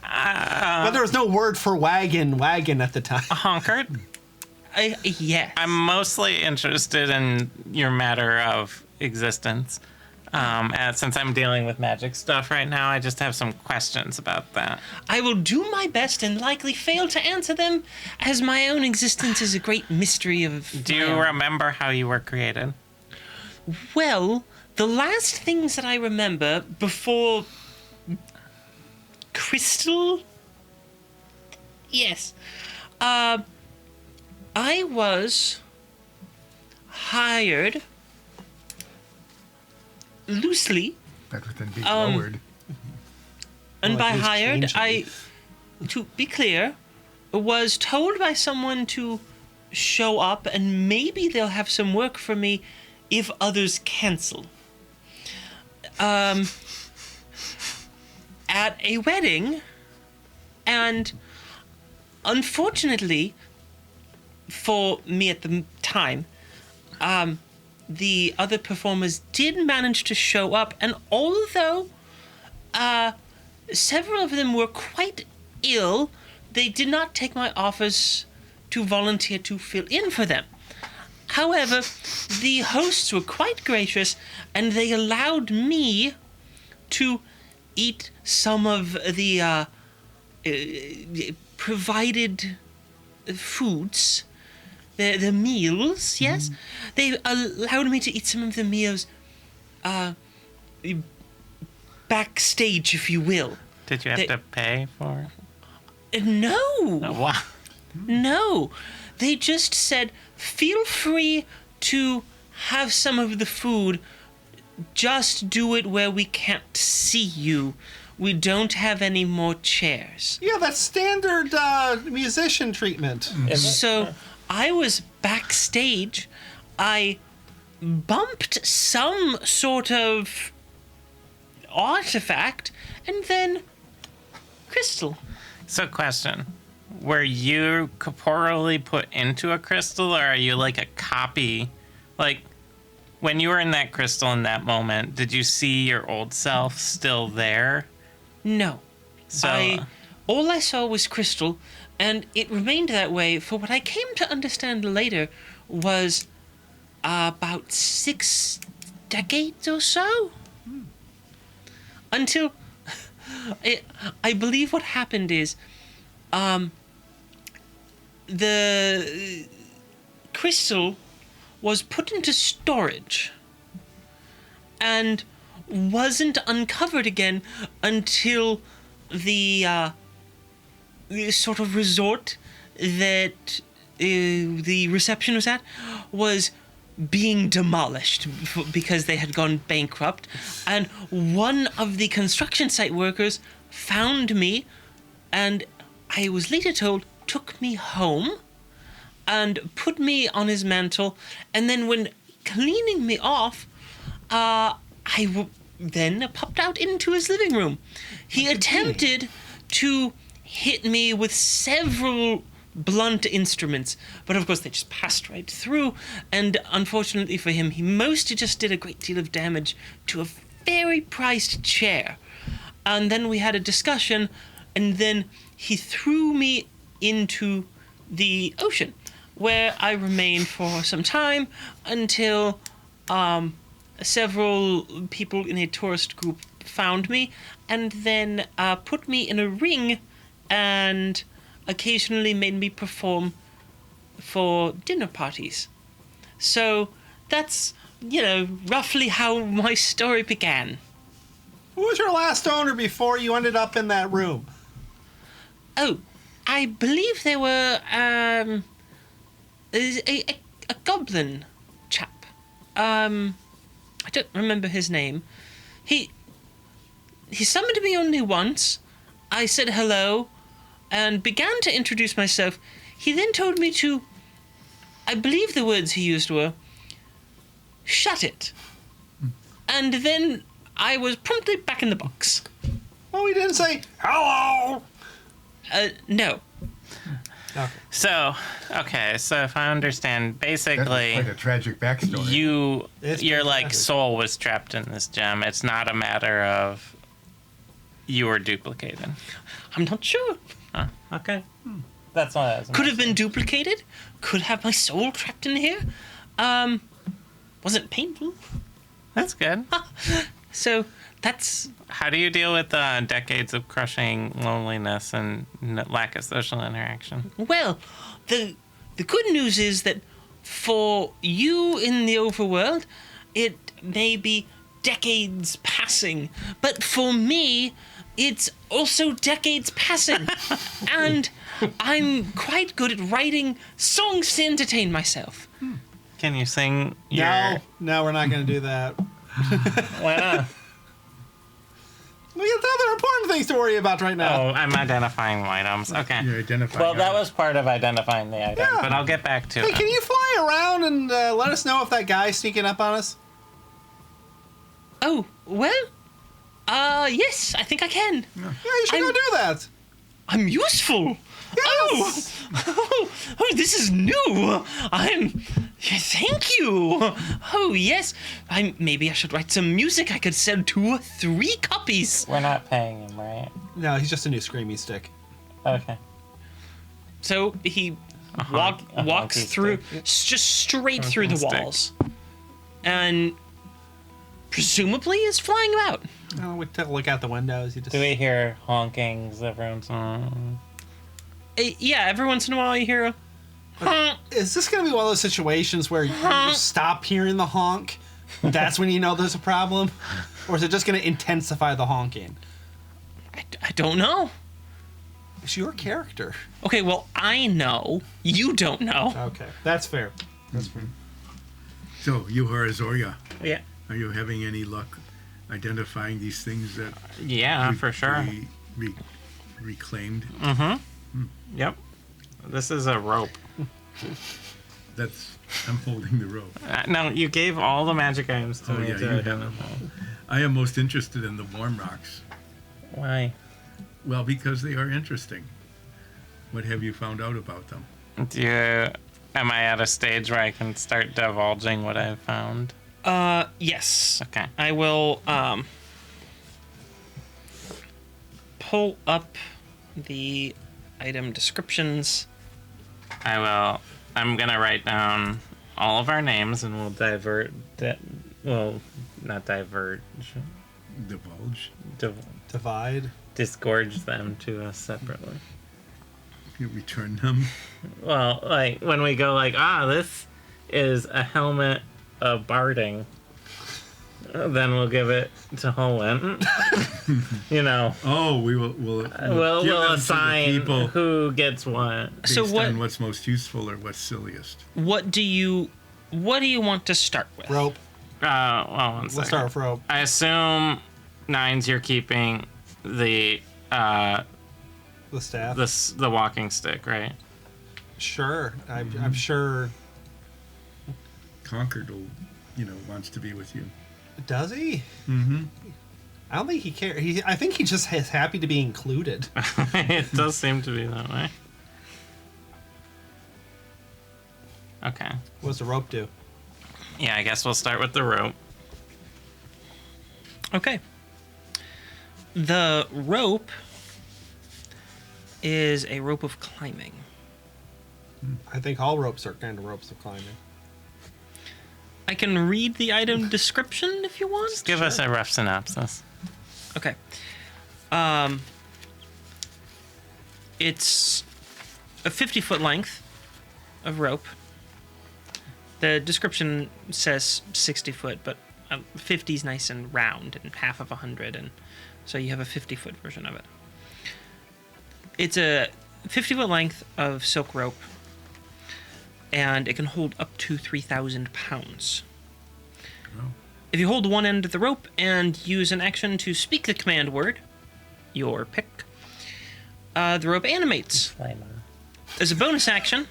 But there was no word for wagon at the time. Honkard? Yes. I'm mostly interested in your matter of existence. Since I'm dealing with magic stuff right now, I just have some questions about that. I will do my best and likely fail to answer them, as my own existence is a great mystery of. Do my you own. remember how you were created? Well, the last things that I remember before Crystal. Yes. I was hired loosely, Better than being lowered. and Like by he was hired, changing. to be clear, was told by someone to show up and maybe they'll have some work for me if others cancel. At a wedding, and unfortunately, for me at the time. The other performers did manage to show up, and although several of them were quite ill, they did not take my offers to volunteer to fill in for them. However, the hosts were quite gracious, and they allowed me to eat some of the provided foods, the meals, yes? They allowed me to eat some of the meals backstage, if you will. Did you have to pay for it? No. Oh, wow. No. They just said, feel free to have some of the food. Just do it where we can't see you. We don't have any more chairs. Yeah, that's standard musician treatment. So I was backstage. I bumped some sort of artifact, and then crystal. So, question. Were you corporeally put into a crystal, or are you like a copy? Like, when you were in that crystal in that moment, did you see your old self still there? No. So, All I saw was crystal, and it remained that way for what I came to understand later was about 6 decades or so. Until I believe what happened is the crystal was put into storage and wasn't uncovered again until the sort of resort that the reception was at was being demolished because they had gone bankrupt, and one of the construction site workers found me, and I was later told took me home and put me on his mantle, and then when cleaning me off, then popped out into his living room. He attempted to hit me with several blunt instruments, but of course they just passed right through, and unfortunately for him, he mostly just did a great deal of damage to a very priced chair. And then we had a discussion, and then he threw me into the ocean, where I remained for some time until several people in a tourist group found me, and then put me in a ring and occasionally made me perform for dinner parties. So that's, roughly how my story began. Who was your last owner before you ended up in that room? Oh, I believe they were a goblin chap. I don't remember his name. He summoned me only once. I said hello and began to introduce myself. He then told me to, I believe the words he used were, shut it. And then I was promptly back in the box. Well, he didn't say hello. No. Okay. So if I understand, basically, That's quite a tragic backstory. It's your pretty like tragic. soul was trapped in this gem. It's not a matter of you were duplicated. I'm not sure. Huh? Okay. That's what I was. Could have been duplicated. Could have my soul trapped in here. Wasn't painful. That's good. So that's... How do you deal with decades of crushing loneliness and lack of social interaction? Well, the good news is that for you in the overworld, it may be decades passing, but for me, it's also decades passing. And I'm quite good at writing songs to entertain myself. Can you sing your... No, we're not going to do that. Why not? We have other important things to worry about right now. Oh, I'm identifying items. Okay. You identify. Well, that was part of identifying the item, Yeah. but I'll get back to Hey, it. can you fly around and let us know if that guy's sneaking up on us? Oh, well, yes, I think I can. Yeah, you should go I'm- do that. I'm useful. Yeah, Oh, this is new. Thank you. Oh, yes. Maybe I should write some music. I could sell 2 or 3 copies. We're not paying him, right? No, he's just a new screamy stick. Okay. So he walks honky through, stick. just straight through the stick. walls, and presumably is flying about. Oh, we take a look out the windows. You just Do we hear honkings every once in a while? Yeah, every once in a while you hear a honk. Is this going to be one of those situations where you stop hearing the honk? That's when you know there's a problem? Or is it just going to intensify the honking? I don't know. It's your character. Okay, well, I know. You don't know. Okay, that's fair. That's fair. So, Zoria, Yeah. are you having any luck identifying these things that Yeah, for sure. reclaimed? Yep. This is a rope. I'm holding the rope. No, you gave all the magic items to me yeah, to you have identify. I am most interested in the warm rocks. Why? Well, because they are interesting. What have you found out about them? Am I at a stage where I can start divulging what I've found? Yes. Okay. I will, pull up the item descriptions. I'm gonna write down all of our names and we'll not diverge. Divulge. Divide. Disgorge them to us separately. You return them. Well, like when we go like, this is a helmet of barding, then we'll give it to Holwyn. Oh, we'll We'll give them to the assign people who gets what. based So what- on what's most useful or what's silliest. What do you want to start with? Rope. Well, one Let's second. start with rope. I assume Nines, you're keeping the The staff. the walking stick, right? Sure. I'm sure. Concord wants to be with you. Does he? Mm-hmm. I don't think he cares. I think he just is happy to be included. It does seem to be that way. Okay. What does the rope do? Yeah, I guess we'll start with the rope. Okay. The rope is a rope of climbing. I think all ropes are kind of ropes of climbing. I can read the item description if you want. Just give us a rough synopsis. Okay. It's a 50-foot length of rope. The description says 60 foot, but 50 is nice and round and half of 100, and so you have a 50-foot version of it. It's a 50-foot length of silk rope, and it can hold up to 3,000 pounds. Oh. If you hold one end of the rope and use an action to speak the command word, your pick, the rope animates. As a bonus action,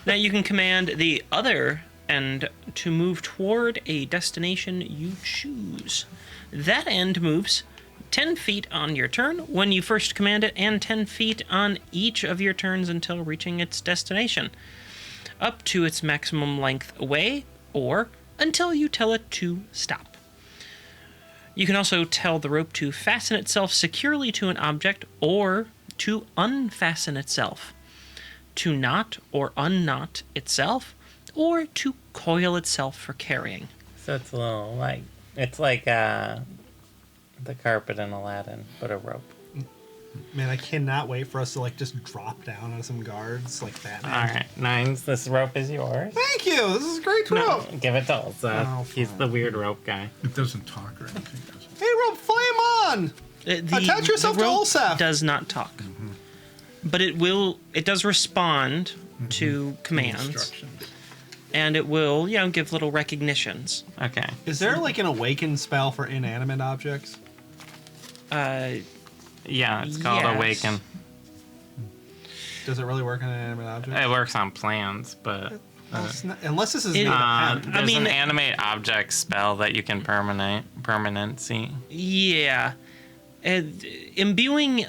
now you can command the other end to move toward a destination you choose. That end moves 10 feet on your turn when you first command it, and 10 feet on each of your turns until reaching its destination, up to its maximum length away, or until you tell it to stop. You can also tell the rope to fasten itself securely to an object, or to unfasten itself, to knot or unknot itself, or to coil itself for carrying. So it's a little like the carpet in Aladdin, but a rope. Man, I cannot wait for us to just drop down on some guards like Batman. All right, Nines, this rope is yours. Thank you. This is a great rope. Give it to Ulza. Oh, He's fine. the weird rope guy. It doesn't talk or anything, does it? Hey, rope, flame on. Attach yourself the to rope Olsef. does not talk, but it does respond to commands, Instructions. and it will give little recognitions. Okay. Is there an awaken spell for inanimate objects? Yeah, it's called Yes. Awaken. Does it really work on inanimate objects? It works on plans, but Well, it's not- unless this is It- made of hemp. there's mean- an animate object spell that you can permanency. Yeah. Imbuing,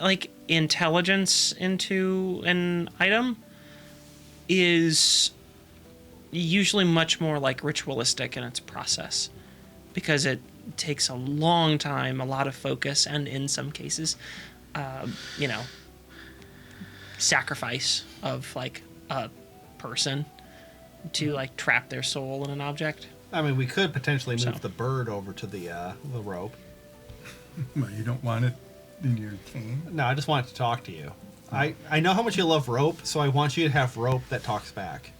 intelligence into an item is usually much more like ritualistic in its process, because it takes a long time, a lot of focus, and in some cases, sacrifice of like a person to like trap their soul in an object. I mean, we could potentially move So. the bird over to the rope. Well, you don't want it in your cane? No, I just wanted to talk to you. I know how much you love rope, so I want you to have rope that talks back.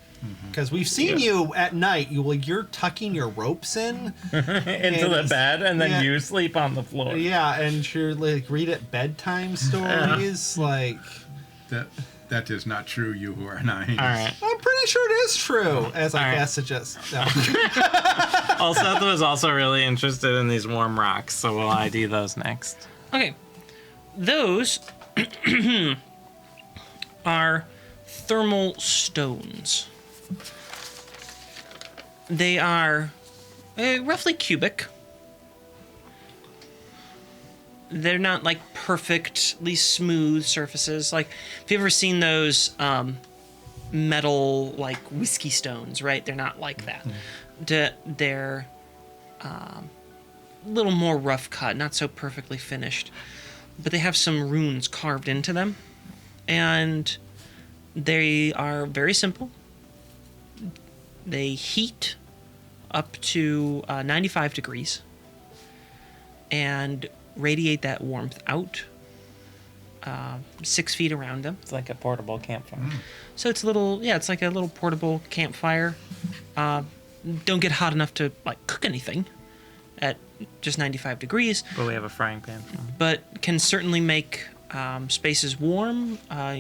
Because we've seen you at night. You're tucking your ropes in Into the bed, and then yeah. you sleep on the floor. Yeah, and you're like read at bedtime stories. Like, That is not true, you who are 9. All right. I'm pretty sure it is true. As I All right. guess suggests. No. Seth was also really interested in these warm rocks, so we'll ID those next. Okay, those are thermal stones. They are roughly cubic. They're not like perfectly smooth surfaces. Like, have you ever seen those metal like whiskey stones? Right? They're not like that. They're a little more rough cut, not so perfectly finished, but they have some runes carved into them, and they are very simple. They heat up to 95 degrees and radiate that warmth out 6 feet around them. It's like a portable campfire. So it's it's like a little portable campfire. Don't get hot enough to like cook anything at just 95 degrees, But we have a frying pan. but can certainly make spaces warm,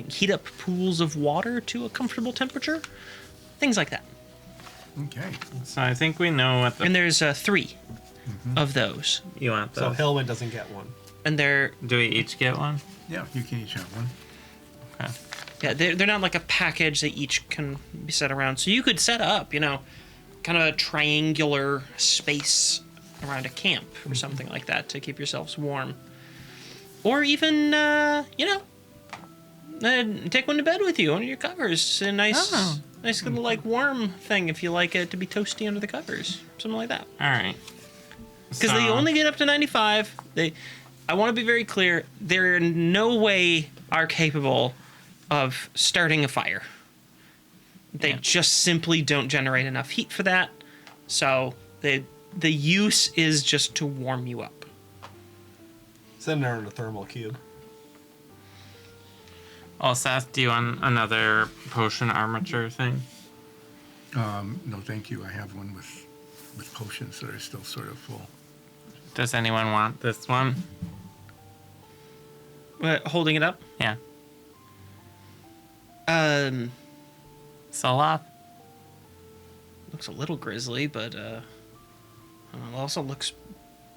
heat up pools of water to a comfortable temperature, things like that. Okay. So I think we know what And the... there's 3 of those, You want So those? Hillman doesn't get one. and they're Do we each get one? Yeah, you can each have one. Okay. they're not like a package. They each can be set around, so you could set up, kind of a triangular space around a camp or something like that to keep yourselves warm, or even take one to bed with you under your covers. A nice little like warm thing if you like it to be toasty under the covers, something like that. All right. Because they only get up to 95. I want to be very clear. They in no way are capable of starting a fire. They just simply don't generate enough heat for that. So the use is just to warm you up. Send her in a thermal cube. Oh, Seth, do you want another potion armature thing? No, thank you. I have one with potions that are still sort of full. Does anyone want this one? Holding it up. Yeah. Looks Solaf? a little grisly, but it also looks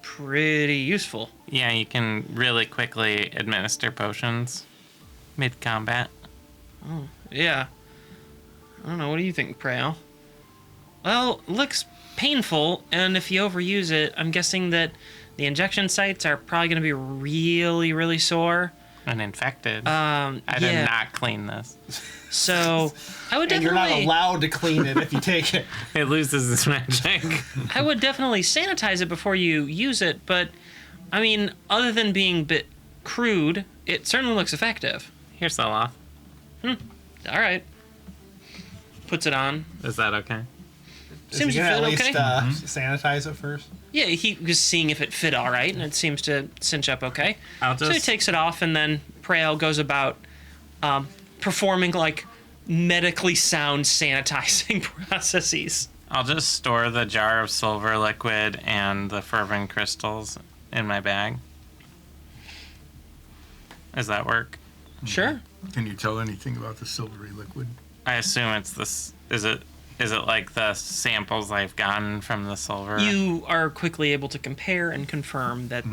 pretty useful. Yeah, you can really quickly administer potions mid-combat. Yeah. I don't know. What do you think, Prael? Well, it looks painful, and if you overuse it, I'm guessing that the injection sites are probably going to be really, really sore. And infected. I I did not clean this. So I would And you're definitely, not allowed to clean it if you take it. It loses its magic. I would definitely sanitize it before you use it. But I mean, other than being a bit crude, it certainly looks effective. Here's Solaf. All right. Puts it on. Is that okay? Seems Is he to gonna fit at okay. least sanitize it first? Yeah, he was seeing if it fit all right, and it seems to cinch up okay. I'll So he just... takes it off, and then Prael goes about performing like medically sound sanitizing processes. I'll just store the jar of silver liquid and the fervent crystals in my bag. Does that work? Sure. Can you tell anything about the silvery liquid? I assume it's this. Is it like the samples I've gotten from the silver? You are quickly able to compare and confirm that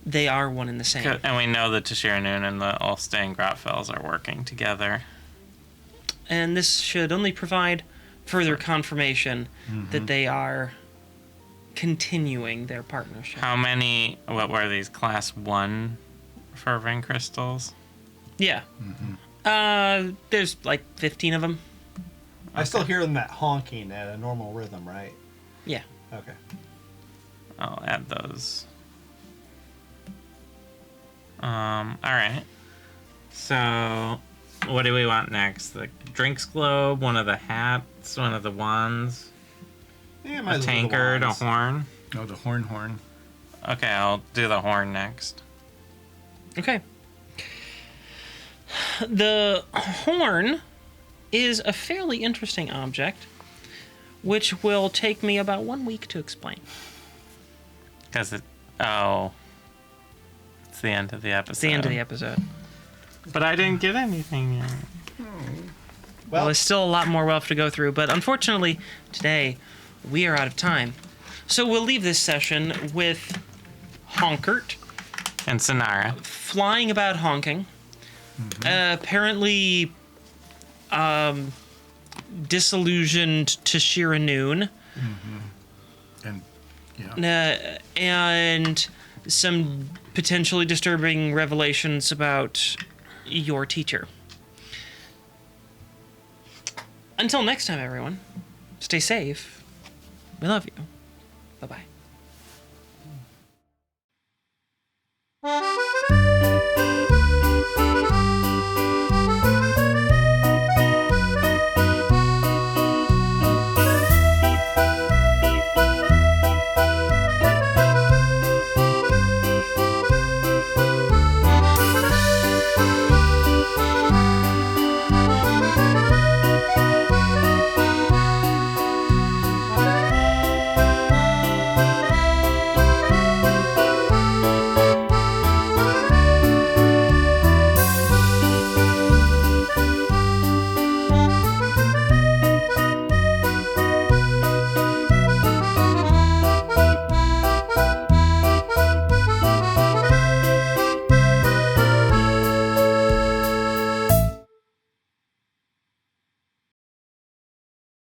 they are one and the same. And we know the Tashira and the Ulstein Grotfels are working together. And this should only provide further confirmation that they are continuing their partnership. How many? What were these? Class 1 fervent crystals? Yeah. There's like 15 of them. I still hear them that honking at a normal rhythm, right? Yeah. Okay. I'll add those. All right. So, what do we want next? The drinks globe, one of the hats, one of the wands, Yeah, a tankard, a horn. No, the horn. Okay, I'll do the horn next. Okay. The horn is a fairly interesting object, which will take me about 1 week to explain. Because it's the end of the episode. It's the end of the episode. But I didn't get anything yet. Well, there's still a lot more wealth to go through, but unfortunately, today, we are out of time. So we'll leave this session with Honkert And Sonara. flying about honking, apparently disillusioned to Shira Noon, And yeah. and some potentially disturbing revelations about your teacher. Until next time, everyone, stay safe. We love you. Bye-bye.